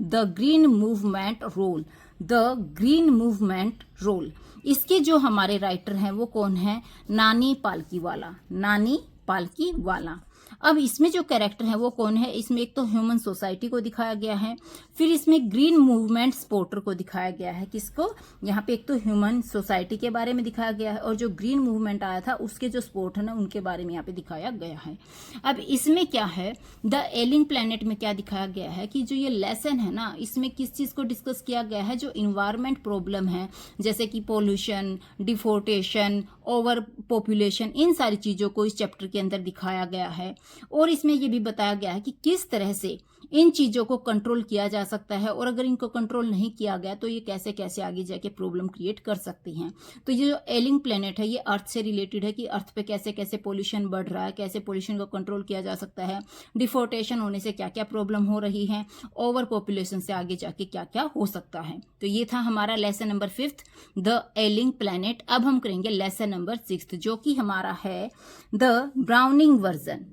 the green movement role, the green movement role. इसके जो हमारे राइटर हैं वो कौन है? नानी पालकीवाला, नानी पालकीवाला। अब इसमें जो कैरेक्टर है वो कौन है, इसमें एक तो ह्यूमन सोसाइटी को दिखाया गया है, फिर इसमें ग्रीन मूवमेंट सपोर्टर को दिखाया गया है। किसको, यहाँ पे एक तो ह्यूमन सोसाइटी के बारे में दिखाया गया है और जो ग्रीन मूवमेंट आया था उसके जो सपोर्ट है ना उनके बारे में यहाँ पे दिखाया गया है। अब इसमें क्या है, द एलिंग प्लैनेट में क्या दिखाया गया है कि जो ये लेसन है ना इसमें किस चीज को डिस्कस किया गया है, जो इन्वायरमेंट प्रॉब्लम है जैसे कि पोल्यूशन, डिफोर्टेशन, ओवर पॉपुलेशन, इन सारी चीजों को इस चैप्टर के अंदर दिखाया गया है। और इसमें यह भी बताया गया है कि किस तरह से इन चीजों को कंट्रोल किया जा सकता है और अगर इनको कंट्रोल नहीं किया गया तो ये कैसे कैसे आगे जाके प्रॉब्लम क्रिएट कर सकती हैं। तो ये जो एलिंग प्लेनेट है ये अर्थ से रिलेटेड है कि अर्थ पे कैसे कैसे पोल्यूशन बढ़ रहा है, कैसे पोल्यूशन को कंट्रोल किया जा सकता है, डिफोर्टेशन होने से क्या क्या प्रॉब्लम हो रही है, ओवर पॉपुलेशन से आगे जाके क्या क्या हो सकता है। तो ये था हमारा lesson number 5 the ailing planet. अब हम करेंगे लेसन नंबर 6 जो कि हमारा है द ब्राउनिंग वर्जन।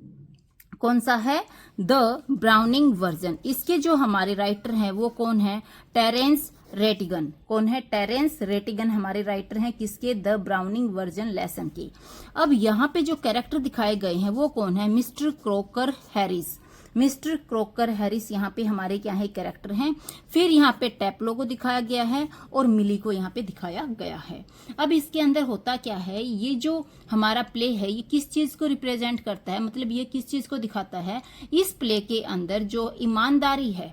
कौन सा है, द ब्राउनिंग वर्जन। इसके जो हमारे राइटर हैं वो कौन है, टेरेंस रेटिगन। कौन है, टेरेंस रेटिगन हमारे राइटर हैं किसके, द ब्राउनिंग वर्जन लेसन के। अब यहाँ पे जो कैरेक्टर दिखाए गए हैं वो कौन है, mister croaker Harris. Mister croaker Harris यहाँ पे हमारे क्या है कैरेक्टर हैं। फिर यहाँ पे टैप्लो को दिखाया गया है और मिली को यहाँ पे दिखाया गया है। अब इसके अंदर होता क्या है, ये जो हमारा प्ले है ये किस चीज को रिप्रेजेंट करता है, मतलब ये किस चीज को दिखाता है, इस प्ले के अंदर जो ईमानदारी है,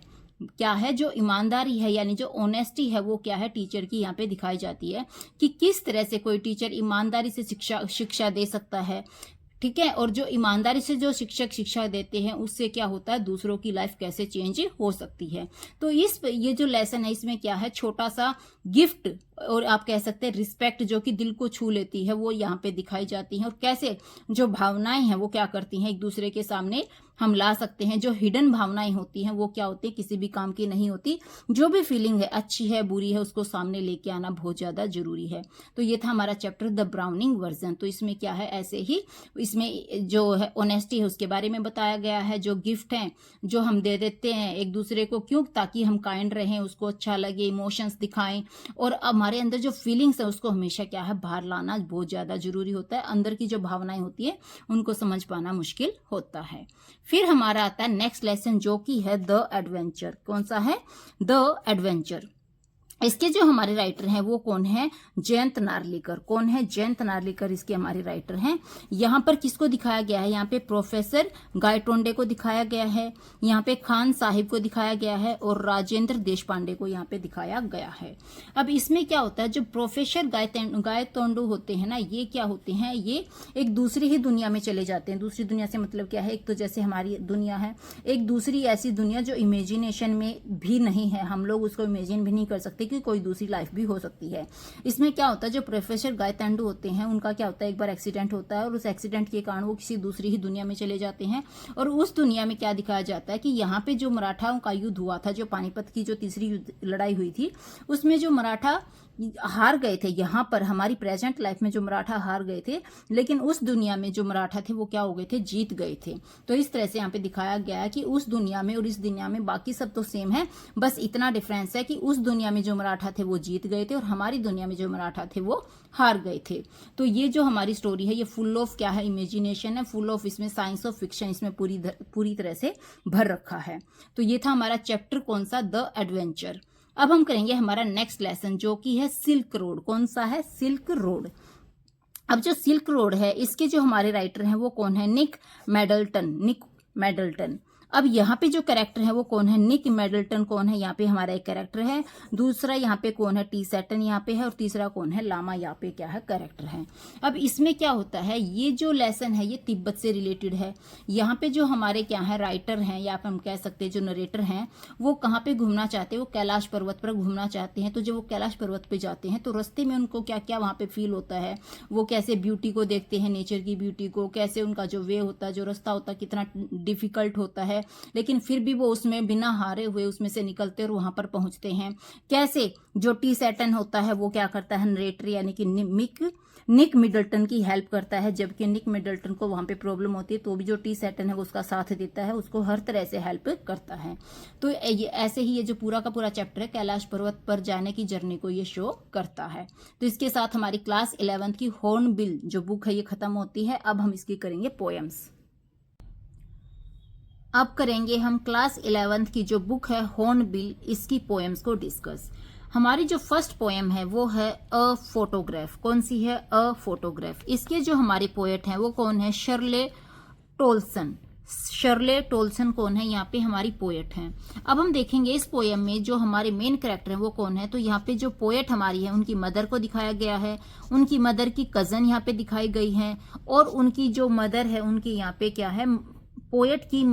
क्या है, जो ईमानदारी है यानी जो ऑनेस्टी है वो क्या है टीचर की यहाँ पे दिखाई जाती है कि किस तरह से कोई टीचर ईमानदारी से शिक्षा दे सकता है। ठीक है, और जो ईमानदारी से जो शिक्षक शिक्षा देते हैं उससे क्या होता है, दूसरों की लाइफ कैसे चेंज हो सकती है। तो ये जो लेसन है इसमें क्या है, छोटा सा गिफ्ट और आप कह सकते हैं रिस्पेक्ट जो कि दिल को छू लेती है वो यहाँ पे दिखाई जाती है, और कैसे जो भावनाएं हैं वो क्या करती हैं एक दूसरे के सामने हम ला सकते हैं। जो हिडन भावनाएं होती हैं वो क्या होती है, किसी भी काम की नहीं होती। जो भी फीलिंग है अच्छी है बुरी है उसको सामने लेके आना बहुत ज्यादा जरूरी है। तो ये था हमारा चैप्टर द ब्राउनिंग वर्जन। तो इसमें क्या है, ऐसे ही इसमें जो है ऑनेस्टी है उसके बारे में बताया गया है, जो गिफ्ट हैं जो हम दे देते हैं एक दूसरे को, क्यों, ताकि हम काइंड रहें, उसको अच्छा लगे, इमोशंस दिखाएं, और हमारे अंदर जो फीलिंग्स है उसको हमेशा क्या है बाहर लाना बहुत ज्यादा जरूरी होता है। अंदर की जो भावनाएं होती है उनको समझ पाना मुश्किल होता है। फिर हमारा आता है नेक्स्ट लेसन जो कि है द एडवेंचर। कौन सा है, द एडवेंचर। इसके जो हमारे राइटर हैं वो कौन है, जयंत नार्लिकर। कौन है, जयंत नार्लिकर इसके हमारे राइटर हैं। यहाँ पर किसको दिखाया गया है, यहाँ पे प्रोफेसर गायटोंडे को दिखाया गया है, यहाँ पे खान साहिब को दिखाया गया है और राजेंद्र देशपांडे को यहाँ पे दिखाया गया है। अब इसमें क्या होता है, जो प्रोफेसर गायतोंडे होते हैं ना ये क्या होते हैं, ये एक दूसरी ही दुनिया में चले जाते हैं। दूसरी दुनिया से मतलब क्या है, एक तो जैसे हमारी दुनिया है, एक दूसरी ऐसी दुनिया जो इमेजिनेशन में भी नहीं है, हम लोग उसको इमेजिन भी नहीं कर सकते कि कोई दूसरी लाइफ भी हो सकती है। इसमें क्या होता है, जो प्रोफेसर गायतोंडे होते हैं उनका क्या होता है, एक बार एक्सीडेंट होता है और उस एक्सीडेंट के कारण वो किसी दूसरी ही दुनिया में चले जाते हैं। और उस दुनिया में क्या दिखाया जाता है कि यहाँ पे जो मराठाओं का युद्ध हुआ था, जो पानीपत की जो तीसरी लड़ाई हुई थी उसमें जो मराठा हार गए थे, यहाँ पर हमारी प्रेजेंट लाइफ में जो मराठा हार गए थे, लेकिन उस दुनिया में जो मराठा थे वो क्या हो गए थे, जीत गए थे। तो इस तरह से यहाँ पे दिखाया गया है कि उस दुनिया में और इस दुनिया में बाकी सब तो सेम है, बस इतना डिफरेंस है कि उस दुनिया में जो मराठा थे वो जीत गए थे और हमारी दुनिया में जो मराठा थे वो हार गए थे। तो ये जो हमारी स्टोरी है ये फुल ऑफ क्या है, इमेजिनेशन है, फुल ऑफ इसमें साइंस ऑफ फिक्शन इसमें पूरी तरह से भर रखा है। तो ये था हमारा चैप्टर कौन सा, द एडवेंचर। अब हम करेंगे हमारा नेक्स्ट लेसन जो कि है सिल्क रोड। कौन सा है, सिल्क रोड। अब जो सिल्क रोड है इसके जो हमारे राइटर हैं वो कौन है, निक मेडल्टन। अब यहाँ पे जो कैरेक्टर है वो कौन है, निक मेडल्टन कौन है, यहाँ पे हमारा एक कैरेक्टर है, दूसरा यहाँ पे कौन है, टी सेटन यहाँ पे है, और तीसरा कौन है, लामा यहाँ पे क्या है कैरेक्टर है। अब इसमें क्या होता है, ये जो लेसन है ये तिब्बत से रिलेटेड है। यहाँ पे जो हमारे क्या है राइटर हैं या हम कह सकते हैं जो नरेटर हैं वो कहाँ पे घूमना चाहते हैं, वो कैलाश पर्वत पर घूमना चाहते हैं। तो जब वो कैलाश पर्वत पे जाते हैं तो रास्ते में उनको क्या क्या वहाँ पे फील होता है, वो कैसे ब्यूटी को देखते हैं, नेचर की ब्यूटी को, कैसे उनका जो वे होता है, जो रास्ता होता है कितना डिफिकल्ट होता है, लेकिन फिर भी वो उसमें बिना हारे हुए उसमें से निकलते और वहां पर पहुंचते हैं। कैसे जो टी सेटन होता है वो क्या करता है, नरेटर यानी कि निक मिडल्टन की हेल्प करता है, जबकि निक मिडल्टन को वहां पे प्रॉब्लम होती है तो भी जो टी सेटन है वो उसका साथ देता है, उसको हर तरह से हेल्प करता है। तो ऐसे ही ये जो पूरा का पूरा चैप्टर है कैलाश पर्वत पर जाने की जर्नी को ये शो करता है। तो इसके साथ हमारी क्लास 11th की हॉर्नबिल जो बुक है ये खत्म होती है। अब हम इसकी करेंगे पोएम्स। अब करेंगे हम क्लास 11th की जो बुक है हॉर्नबिल, इसकी पोएम्स को डिस्कस। हमारी जो फर्स्ट पोएम है वो है अ फोटोग्राफ। कौन सी है? A photograph. इसके जो हमारे पोएट हैं वो कौन है? शर्ले टोल्सन। शर्ले टोल्सन कौन है? यहाँ पे हमारी पोएट हैं। अब हम देखेंगे इस पोएम में जो हमारे मेन कैरेक्टर है वो कौन है। तो यहाँ पे जो पोएट हमारी है उनकी मदर को दिखाया गया है, उनकी मदर की कजन यहाँ पे दिखाई गई है, और उनकी जो मदर है उनकी यहाँ पे क्या है, पोएट की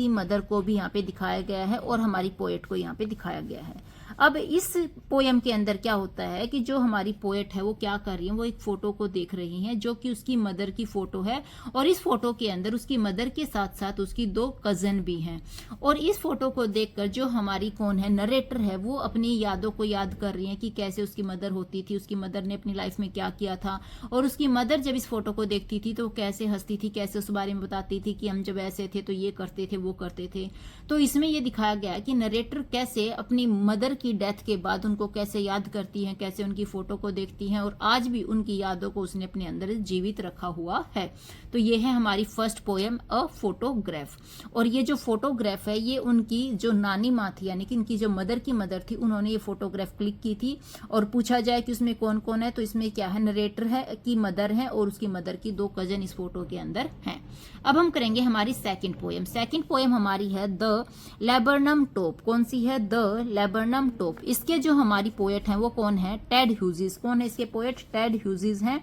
मदर को भी यहाँ पे दिखाया गया है, और हमारी पोएट को यहाँ पे दिखाया गया है। अब इस पोएम के अंदर क्या होता है कि जो हमारी पोएट है वो क्या कर रही है, वो एक फोटो को देख रही है जो कि उसकी मदर की फोटो है, और इस फोटो के अंदर उसकी मदर के साथ साथ उसकी 2 कजन भी हैं। और इस फोटो को देखकर जो हमारी कौन है, नरेटर है, वो अपनी यादों को याद कर रही है कि कैसे उसकी मदर होती थी, उसकी मदर ने अपनी लाइफ में क्या किया था, और उसकी मदर जब इस फोटो को देखती थी तो कैसे हंसती थी, कैसे उस बारे में बताती थी कि हम जब ऐसे थे तो ये करते थे, वो करते थे। तो इसमें ये दिखाया गया है कि नरेटर कैसे अपनी मदर की डेथ के बाद उनको कैसे याद करती हैं, कैसे उनकी फोटो को देखती हैं, और आज भी उनकी यादों को उसने अपने अंदर जीवित रखा हुआ है। तो ये है हमारी फर्स्ट पोएम अ फोटोग्राफ। और ये जो फोटोग्राफ है ये उनकी जो नानी माँ थी, यानी कि इनकी जो मदर की मदर थी, उन्होंने ये फोटोग्राफ क्लिक की थी। और पूछा जाए कि उसमें कौन कौन है, तो इसमें क्या है, नरेटर है की मदर है और उसकी मदर की 2 कजन इस फोटो के अंदर हैं। अब हम करेंगे हमारी सेकंड पोएम। सेकंड पोएम हमारी है द लेबरनम टॉप। कौन सी है? The laburnum top. इसके जो हमारी पोएट हैं वो कौन है? Ted Hughes. कौन है इसके पोएट? टेड ह्यूजीज हैं।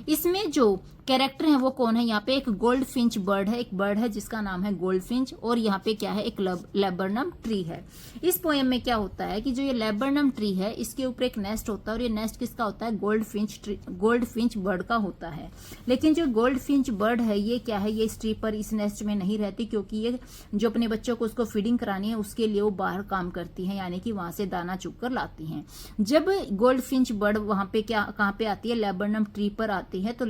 इसमें जो कैरेक्टर है वो कौन है? यहाँ पे एक गोल्ड फिंच बर्ड है, एक बर्ड है जिसका नाम है गोल्ड फिंच, और यहाँ पे क्या है, एक लेबरनम ट्री है। इस पोएम में क्या होता है कि जो ये लेबरनम ट्री है इसके ऊपर एक नेस्ट होता है, और ये नेस्ट किसका होता है? गोल्ड फिंच बर्ड का होता है। लेकिन जो गोल्ड फिंच बर्ड है ये क्या है, ये इस ट्री पर, इस नेस्ट में नहीं रहती, क्योंकि ये जो अपने बच्चों को उसको फीडिंग करानी है उसके लिए वो बाहर काम करती है, यानी कि वहां से दाना चुग कर लाती हैं। जब गोल्ड फिंच बर्ड वहां पे कहाँ पे आती है? लेबरनम ट्री पर आती है। तो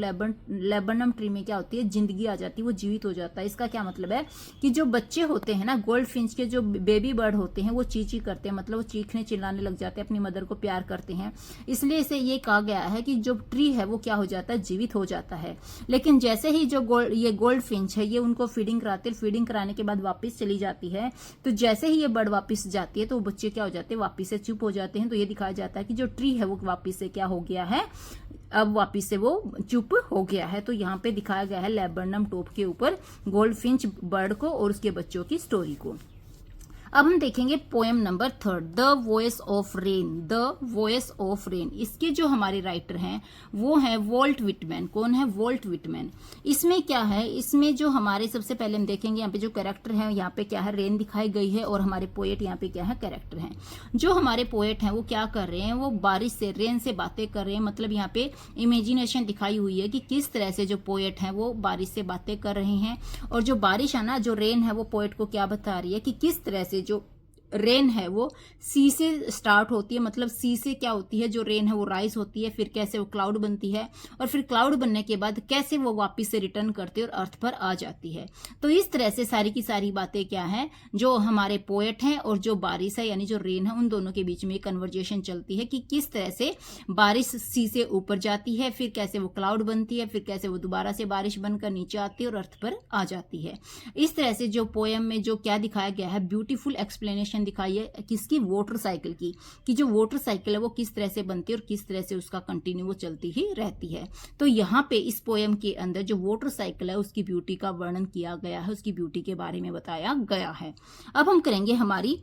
लेबरनम ट्री में क्या होती है? जिंदगी आ जाती है, वो जीवित हो जाता है। इसका क्या मतलब है कि जो बच्चे होते हैं ना गोल्ड फिंच के, जो बेबी बर्ड होते हैं, वो चींची करते हैं, मतलब वो चीखने चिल्लाने लग जाते हैं, अपनी मदर को प्यार करते हैं। इसलिए इसे ये कहा गया है कि जो ट्री है वो क्या हो जाता है? जीवित हो जाता है। लेकिन जैसे ही जो ये गोल्ड फिंच है ये उनको फीडिंग कराते हैं, फीडिंग कराने के बाद वापस चली जाती है। तो जैसे ही ये बर्ड वापस जाती है तो बच्चे क्या हो जाते हैं? वापस से चुप हो जाते हैं। तो ये दिखाया जाता है कि जो ट्री है वो वापस से क्या हो गया है, अब वापिस से वो चुप हो गया है। तो यहाँ पे दिखाया गया है लेबरनम टॉप के ऊपर गोल्ड फिंच बर्ड को और उसके बच्चों की स्टोरी को। अब हम देखेंगे poem number 3 the voice of rain. The voice of rain, इसके जो हमारे राइटर हैं वो है वॉल्ट विटमैन। कौन है? Walt Whitman. इसमें क्या है, इसमें जो हमारे सबसे पहले हम देखेंगे यहाँ पे जो कैरेक्टर है, यहाँ पे क्या है, रेन दिखाई गई है, और हमारे पोएट यहाँ पे क्या है, कैरेक्टर हैं। जो हमारे पोएट हैं वो क्या कर रहे हैं, वो बारिश से, रेन से बातें कर रहे हैं। मतलब यहाँ पे इमेजिनेशन दिखाई हुई है कि किस तरह से जो पोएट हैं वो बारिश से बातें कर रहे हैं, और जो बारिश है ना, जो रेन है, वो पोएट को क्या बता रही है कि किस तरह से जो रेन है वो सी से स्टार्ट होती है। मतलब सी से क्या होती है, जो रेन है वो राइज होती है, फिर कैसे वो क्लाउड बनती है, और फिर क्लाउड बनने के बाद कैसे वो वापस से रिटर्न करती है और अर्थ पर आ जाती है। तो इस तरह से सारी की सारी बातें क्या है, जो हमारे पोएट हैं और जो बारिश है यानी जो रेन है, उन दोनों के बीच में कन्वर्जेशन चलती है कि किस तरह से बारिश सी से ऊपर जाती है, फिर कैसे वो क्लाउड बनती है, फिर कैसे वो दोबारा से बारिश बनकर नीचे आती है और अर्थ पर आ जाती है। इस तरह से जो पोएम में जो क्या दिखाया गया है, ब्यूटीफुल एक्सप्लेनेशन दिखाई है किसकी, वाटर साइकिल की, कि जो वाटर साइकिल है वो किस तरह से बनती है और किस तरह से उसका कंटिन्यू वो चलती ही रहती है। तो यहाँ पे इस पोएम के अंदर जो वाटर साइकिल है उसकी ब्यूटी का वर्णन किया गया है, उसकी ब्यूटी के बारे में बताया गया है। अब हम करेंगे हमारी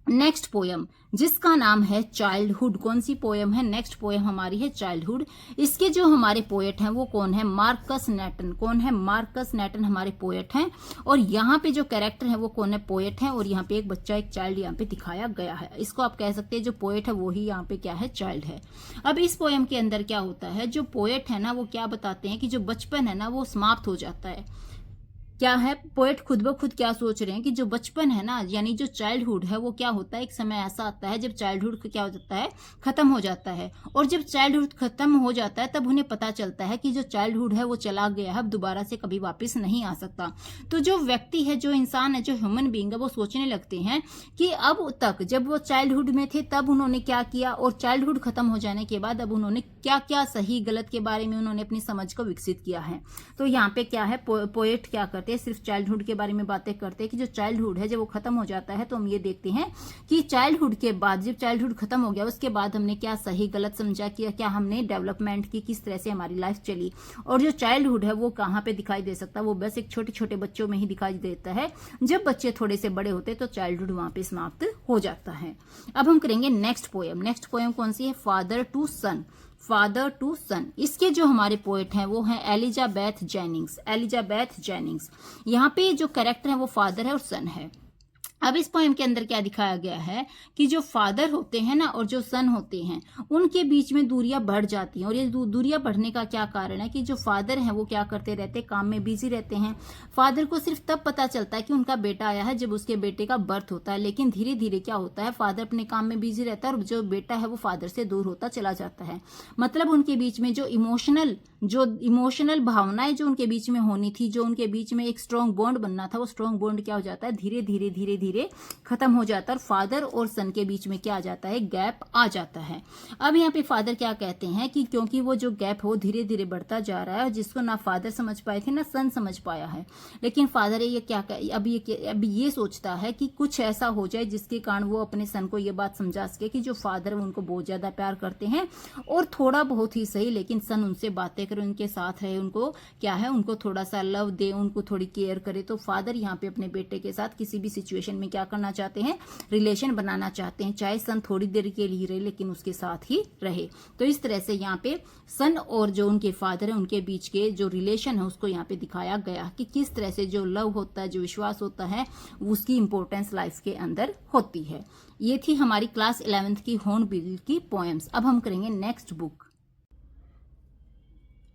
नेक्स्ट पोएम जिसका नाम है चाइल्डहुड। कौन सी पोएम है? नेक्स्ट पोएम हमारी है चाइल्डहुड। इसके जो हमारे पोएट हैं वो कौन है? मार्कस नैटन। कौन है? मार्कस नैटन हमारे पोएट हैं। और यहाँ पे जो कैरेक्टर है वो कौन है? पोएट है। और यहाँ पे एक बच्चा, एक चाइल्ड यहाँ पे दिखाया गया है। इसको आप कह सकते हैं जो पोएट है वो ही यहाँ पे क्या है? चाइल्ड है। अब इस पोएम के अंदर क्या होता है, जो पोएट है ना वो क्या बताते हैं कि जो बचपन है ना वो समाप्त हो जाता है। क्या है, पोएट खुद ब खुद क्या सोच रहे हैं कि जो बचपन है ना, यानी जो चाइल्डहुड है वो क्या होता है, एक समय ऐसा आता है जब चाइल्डहुड क्या हो जाता है, खत्म हो जाता है। और जब चाइल्डहुड खत्म हो जाता है तब उन्हें पता चलता है कि जो चाइल्डहुड है वो चला गया है, अब दोबारा से कभी वापस नहीं आ सकता। तो जो व्यक्ति है, जो इंसान है, जो ह्यूमन बीइंग है, वो सोचने लगते हैं कि अब तक जब वो चाइल्डहुड में थे तब उन्होंने क्या किया, और चाइल्डहुड खत्म हो जाने के बाद अब उन्होंने क्या क्या सही गलत के बारे में उन्होंने अपनी समझ को विकसित किया है। तो यहाँ पे क्या है, पोएट क्या करते हैं, सिर्फ चाइल्डहुड के बारे में बातें करते हैं कि जो चाइल्डहुड है जब वो खत्म हो जाता है तो हम ये देखते हैं कि चाइल्डहुड के बाद, जब चाइल्डहुड खत्म हो गया उसके बाद हमने क्या सही गलत समझा, क्या हमने डेवलपमेंट की, किस तरह से हमारी लाइफ चली। और जो चाइल्डहुड है वो कहाँ पे दिखाई दे सकता है, वो बस एक छोटे छोटे बच्चों में ही दिखाई देता है। जब बच्चे थोड़े से बड़े होते तो चाइल्डहुड वहां पे समाप्त हो जाता है। अब हम करेंगे नेक्स्ट पोएम। नेक्स्ट पोएम कौन सी है, father to son. Father to son, इसके जो हमारे पोएट हैं वो हैं एलिजाबेथ जेनिंग्स। एलिजाबेथ जेनिंग्स, यहाँ पे जो कैरेक्टर है वो फादर है और सन है। अब इस पोएम के अंदर क्या दिखाया गया है कि जो फादर होते हैं ना और जो सन होते हैं उनके बीच में दूरियां बढ़ जाती हैं। और ये दूरियां बढ़ने का क्या कारण है कि जो फादर हैं वो क्या करते रहते हैं, काम में बिजी रहते हैं। फादर को सिर्फ तब पता चलता है कि उनका बेटा आया है जब उसके बेटे का बर्थ होता है, लेकिन धीरे धीरे क्या होता है, फादर अपने काम में बिजी रहता है और जो बेटा है वो फादर से दूर होता चला जाता है। मतलब उनके बीच में जो इमोशनल भावनाएं जो उनके बीच में होनी थी, जो उनके बीच में एक स्ट्रॉन्ग बॉन्ड बनना था, वो स्ट्रॉन्ग बॉन्ड क्या हो जाता है, धीरे धीरे धीरे धीरे खत्म हो जाता है। और फादर और सन के बीच में क्या आ जाता है, गैप आ जाता है। अब यहाँ पे फादर क्या कहते हैं कि क्योंकि वो जो गैप हो धीरे धीरे बढ़ता जा रहा है, जिसको ना फादर समझ पाए थे ना सन समझ पाया है, लेकिन फादर ये क्या अभी ये सोचता है कि कुछ ऐसा हो जाए जिसके कारण वो अपने सन को ये बात समझा सके कि जो फादर है उनको बहुत ज्यादा प्यार करते हैं और थोड़ा बहुत ही सही लेकिन सन उनसे बातें करे, उनके साथ रहे, उनको क्या है, उनको थोड़ा सा लव दे, उनको थोड़ी केयर करे। तो फादर यहाँ पे अपने बेटे के साथ किसी भी सिचुएशन में क्या करना चाहते हैं, रिलेशन बनाना चाहते हैं, चाहे सन थोड़ी देर के लिए रहे लेकिन उसके साथ ही रहे। तो इस तरह से यहाँ पे सन और जो उनके फादर है उनके बीच के जो रिलेशन है उसको यहाँ पे दिखाया गया कि किस तरह से जो लव होता है, जो विश्वास होता है, उसकी इंपॉर्टेंस लाइफ के अंदर होती है। ये थी हमारी क्लास 11th की हॉर्नबिल की पोएम्स। अब हम करेंगे नेक्स्ट बुक।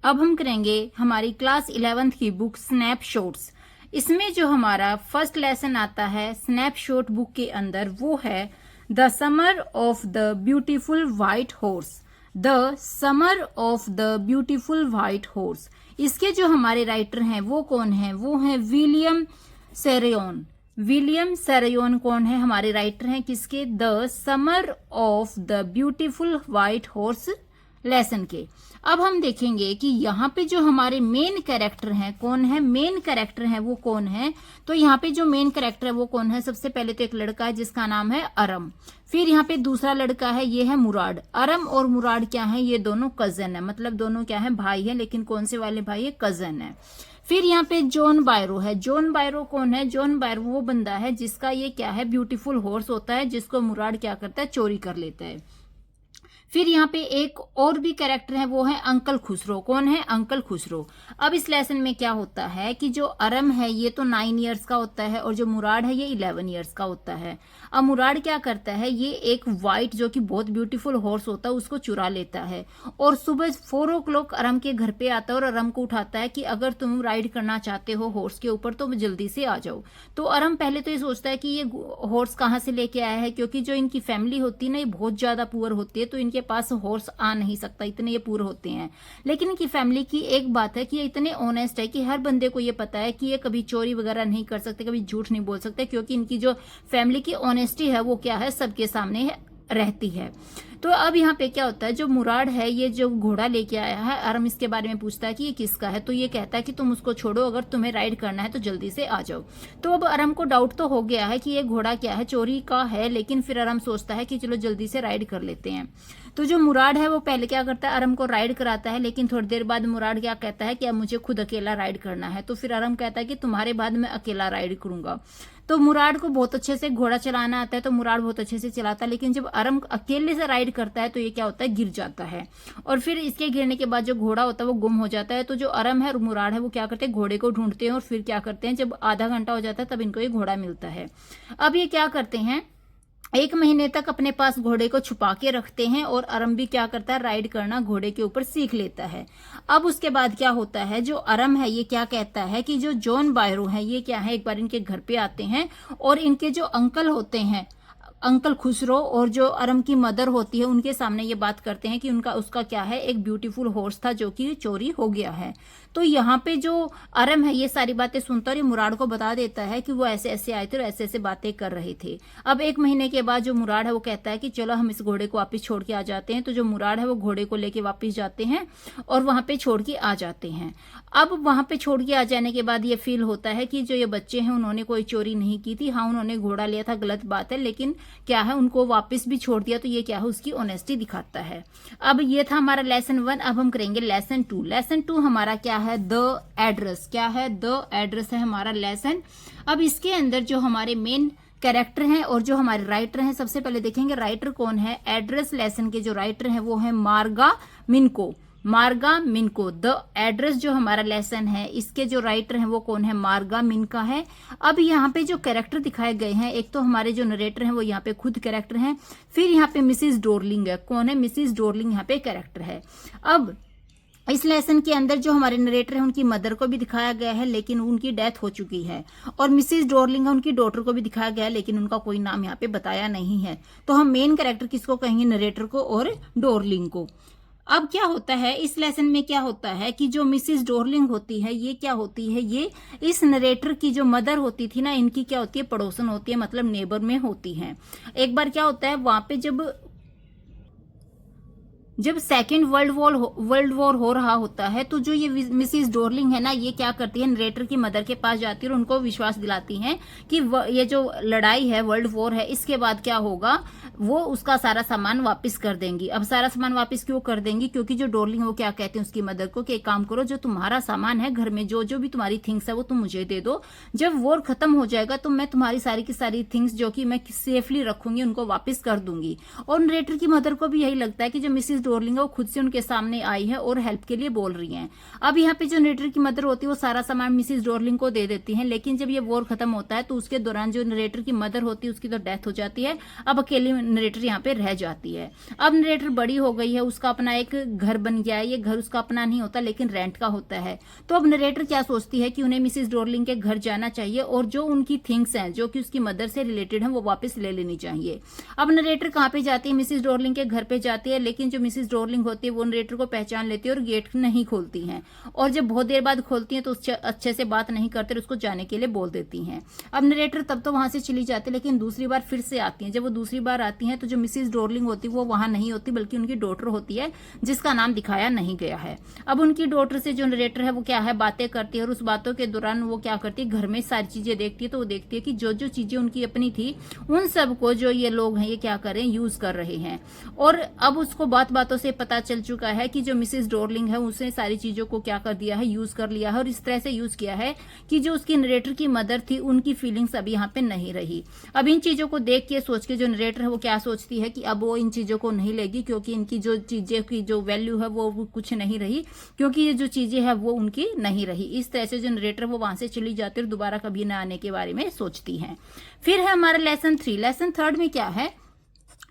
अब हम करेंगे हमारी क्लास 11th की बुक स्नैपशॉट्स। इसमें जो हमारा फर्स्ट लेसन आता है स्नैपशॉट बुक के अंदर वो है the summer of the beautiful white horse. The summer of the beautiful white horse, इसके जो हमारे राइटर हैं वो कौन है, वो है विलियम सेरेयोन। विलियम सेरेयोन कौन है, हमारे राइटर हैं किसके, the summer of the beautiful white horse lesson के। अब हम देखेंगे कि यहाँ पे जो हमारे मेन कैरेक्टर हैं कौन है, मेन कैरेक्टर है वो कौन है। तो यहाँ पे जो मेन कैरेक्टर है वो कौन है, सबसे पहले तो एक लड़का है जिसका नाम है अरम, फिर यहाँ पे दूसरा लड़का है ये है मुराद। अरम और मुराद क्या है, ये दोनों कजन है, मतलब दोनों क्या है, भाई है, लेकिन कौन से वाले भाई है, कजन है। फिर यहाँ पे जॉन बायरो है। जॉन बायरो कौन है, जॉन बायरो वो बंदा है जिसका ये क्या है, ब्यूटीफुल हॉर्स होता है, जिसको मुराद क्या करता है, चोरी कर लेता है। फिर यहाँ पे एक और भी कैरेक्टर है वो है अंकल खुसरो। कौन है, अंकल खुसरो। अब इस लेसन में क्या होता है कि जो अरम है ये तो 9 इयर्स का होता है और जो मुराद है ये 11 इयर्स का होता है। अब मुराद क्या करता है, ये एक व्हाइट जो कि बहुत ब्यूटीफुल हॉर्स होता है उसको चुरा लेता है और सुबह 4 o'clock अरम के घर पे आता है और अरम को उठाता है कि अगर तुम राइड करना चाहते हो हॉर्स के ऊपर तो जल्दी से आ जाओ। तो अरम पहले तो ये सोचता है कि ये हॉर्स कहाँ से लेके आया है, क्योंकि जो इनकी फैमिली होती है ना ये बहुत ज्यादा पुअर होती है, तो इनके पास हॉर्स आ नहीं सकता, इतने ये पूरे होते हैं। लेकिन इनकी फैमिली की एक बात है कि ये इतने ऑनेस्ट है कि हर बंदे को ये पता है कि ये कभी चोरी वगैरह नहीं कर सकते, कभी झूठ नहीं बोल सकते, क्योंकि इनकी जो फैमिली की ऑनेस्टी है वो क्या है, सबके सामने है, रहती है। तो अब यहाँ पे क्या होता है, जो मुराद है ये जो घोड़ा लेके आया है, अरम इसके बारे में पूछता है कि ये किसका है, तो ये कहता है कि तुम उसको छोड़ो, अगर तुम्हें राइड करना है तो जल्दी से आ जाओ। तो अब अरम को डाउट तो हो गया है कि ये घोड़ा क्या है, चोरी का है, लेकिन फिर अरम सोचता है कि चलो जल्दी से राइड कर लेते हैं। तो जो मुराद है वो पहले क्या करता है, अरम को राइड कराता है, लेकिन थोड़ी देर बाद मुराद क्या कहता है कि अब मुझे खुद अकेला राइड करना है। तो फिर अरम कहता है कि तुम्हारे बाद मैं अकेला राइड करूंगा। तो मुराद को बहुत अच्छे से घोड़ा चलाना आता है, तो मुराद बहुत अच्छे से चलाता है, लेकिन जब अरम अकेले से राइड करता है तो ये क्या होता है, गिर जाता है। और फिर इसके गिरने के बाद जो घोड़ा होता है वो गुम हो जाता है। तो जो अरम है और मुराद है वो क्या करते हैं, घोड़े को ढूंढते हैं और फिर क्या करते हैं, जब आधा घंटा हो जाता है तब इनको ये घोड़ा मिलता है। अब ये क्या करते हैं, 1 महीने तक अपने पास घोड़े को छुपा के रखते हैं और अरम भी क्या करता है, राइड करना घोड़े के ऊपर सीख लेता है। अब उसके बाद क्या होता है, जो अरम है ये क्या कहता है कि जो जॉन बायरो है ये क्या है, एक बार इनके घर पे आते हैं और इनके जो अंकल होते हैं, अंकल खुसरो और जो अरम की मदर होती है उनके सामने ये बात करते हैं कि उसका क्या है, एक ब्यूटीफुल हॉर्स था जो कि चोरी हो गया है। तो यहाँ पे जो अरम है ये सारी बातें सुनता और ये मुराद को बता देता है कि वो ऐसे ऐसे आए थे और ऐसे ऐसे बातें कर रहे थे। अब 1 महीने के बाद जो मुराद है वो कहता है कि चलो हम इस घोड़े को वापस छोड़ के आ जाते हैं। तो जो मुराद है वो घोड़े को लेके वापस जाते हैं और वहां पे छोड़ के आ जाते हैं। अब वहां पे छोड़ के आ जाने के बाद ये फील होता है कि जो ये बच्चे हैं उन्होंने कोई चोरी नहीं की थी। हाँ, उन्होंने घोड़ा लिया था, गलत बात है, लेकिन क्या है उनको वापस भी छोड़ दिया, तो ये क्या है उसकी ऑनेस्टी दिखाता है। अब ये था हमारा लेसन 1। अब हम करेंगे लेसन 2। लेसन 2 हमारा क्या है, द एड्रेस। क्या है, द एड्रेस है हमारा लेसन। अब इसके अंदर जो हमारे मेन कैरेक्टर हैं और जो हमारे राइटर हैं, सबसे पहले देखेंगे राइटर कौन है। एड्रेस लेसन के जो राइटर हैं वो है मार्गा मिनको। मार्गा मिनको। द एड्रेस जो हमारा लेसन है इसके जो राइटर हैं वो कौन है, मार्गा मिनका है। अब यहाँ पे जो कैरेक्टर दिखाए गए हैं, एक तो हमारे जो नरेटर हैं वो यहाँ पे खुद कैरेक्टर हैं, फिर यहाँ पे मिसिस डोरलिंग है। कौन है, मिसिस डोरलिंग यहाँ पे कैरेक्टर है। अब इस लेसन के अंदर जो हमारे नरेटर हैं उनकी मदर को भी दिखाया गया है लेकिन उनकी डेथ हो चुकी है, और मिसिस डोरलिंग है उनकी डॉटर को भी दिखाया गया है लेकिन उनका कोई नाम यहाँ पे बताया नहीं है। तो हम मेन कैरेक्टर किसको कहेंगे, नरेटर को और डोरलिंग को। अब क्या होता है इस लेसन में, क्या होता है कि जो मिसिस डोरलिंग होती है ये क्या होती है, ये इस नरेटर की जो मदर होती थी ना, इनकी क्या होती है, पड़ोसन होती है, मतलब नेबर में होती है। एक बार क्या होता है वहां पे जब सेकेंड वर्ल्ड वॉर हो रहा होता है तो जो ये मिसिस डोरलिंग है ना, ये क्या करती है, नरेटर की मदर के पास जाती है और उनको विश्वास दिलाती हैं कि ये जो लड़ाई है, वर्ल्ड वॉर है, इसके बाद क्या होगा, वो उसका सारा सामान वापस कर देंगी। अब सारा सामान वापस क्यों कर देंगी, क्योंकि जो डोरलिंग है वो क्या कहते हैं उसकी मदर को कि एक काम करो, जो तुम्हारा सामान है घर में, जो जो भी तुम्हारी थिंग्स है वो तुम मुझे दे दो। जब वॉर खत्म हो जाएगा तो मैं तुम्हारी सारी की सारी थिंग्स जो कि मैं सेफली रखूंगी उनको वापस कर दूंगी। और नरेटर की मदर को भी यही लगता है कि जो मिसिस डोरलिंग है वो खुद से उनके सामने आई है और हेल्प के लिए बोल रही हैं। अब यहाँ पे जो नरेटर की मदर होती है वो सारा सामान मिसिस डोरलिंग को दे देती हैं, लेकिन जब ये वॉर खत्म होता है तो उसके दौरान जो नरेटर की मदर होती है उसकी तो डेथ हो जाती है। अब अकेली नरेटर यहाँ पे रह जाती है। अब नरेटर बड़ी हो गई है, उसका अपना एक घर बन गया है। ये घर उसका अपना नहीं होता लेकिन रेंट का होता है। तो अब नरेटर क्या सोचती है कि उन्हें मिसिस डोरलिंग के घर जाना चाहिए और जो उनकी थिंग्स हैं जो कि उसकी मदर से रिलेटेड है वो वापस ले लेनी चाहिए। अब नरेटर कहाँ पे जाती है, मिसिस डोरलिंग के घर पे जाती है, लेकिन जो मिसिस डोरलिंग होती है वो नरेटर को पहचान लेती है और गेट नहीं खोलती हैं, और जब बहुत देर बाद खोलती हैं तो अच्छे से बात नहीं करते, उसको जाने के लिए बोल देती हैं। अब नरेटर तब तो वहां से चली जाती है, लेकिन दूसरी बार फिर से आती हैं। जब वो दूसरी बार आती हैं तो जो मिसिस डोरलिंग होती है वो वहां नहीं होती बल्कि उनकी डॉटर होती है जिसका नाम दिखाया नहीं गया है। अब उनकी डॉटर से जो नरेटर है वो क्या है, बातें करती है, और उस बातों के दौरान वो क्या करती है, घर में सारी चीजें देखती है। तो वो देखती है कि जो जो चीजें उनकी अपनी थी उन सबको जो ये लोग हैं ये क्या कर रहे हैं, यूज कर रहे हैं। और अब उसको बात बातों से पता चल चुका है कि जो मिसिस डोरलिंग है उसने सारी चीजों को क्या कर दिया है, यूज कर लिया है, और इस तरह से यूज किया है कि जो उसकी नरेटर की मदर थी उनकी फीलिंग्स अभी यहाँ पे नहीं रही। अब इन चीजों को देख के सोच के जो नरेटर है वो क्या सोचती है कि अब वो इन चीजों को नहीं लेगी, क्योंकि इनकी जो चीजें की जो वैल्यू है वो कुछ नहीं रही, क्योंकि ये जो चीजें है वो उनकी नहीं रही। इस तरह से जो नरेटर वो वहां से चली जाती है और दोबारा कभी न आने के बारे में सोचती है। फिर है हमारा लेसन 3। लेसन 3 में क्या है,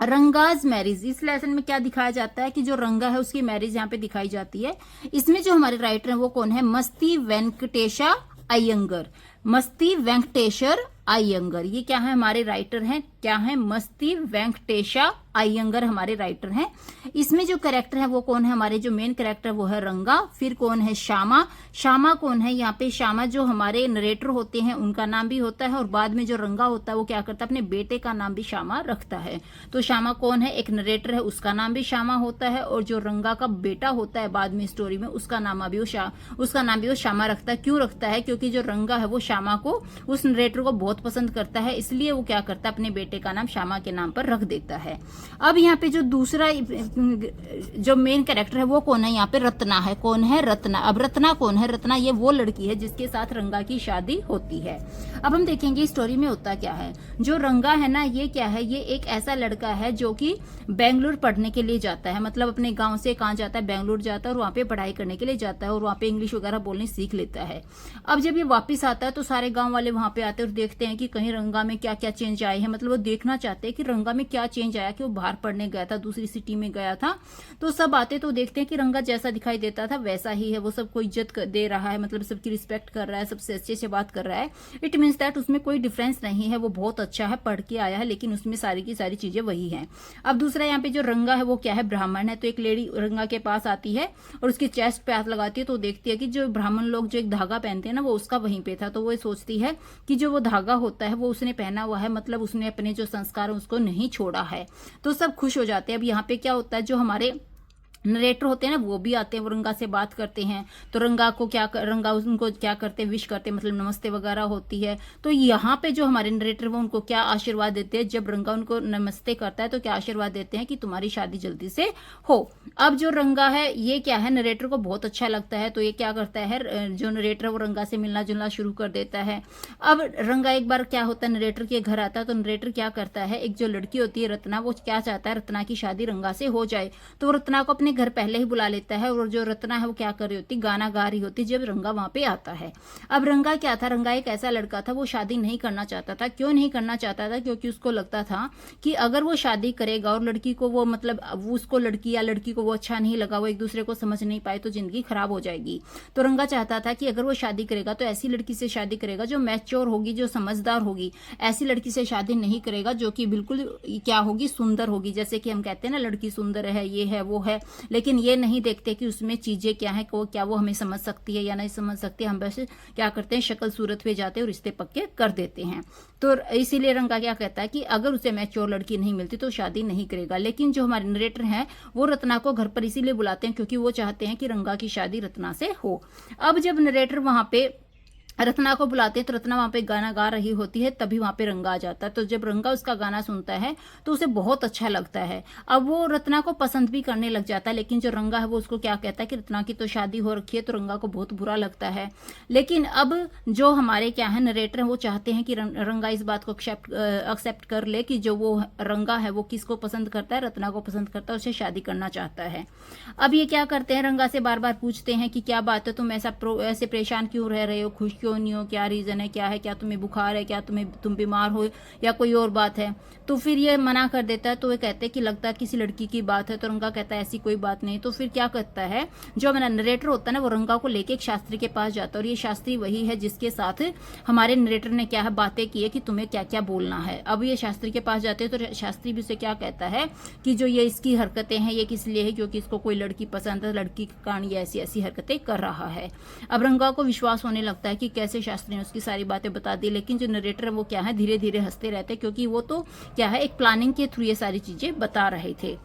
रंगाज मैरिज। इस लेसन में क्या दिखाया जाता है कि जो रंगा है उसकी मैरिज यहाँ पे दिखाई जाती है। इसमें जो हमारे राइटर हैं वो कौन है, मस्ती वेंकटेशा अयंगर। मस्ती वेंकटेश्वर अयंगर, ये क्या है, हमारे राइटर हैं। क्या है, मस्ती वेंकटेशा अयंगर हमारे राइटर हैं। इसमें जो कैरेक्टर है वो कौन है, हमारे जो मेन कैरेक्टर वो है रंगा। फिर कौन है, श्यामा। श्यामा कौन है, यहाँ पे श्यामा जो हमारे नरेटर होते हैं उनका नाम भी होता है, और बाद में जो रंगा होता है वो क्या करता है, अपने बेटे का नाम भी श्यामा रखता है। तो श्यामा कौन है, एक नरेटर है, उसका नाम भी श्यामा होता है, और जो रंगा का बेटा होता है बाद में स्टोरी में उसका नाम भी वो श्यामा रखता है। क्यों रखता है, क्योंकि जो रंगा है वो श्यामा को, उस नरेटर को बहुत पसंद करता है, इसलिए वो क्या करता है, अपने बेटे का नाम श्यामा के नाम पर रख देता है। अब यहाँ पे जो दूसरा जो मेन कैरेक्टर है वो कौन है, यहाँ पे रत्ना है। कौन है, रत्ना। अब रत्ना कौन है, रत्ना ये वो लड़की है जिसके साथ रंगा की शादी होती है। अब हम देखेंगे स्टोरी में होता क्या है। जो रंगा है ना, ये क्या है, ये एक ऐसा लड़का है जो कि बेंगलुरु पढ़ने के लिए जाता है, मतलब अपने गांव से कहाँ जाता है, बेंगलुरु जाता है, और वहाँ पे पढ़ाई करने के लिए जाता है, और वहाँ पे इंग्लिश वगैरह बोलनी सीख लेता है। अब जब ये वापस आता है तो सारे गांव वाले वहां पे आते हैं और देखते हैं कि कहीं रंगा में क्या क्या चेंज आए हैं, मतलब वो देखना चाहते हैं कि रंगा में क्या चेंज आया कि वो बाहर पढ़ने गया था, दूसरी सिटी में गया था, तो सब आते तो देखते हैं कि रंगा जैसा दिखाई देता था वैसा ही है, वो सबको इज्जत दे रहा है, मतलब सबकी रिस्पेक्ट कर रहा है, सबसे अच्छे से बात कर रहा है। इट मीन्स दैट उसमें कोई डिफरेंस नहीं है, वो बहुत अच्छा है, पढ़ के आया है, लेकिन उसमें सारी की सारी चीजें वही है। अब दूसरा यहाँ पे जो रंगा है वो क्या है, ब्राह्मण है। तो एक लेडी रंगा के पास आती है और उसकी चेस्ट पे हाथ लगाती है, तो देखती है कि जो ब्राह्मण लोग जो एक धागा पहनते हैं ना, वो उसका वहीं पे था। तो वो सोचती है कि जो वो धागा होता है वो उसने पहना हुआ है, मतलब उसने अपने जो संस्कार है उसको नहीं छोड़ा है। तो सब खुश हो जाते हैं। अब यहाँ पे क्या होता है, जो हमारे नरेटर होते हैं ना वो भी आते हैं, वो रंगा से बात करते हैं। तो रंगा उनको क्या करते हैं, विश करते हैं, मतलब नमस्ते वगैरह होती है। तो यहाँ पे जो हमारे नरेटर वो उनको क्या आशीर्वाद देते हैं, जब रंगा उनको नमस्ते करता है तो क्या आशीर्वाद देते हैं कि तुम्हारी शादी जल्दी से हो। अब जो रंगा है ये क्या है, नरेटर को बहुत अच्छा लगता है, तो ये क्या करता है, जो नरेटर वो रंगा से मिलना जुलना शुरू कर देता है। अब रंगा एक बार क्या होता है, नरेटर के घर आता है, तो नरेटर क्या करता है, एक जो लड़की होती है रत्ना, वो क्या चाहता है, रत्ना की शादी रंगा से हो जाए। तो रत्ना को अपने घर पहले ही बुला लेता है, और जो रत्ना है वो क्या कर रही होती, गाना गा रही होती जब रंगा वहां पे आता है। अब रंगा क्या था, रंगा एक ऐसा लड़का था, वो शादी नहीं करना चाहता था। क्यों नहीं करना चाहता था, क्योंकि उसको लगता था कि अगर वो शादी करेगा और लड़की को वो, मतलब उसको लड़की या लड़की को वो अच्छा नहीं लगा, वो एक दूसरे को समझ नहीं पाए, तो जिंदगी खराब हो जाएगी। तो रंगा चाहता था कि अगर वो शादी करेगा तो ऐसी लड़की से शादी करेगा जो मैच्योर होगी, जो समझदार होगी। ऐसी लड़की से शादी नहीं करेगा जो कि बिल्कुल क्या होगी, सुंदर होगी। जैसे कि हम कहते हैं ना, लड़की सुंदर है, ये है वो है, लेकिन ये नहीं देखते कि उसमें चीजें क्या है, क्या वो हमें समझ सकती है या नहीं समझ सकती। हम बस क्या करते हैं, शक्ल सूरत पे जाते हैं और रिश्ते पक्के कर देते हैं। तो इसीलिए रंगा क्या कहता है कि अगर उसे मैच्योर लड़की नहीं मिलती तो शादी नहीं करेगा। लेकिन जो हमारे नरेटर हैं वो रत्ना को घर पर इसीलिए बुलाते हैं क्योंकि वो चाहते हैं कि रंगा की शादी रत्ना से हो। अब जब नरेटर वहां पे रत्ना को बुलाते हैं तो रत्ना वहां पे गाना गा रही होती है, तभी वहां पे रंगा आ जाता है। तो जब रंगा उसका गाना सुनता है तो उसे बहुत अच्छा लगता है। अब वो रत्ना को पसंद भी करने लग जाता है, लेकिन जो रंगा है वो उसको क्या कहता है कि रत्ना की तो शादी हो रखी है, तो रंगा को बहुत बुरा लगता है। लेकिन अब जो हमारे क्या है नरेटर है वो चाहते हैं कि रंगा इस बात को एक्सेप्ट कर ले कि जो वो रंगा है वो किसको पसंद करता है, रत्ना को पसंद करता है, उससे शादी करना चाहता है। अब ये क्या करते हैं, रंगा से बार बार पूछते हैं कि क्या बात है, तुम ऐसे परेशान क्यों रह रहे हो, खुश क्यों नहीं हो, क्या रीजन है, क्या है, क्या तुम्हें बुखार है, क्या तुम बीमार हो या कोई और बात है। तो फिर ये मना कर देता है। तो वे कहते हैं कि लगता है किसी लड़की की बात है। तो रंगा कहता है ऐसी कोई बात नहीं। तो फिर क्या करता है, जो हमारा नरेटर होता है ना वो रंगा को लेके एक शास्त्री के पास जाता है, और ये शास्त्री वही है जिसके साथ हमारे नरेटर ने क्या है बातें की है कि तुम्हें क्या क्या बोलना है। अब ये शास्त्री के पास जाते हैं तो शास्त्री भी उसे क्या कहता है कि जो ये इसकी हरकतें हैं ये किस लिए है, क्योंकि इसको कोई लड़की पसंद है, लड़की के कारण ये ऐसी ऐसी हरकतें कर रहा है। अब रंगा को विश्वास होने लगता है कि कैसे शास्त्री ने उसकी सारी बातें बता दी। लेकिन जो नरेटर है वो क्या है धीरे धीरे हंसते रहते हैं, क्योंकि वो तो क्या है एक प्लानिंग के थ्रू ये सारी चीजें बता रहे थे।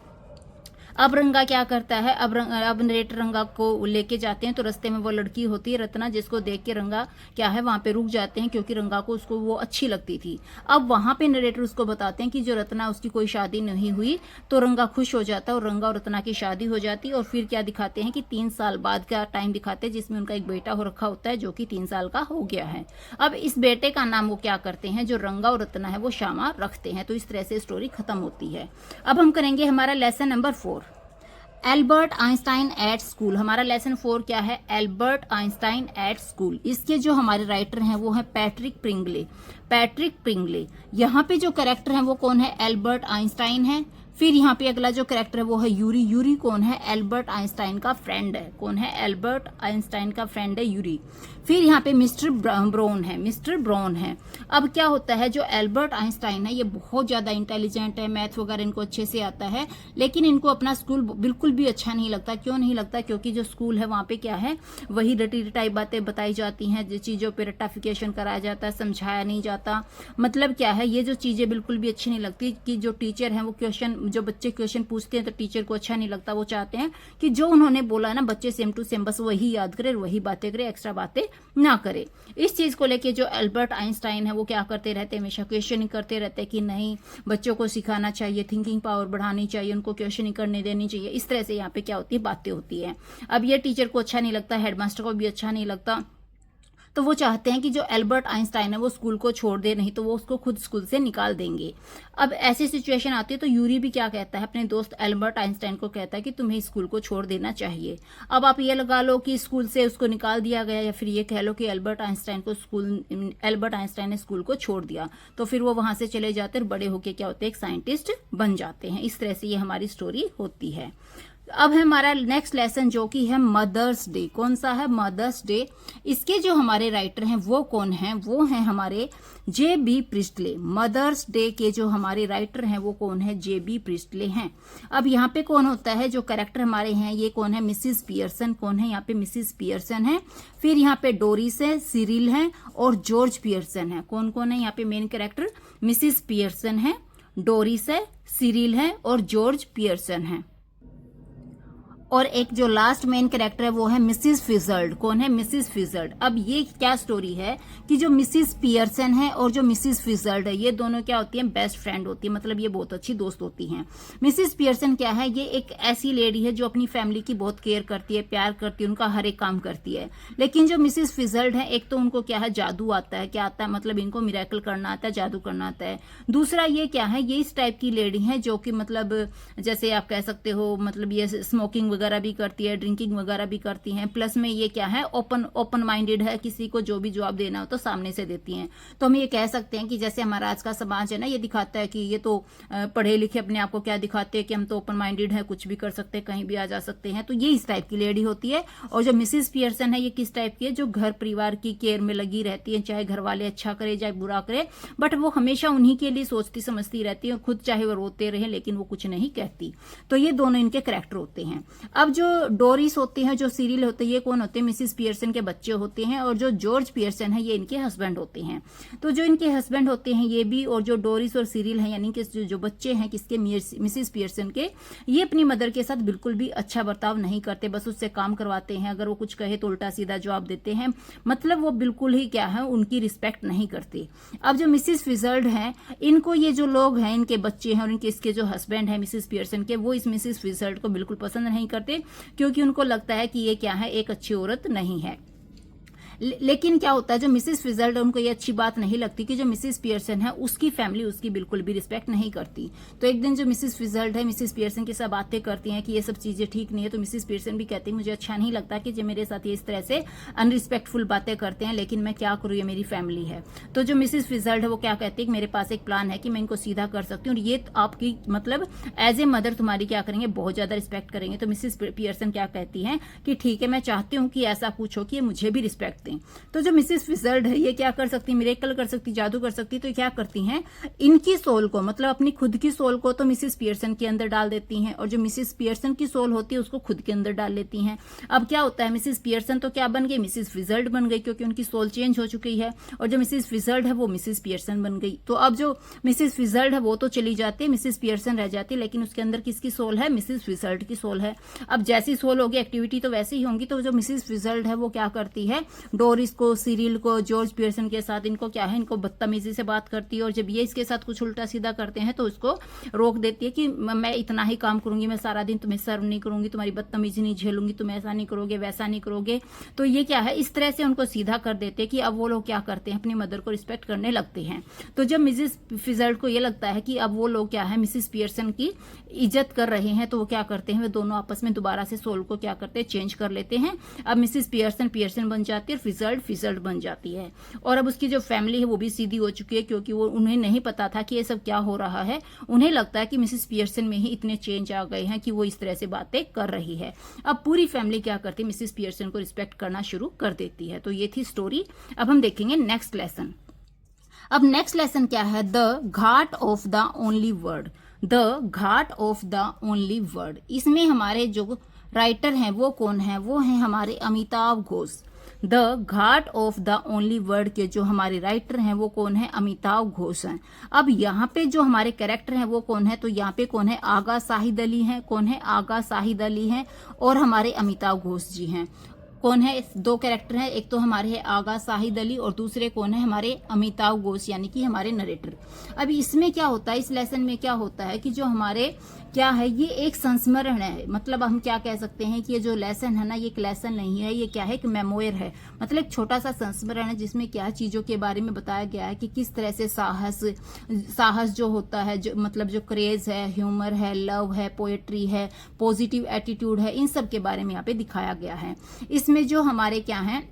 अब रंगा क्या करता है, अब नरेटर रंगा को लेके जाते हैं, तो रास्ते में वो लड़की होती है रत्ना, जिसको देख के रंगा क्या है वहां पे रुक जाते हैं, क्योंकि रंगा को उसको वो अच्छी लगती थी। अब वहां पे नरेटर उसको बताते हैं कि जो रत्ना उसकी कोई शादी नहीं हुई। तो रंगा खुश हो जाता है और रंगा और रत्ना की शादी हो जाती है। और फिर क्या दिखाते हैं कि 3 साल बाद का टाइम दिखाते हैं, जिसमें उनका एक बेटा हो रखा होता है जो कि 3 साल का हो गया है। अब इस बेटे का नाम वो क्या करते हैं, जो रंगा और रत्ना है वो श्यामा रखते हैं। तो इस तरह से स्टोरी खत्म होती है। अब हम करेंगे हमारा lesson number 4, Albert Einstein at school. हमारा लेसन 4 क्या है, एल्बर्ट आइंस्टाइन एट स्कूल। इसके जो हमारे राइटर हैं वो है पैट्रिक प्रिंगले। पैट्रिक प्रिंगले। यहाँ पे जो कैरेक्टर है वो कौन है, एल्बर्ट आइंस्टाइन है। फिर यहाँ पे अगला जो कैरेक्टर है वो है यूरी। यूरी कौन है, एल्बर्ट आइंस्टाइन का फ्रेंड है। कौन है, एल्बर्ट आइंस्टाइन का फ्रेंड है यूरी। फिर यहाँ पे मिस्टर ब्राउन है, मिस्टर ब्राउन है। अब क्या होता है, जो एल्बर्ट आइंस्टाइन है ये बहुत ज्यादा इंटेलिजेंट है, मैथ वगैरह इनको अच्छे से आता है, लेकिन इनको अपना स्कूल बिल्कुल भी अच्छा नहीं लगता। क्यों नहीं लगता, क्योंकि जो स्कूल है वहां पे क्या है वही रटी रटाई बातें बताई जाती हैं, जो चीजों पे रट्टाफिकेशन कराया जाता है, समझाया नहीं जाता। मतलब क्या है, ये जो चीजें बिल्कुल भी अच्छी नहीं लगती कि जो टीचर है वो जो बच्चे क्वेश्चन पूछते हैं तो टीचर को अच्छा नहीं लगता। वो चाहते हैं कि जो उन्होंने बोला ना बच्चे सेम टू सेम बस वही याद करे, वही बातें करे, एक्स्ट्रा बातें ना करे। इस चीज को लेके जो एल्बर्ट आइंस्टाइन है वो क्या करते रहते हैं, हमेशा क्वेश्चनिंग करते रहते हैं कि नहीं बच्चों को सिखाना चाहिए, थिंकिंग पावर बढ़ानी चाहिए, उनको क्वेश्चनिंग करने देनी चाहिए। इस तरह से यहाँ पे क्या होती है, बातें होती है। अब ये टीचर को अच्छा नहीं लगता, हेडमास्टर को भी अच्छा नहीं लगता। तो वो चाहते हैं कि जो एल्बर्ट आइंस्टाइन है वो स्कूल को छोड़ दे, नहीं तो वो उसको खुद स्कूल से निकाल देंगे। अब ऐसी सिचुएशन आती है तो यूरी भी क्या कहता है, अपने दोस्त एल्बर्ट आइंस्टाइन को कहता है कि तुम्हें स्कूल को छोड़ देना चाहिए। अब आप ये लगा लो कि स्कूल से उसको निकाल दिया गया, या फिर ये कह लो कि एल्बर्ट आइंस्टाइन ने स्कूल को छोड़ दिया, तो फिर वो वहां से चले जाते और बड़े होके क्या होते हैं, एक साइंटिस्ट बन जाते हैं। इस तरह से ये हमारी स्टोरी होती है। अब है हमारा नेक्स्ट लेसन जो कि है मदर्स डे। कौन सा है, मदर्स डे। इसके जो हमारे राइटर हैं वो कौन हैं, वो हैं हमारे जे.बी. प्रिस्टले। मदर्स डे के जो हमारे राइटर हैं वो कौन है, जे.बी. प्रिस्टले हैं। अब यहाँ पे कौन होता है, जो कैरेक्टर हमारे हैं ये कौन है, मिसिस पियर्सन। कौन है यहाँ पे, मिसिस पियर्सन है। फिर यहाँ पे डोरिस है, सिरिल है और जॉर्ज पियर्सन है। कौन कौन है यहाँ पे मेन कैरेक्टर, मिसिस पियर्सन है, डोरिस है, सिरिल है और जॉर्ज पियर्सन है। और एक जो लास्ट मेन कैरेक्टर है वो है मिसिस फिजर्ड। कौन है, मिसिस फिजर्ड। अब ये क्या स्टोरी है कि जो मिसिस पियर्सन है और जो मिसिस फिजर्ड है ये दोनों क्या होती हैं, बेस्ट फ्रेंड होती है, मतलब ये बहुत अच्छी दोस्त होती हैं। मिसिस पियर्सन क्या है, ये एक ऐसी लेडी है जो अपनी फैमिली की बहुत केयर करती है, प्यार करती है, उनका हर एक काम करती है। लेकिन जो मिसिस फिजर्ड है, एक तो उनको क्या है, जादू आता है। क्या आता है, मतलब इनको मिरेकल करना आता है, जादू करना आता है। दूसरा ये क्या है, ये इस टाइप की लेडी है जो कि मतलब जैसे आप कह सकते हो, मतलब ये स्मोकिंग वगैरह भी करती है, ड्रिंकिंग वगैरह भी करती हैं। प्लस में ये क्या है, ओपन माइंडेड है, किसी को जो भी जवाब देना हो तो सामने से देती हैं। तो हम ये कह सकते हैं कि जैसे हमारा आज का समाज है ना, ये दिखाता है कि ये तो पढ़े लिखे अपने आप को क्या दिखाते हैं कि हम तो ओपन माइंडेड है, कुछ भी कर सकते हैं, कहीं भी आ जा सकते हैं। तो ये इस टाइप की लेडी होती है। और जो मिसिस पियर्सन है ये किस टाइप की है, जो घर परिवार की केयर में लगी रहती है, चाहे घर वाले अच्छा करे चाहे बुरा करे, बट वो हमेशा उन्हीं के लिए सोचती समझती रहती है। खुद चाहे वो रोते रहे लेकिन वो कुछ नहीं कहती। तो ये दोनों इनके कैरेक्टर होते हैं। अब जो डोरिस होते हैं, जो सीरियल होते हैं, ये कौन होते हैं, मिसिस पियर्सन के बच्चे होते हैं। और जो जॉर्ज पियर्सन है ये इनके हस्बैंड होते हैं। तो जो इनके हस्बैंड होते हैं ये भी, और जो डोरिस और सीरियल है यानी कि जो बच्चे हैं किसके, मिसिस पियर्सन के, ये अपनी मदर के साथ बिल्कुल भी अच्छा बर्ताव नहीं करते, बस उससे काम करवाते हैं। अगर वो कुछ कहे तो उल्टा सीधा जवाब देते हैं, मतलब वो बिल्कुल ही क्या है, उनकी रिस्पेक्ट नहीं करते। अब जो मिसिस फिजर्ड है, इनको ये जो लोग हैं, इनके बच्चे हैं और इनके इसके जो हस्बैंड है मिसिस पियर्सन के, वो इस मिसिस फिजर्ड को बिल्कुल पसंद नहीं करते, क्योंकि उनको लगता है कि ये क्या है, एक अच्छी औरत नहीं है। लेकिन क्या होता है, जो मिसिस फिजर्ड है उनको ये अच्छी बात नहीं लगती कि जो मिसिस पियर्सन है उसकी फैमिली उसकी बिल्कुल भी रिस्पेक्ट नहीं करती। तो एक दिन जो मिसिस फिजर्ड है मिसिस पियर्सन के साथ बातें करती हैं कि ये सब चीजें ठीक नहीं है, तो मिसिस पियर्सन भी कहती है मुझे अच्छा नहीं लगता कि जो मेरे साथ ये इस तरह से अनरिस्पेक्टफुल बातें करते हैं, लेकिन मैं क्या करूँ, ये मेरी फैमिली है। तो जो मिसिस फिजर्ड है वो क्या कहती है कि मेरे पास एक प्लान है कि मैं इनको सीधा कर सकती हूँ और ये आपकी मतलब एज ए मदर तुम्हारी क्या करेंगे, बहुत ज्यादा रिस्पेक्ट करेंगे। तो मिसिस पियर्सन क्या कहती है कि ठीक है, मैं चाहती हूँ कि ऐसा पूछो कि ये मुझे भी रिस्पेक्ट दें। तो जो मिसिस फिजर्ड है ये क्या कर सकती, मिरेकल कर सकती, जादू कर सकती। तो क्या करती हैं, इनकी सोल को, मतलब अपनी खुद की सोल को तो मिसिस पियर्सन के अंदर डाल देती हैं, और जो मिसिस पियर्सन की सोल होती है उसको खुद के अंदर डाल लेती हैं। अब क्या होता है, मिसिस पियर्सन तो क्या बन गई, मिसिस फिजर्ड बन गई, क्योंकि उनकी सोल चेंज हो चुकी है। और जो मिसिस फिजर्ड है वो मिसिस पियर्सन बन गई। तो अब जो मिसिस फिजर्ड है वो तो चली जाती है, मिसिस पियर्सन रह जाती है, लेकिन उसके अंदर किसकी सोल है, मिसिस फिजर्ड की सोल है। अब जैसी सोल होगी एक्टिविटी तो वैसी ही होंगी। तो जो मिसिस फिजर्ड है वो क्या करती है, डोरिस को, सीरियल को, जॉर्ज पियर्सन के साथ इनको क्या है, इनको बदतमीजी से बात करती है। और जब ये इसके साथ कुछ उल्टा सीधा करते हैं तो उसको रोक देती है कि मैं इतना ही काम करूंगी, मैं सारा दिन तुम्हें सर्व नहीं करूंगी, तुम्हारी बदतमीजी नहीं झेलूंगी, तुम ऐसा नहीं करोगे, वैसा नहीं करोगे। तो ये क्या है, इस तरह से उनको सीधा कर देते हैं कि अब वो लोग क्या करते हैं, अपनी मदर को रिस्पेक्ट करने लगते हैं। तो जब मिसिस फिजर्ड को ये लगता है कि अब वो लोग क्या है, मिसिस पियर्सन की इज्जत कर रहे हैं, तो वो क्या करते हैं, वे दोनों आपस में दोबारा से सोल को क्या करते हैं, चेंज कर लेते हैं। अब मिसिस पियर्सन पियर्सन बन जाती है और फिजर्ड फिजर्ड बन जाती है। और अब उसकी जो फैमिली है वो भी सीधी हो चुकी है, क्योंकि वो उन्हें नहीं पता था कि ये सब क्या हो रहा है। उन्हें लगता है कि मिसिस पियर्सन में ही इतने चेंज आ गए हैं कि वो इस तरह से बातें कर रही है। अब पूरी फैमिली क्या करती है, मिसिस पियर्सन को रिस्पेक्ट करना शुरू कर देती है। तो ये थी स्टोरी। अब हम देखेंगे नेक्स्ट लेसन। अब नेक्स्ट लेसन क्या है, the Ghat of the only word. The Ghat of the only word. इसमें हमारे जो राइटर हैं वो कौन है, वो हैं हमारे Amitabh Ghosh. The Ghat of the only word के जो हमारे राइटर हैं वो कौन है, अमिताभ घोष हैं। अब यहाँ पे जो हमारे कैरेक्टर हैं वो कौन है, तो यहाँ पे कौन है, आगा शाहिद अली हैं। कौन है, आगा शाहिद अली हैं और हमारे अमिताभ घोष जी हैं। कौन है, दो कैरेक्टर हैं, एक तो हमारे है आगा शाहिद अली और दूसरे कौन है, हमारे अमिताभ घोष यानी कि हमारे नरेटर। अभी इसमें क्या होता है, इस लेसन में क्या होता है कि जो हमारे क्या है, ये एक संस्मरण है। मतलब हम क्या कह सकते हैं कि ये जो लेसन है ना, ये एक लेसन नहीं है, ये क्या है, एक मेमोयर है। मतलब एक छोटा सा संस्मरण है जिसमें क्या चीजों के बारे में बताया गया है कि किस तरह से साहस जो होता है, जो मतलब जो क्रेज है, ह्यूमर है, लव है, पोएट्री है, पॉजिटिव एटीट्यूड है, इन सब के बारे में यहाँ पे दिखाया गया है। इसमें जो हमारे क्या है,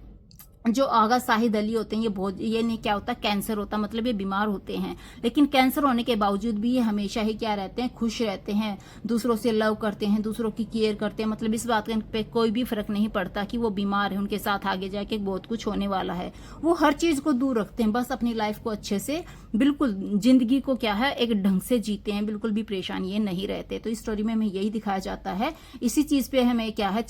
जो आगा शाहिद अली होते हैं, ये नहीं क्या होता, कैंसर होता, मतलब ये बीमार होते हैं, लेकिन कैंसर होने के बावजूद भी ये हमेशा ही क्या रहते हैं, खुश रहते हैं, दूसरों से लव करते हैं, दूसरों की केयर करते हैं। मतलब इस बात पे कोई भी फर्क नहीं पड़ता कि वो बीमार है, उनके साथ आगे जाके बहुत कुछ होने वाला है। वो हर चीज को दूर रखते हैं, बस अपनी लाइफ को अच्छे से, बिल्कुल जिंदगी को क्या है, एक ढंग से जीते हैं, बिल्कुल भी परेशानी ये नहीं रहते। तो इस स्टोरी में हमें यही दिखाया जाता है। इसी चीज पे हमें क्या है,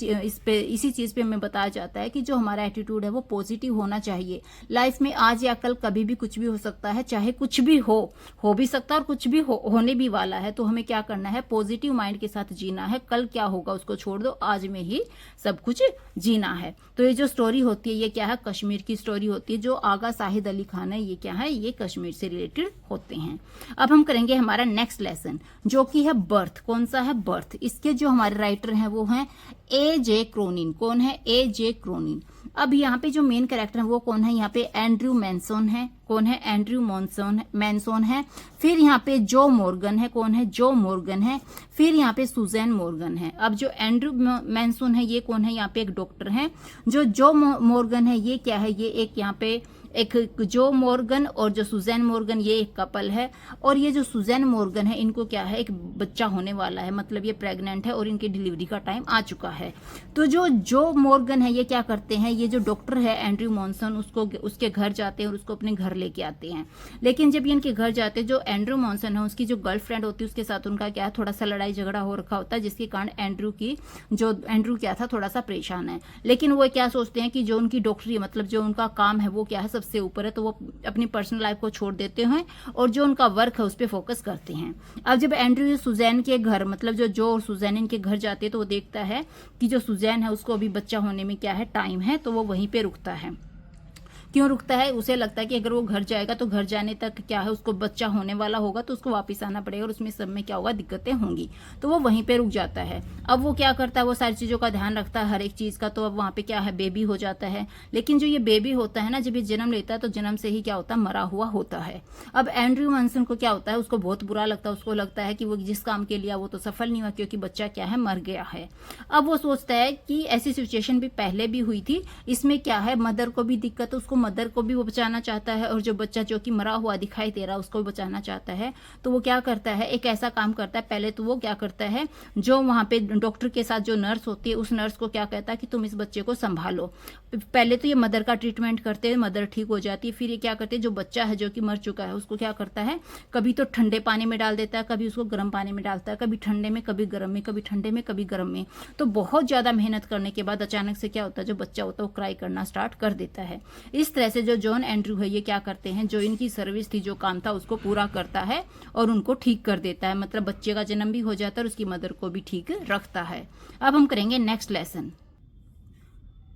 इसी चीज पे हमें बताया जाता है कि जो हमारा एटीट्यूड है वो पॉजिटिव होना चाहिए। लाइफ में आज या कल कभी भी कुछ भी हो सकता है, चाहे कुछ भी हो भी सकता है और कुछ भी होने भी वाला है। तो हमें क्या करना है, पॉजिटिव माइंड के साथ जीना है। कल क्या होगा उसको छोड़ दो, आज में ही सब कुछ जीना है। तो ये जो स्टोरी होती है, ये क्या है, कश्मीर की स्टोरी होती है। जो आगा शाहिद अली खान है, ये क्या है, ये कश्मीर से रिलेटेड होते हैं। अब हम करेंगे हमारा नेक्स्ट लेसन, जो कि है बर्थ। कौन सा है, बर्थ। इसके जो हमारे राइटर हैं वो हैं A.J. क्रोनिन। कौन है, A.J. क्रोनिन। अब यहाँ पे जो मेन कैरेक्टर है वो कौन है, यहाँ पे एंड्रयू मैनसन है। कौन है, एंड्रयू मैनसन है। फिर यहाँ पे जो मॉर्गन है। कौन है, जो मॉर्गन है। फिर यहाँ पे सुजैन मॉर्गन है। अब जो एंड्रयू मैनसन है ये कौन है, यहाँ पे एक डॉक्टर है। जो मॉर्गन है ये क्या है, ये एक यहाँ पे एक जो मॉर्गन और जो सुजैन मॉर्गन, ये एक कपल है। और ये जो सुजैन मॉर्गन है, इनको क्या है, एक बच्चा होने वाला है, मतलब ये प्रेग्नेंट है और इनकी डिलीवरी का टाइम आ चुका है। तो जो मॉर्गन है ये क्या करते हैं, ये जो डॉक्टर है एंड्रयू मॉनसन, उसके घर जाते हैं और उसको अपने घर लेके आते हैं। लेकिन जब ये इनके घर जाते हैं, जो एंड्रयू मॉनसन है उसकी जो गर्लफ्रेंड होती है उसके साथ उनका क्या है, थोड़ा सा लड़ाई झगड़ा हो रखा होता है, जिसके कारण एंड्रयू क्या था, थोड़ा सा परेशान है। लेकिन वो क्या सोचते हैं कि जो उनकी डॉक्टरी मतलब जो उनका काम है वो क्या है, सबसे ऊपर है। तो वो अपनी पर्सनल लाइफ को छोड़ देते हैं और जो उनका वर्क है उस पर फोकस करते हैं। अब जब एंड्रयू सुजैन के घर मतलब जो और सुजैन इनके घर जाते हैं तो वो देखता है कि जो सुजैन है उसको अभी बच्चा होने में क्या है, टाइम है। तो वो वहीं पे रुकता है। क्यों रुकता है, उसे लगता है कि अगर वो घर जाएगा तो घर जाने तक क्या है, उसको बच्चा होने वाला होगा तो उसको वापस आना पड़ेगा और उसमें सब में क्या होगा, दिक्कतें होंगी। तो वो वहीं पे रुक जाता है। अब वो क्या करता है, वो सारी चीजों का ध्यान रखता है, हर एक चीज का। तो अब वहां पे क्या है, बेबी हो जाता है। लेकिन जो ये बेबी होता है ना, जब ये जन्म लेता है तो जन्म से ही क्या होता है, मरा हुआ होता है। अब एंड्रयू मैनसन को क्या होता है, उसको बहुत बुरा लगता है। उसको लगता है कि वो जिस काम के लिए वो तो सफल नहीं हुआ, क्योंकि बच्चा क्या है, मर गया है। अब वो सोचता है कि ऐसी सिचुएशन भी पहले भी हुई थी, इसमें क्या है, मदर को भी दिक्कत है, उसको मदर को भी वो बचाना चाहता है और जो बच्चा जो कि मरा हुआ दिखाई दे रहा है उसको भी बचाना चाहता है। तो वो क्या करता है, एक ऐसा काम करता है। पहले तो वो क्या करता है, जो वहां पे डॉक्टर के साथ जो नर्स होती है उस नर्स को क्या कहता है कि तुम इस बच्चे को संभालो। पहले तो ये मदर का ट्रीटमेंट करते हैं, मदर ठीक हो जाती है। फिर ये क्या करते हैं, जो बच्चा है जो कि मर चुका है उसको क्या करता है, कभी तो ठंडे पानी में डाल देता है, कभी उसको गर्म पानी में डालता है, कभी ठंडे में कभी गर्म में, कभी ठंडे में कभी गर्म में। तो बहुत ज्यादा मेहनत करने के बाद अचानक से क्या होता है, जो बच्चा होता है वो क्राई करना स्टार्ट कर देता है। इस तरह से जो जॉन एंड्रयू है ये क्या करते हैं, जो इनकी सर्विस थी, जो काम था उसको पूरा करता है और उनको ठीक कर देता है। मतलब बच्चे का जन्म भी हो जाता है और उसकी मदर को भी ठीक रखता है। अब हम करेंगे नेक्स्ट लेसन।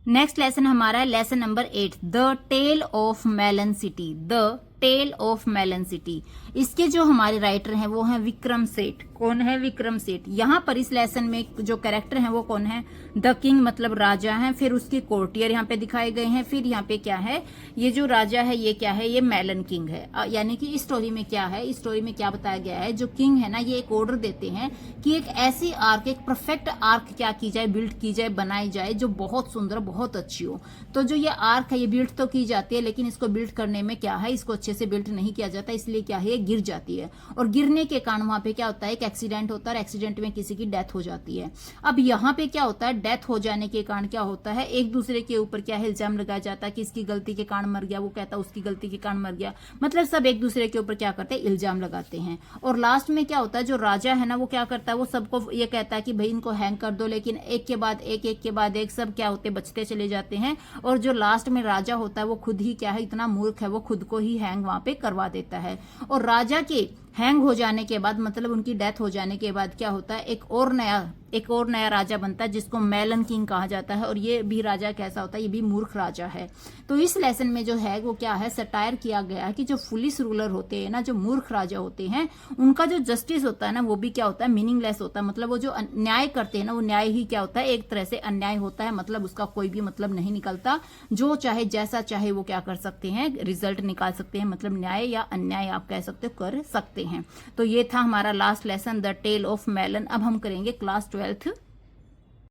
नेक्स्ट लेसन हमारा है lesson number 8, the tale of melon city. The tale of melon city. इसके जो हमारे राइटर हैं वो हैं विक्रम सेठ। कौन है, विक्रम सेठ। यहाँ पर इस लेसन में जो कैरेक्टर हैं वो कौन है, द किंग मतलब राजा हैं। फिर उसके कोर्टियर यहाँ पे दिखाए गए हैं। फिर यहाँ पे क्या है, ये जो राजा है ये क्या है, ये मेलन किंग है। यानी कि इस स्टोरी में क्या है, इस स्टोरी में क्या बताया गया है, जो किंग है ना ये एक ऑर्डर देते हैं कि एक ऐसी आर्क, एक परफेक्ट आर्क क्या की जाए, बिल्ड की जाए, बनाई जाए, जो बहुत सुंदर बहुत अच्छी हो। तो जो ये आर्क है ये बिल्ड तो की जाती है, लेकिन इसको बिल्ड करने में क्या है, इसको अच्छे से बिल्ड नहीं किया जाता, इसलिए क्या है, ये गिर जाती है। और गिरने के कारण वहां पे क्या होता है, एक एक्सीडेंट होता है, एक्सीडेंट में किसी की डेथ हो जाती है। अब यहाँ पे क्या होता है, डेथ हो जाने के कारण क्या होता है, एक दूसरे के ऊपर क्या है, इल्जाम लगाया जाता है कि इसकी गलती के कारण मर गया, वो कहता है उसकी गलती के कारण मर गया। मतलब सब एक दूसरे के ऊपर क्या करते हैं, इल्जाम लगाते हैं। और लास्ट में क्या होता है, जो राजा है ना वो क्या करता है, वो सबको ये कहता है कि भाई इनको हैंग कर दो, लेकिन एक के बाद एक, एक के बाद एक सब क्या होते, बचते चले जाते हैं। और जो लास्ट में राजा होता है वो खुद ही क्या है, इतना मूर्ख है, वो खुद को ही हैंग वहां पे करवा देता है। और राजा के हैंग हो जाने के बाद, मतलब उनकी डेथ हो जाने के बाद क्या होता है, एक और नया राजा बनता है जिसको मेलन किंग कहा जाता है। और ये भी राजा कैसा होता है, ये भी मूर्ख राजा है। तो इस लेसन में जो है वो क्या है, सटायर किया गया है कि जो फुलिश रूलर होते हैं ना, जो मूर्ख राजा होते हैं, उनका जो जस्टिस होता है ना, वो भी क्या होता है, मीनिंगलेस होता है। मतलब वो जो न्याय करते हैं ना, वो न्याय ही क्या होता है, एक तरह से अन्याय होता है। मतलब उसका कोई भी मतलब नहीं निकलता, जो चाहे जैसा चाहे वो क्या कर सकते हैं, रिजल्ट निकाल सकते हैं। मतलब न्याय या अन्याय आप कह सकते हो, कर सकते हैं। तो ये था हमारा last lesson, the tale of melon. अब हम करेंगे क्लास 12th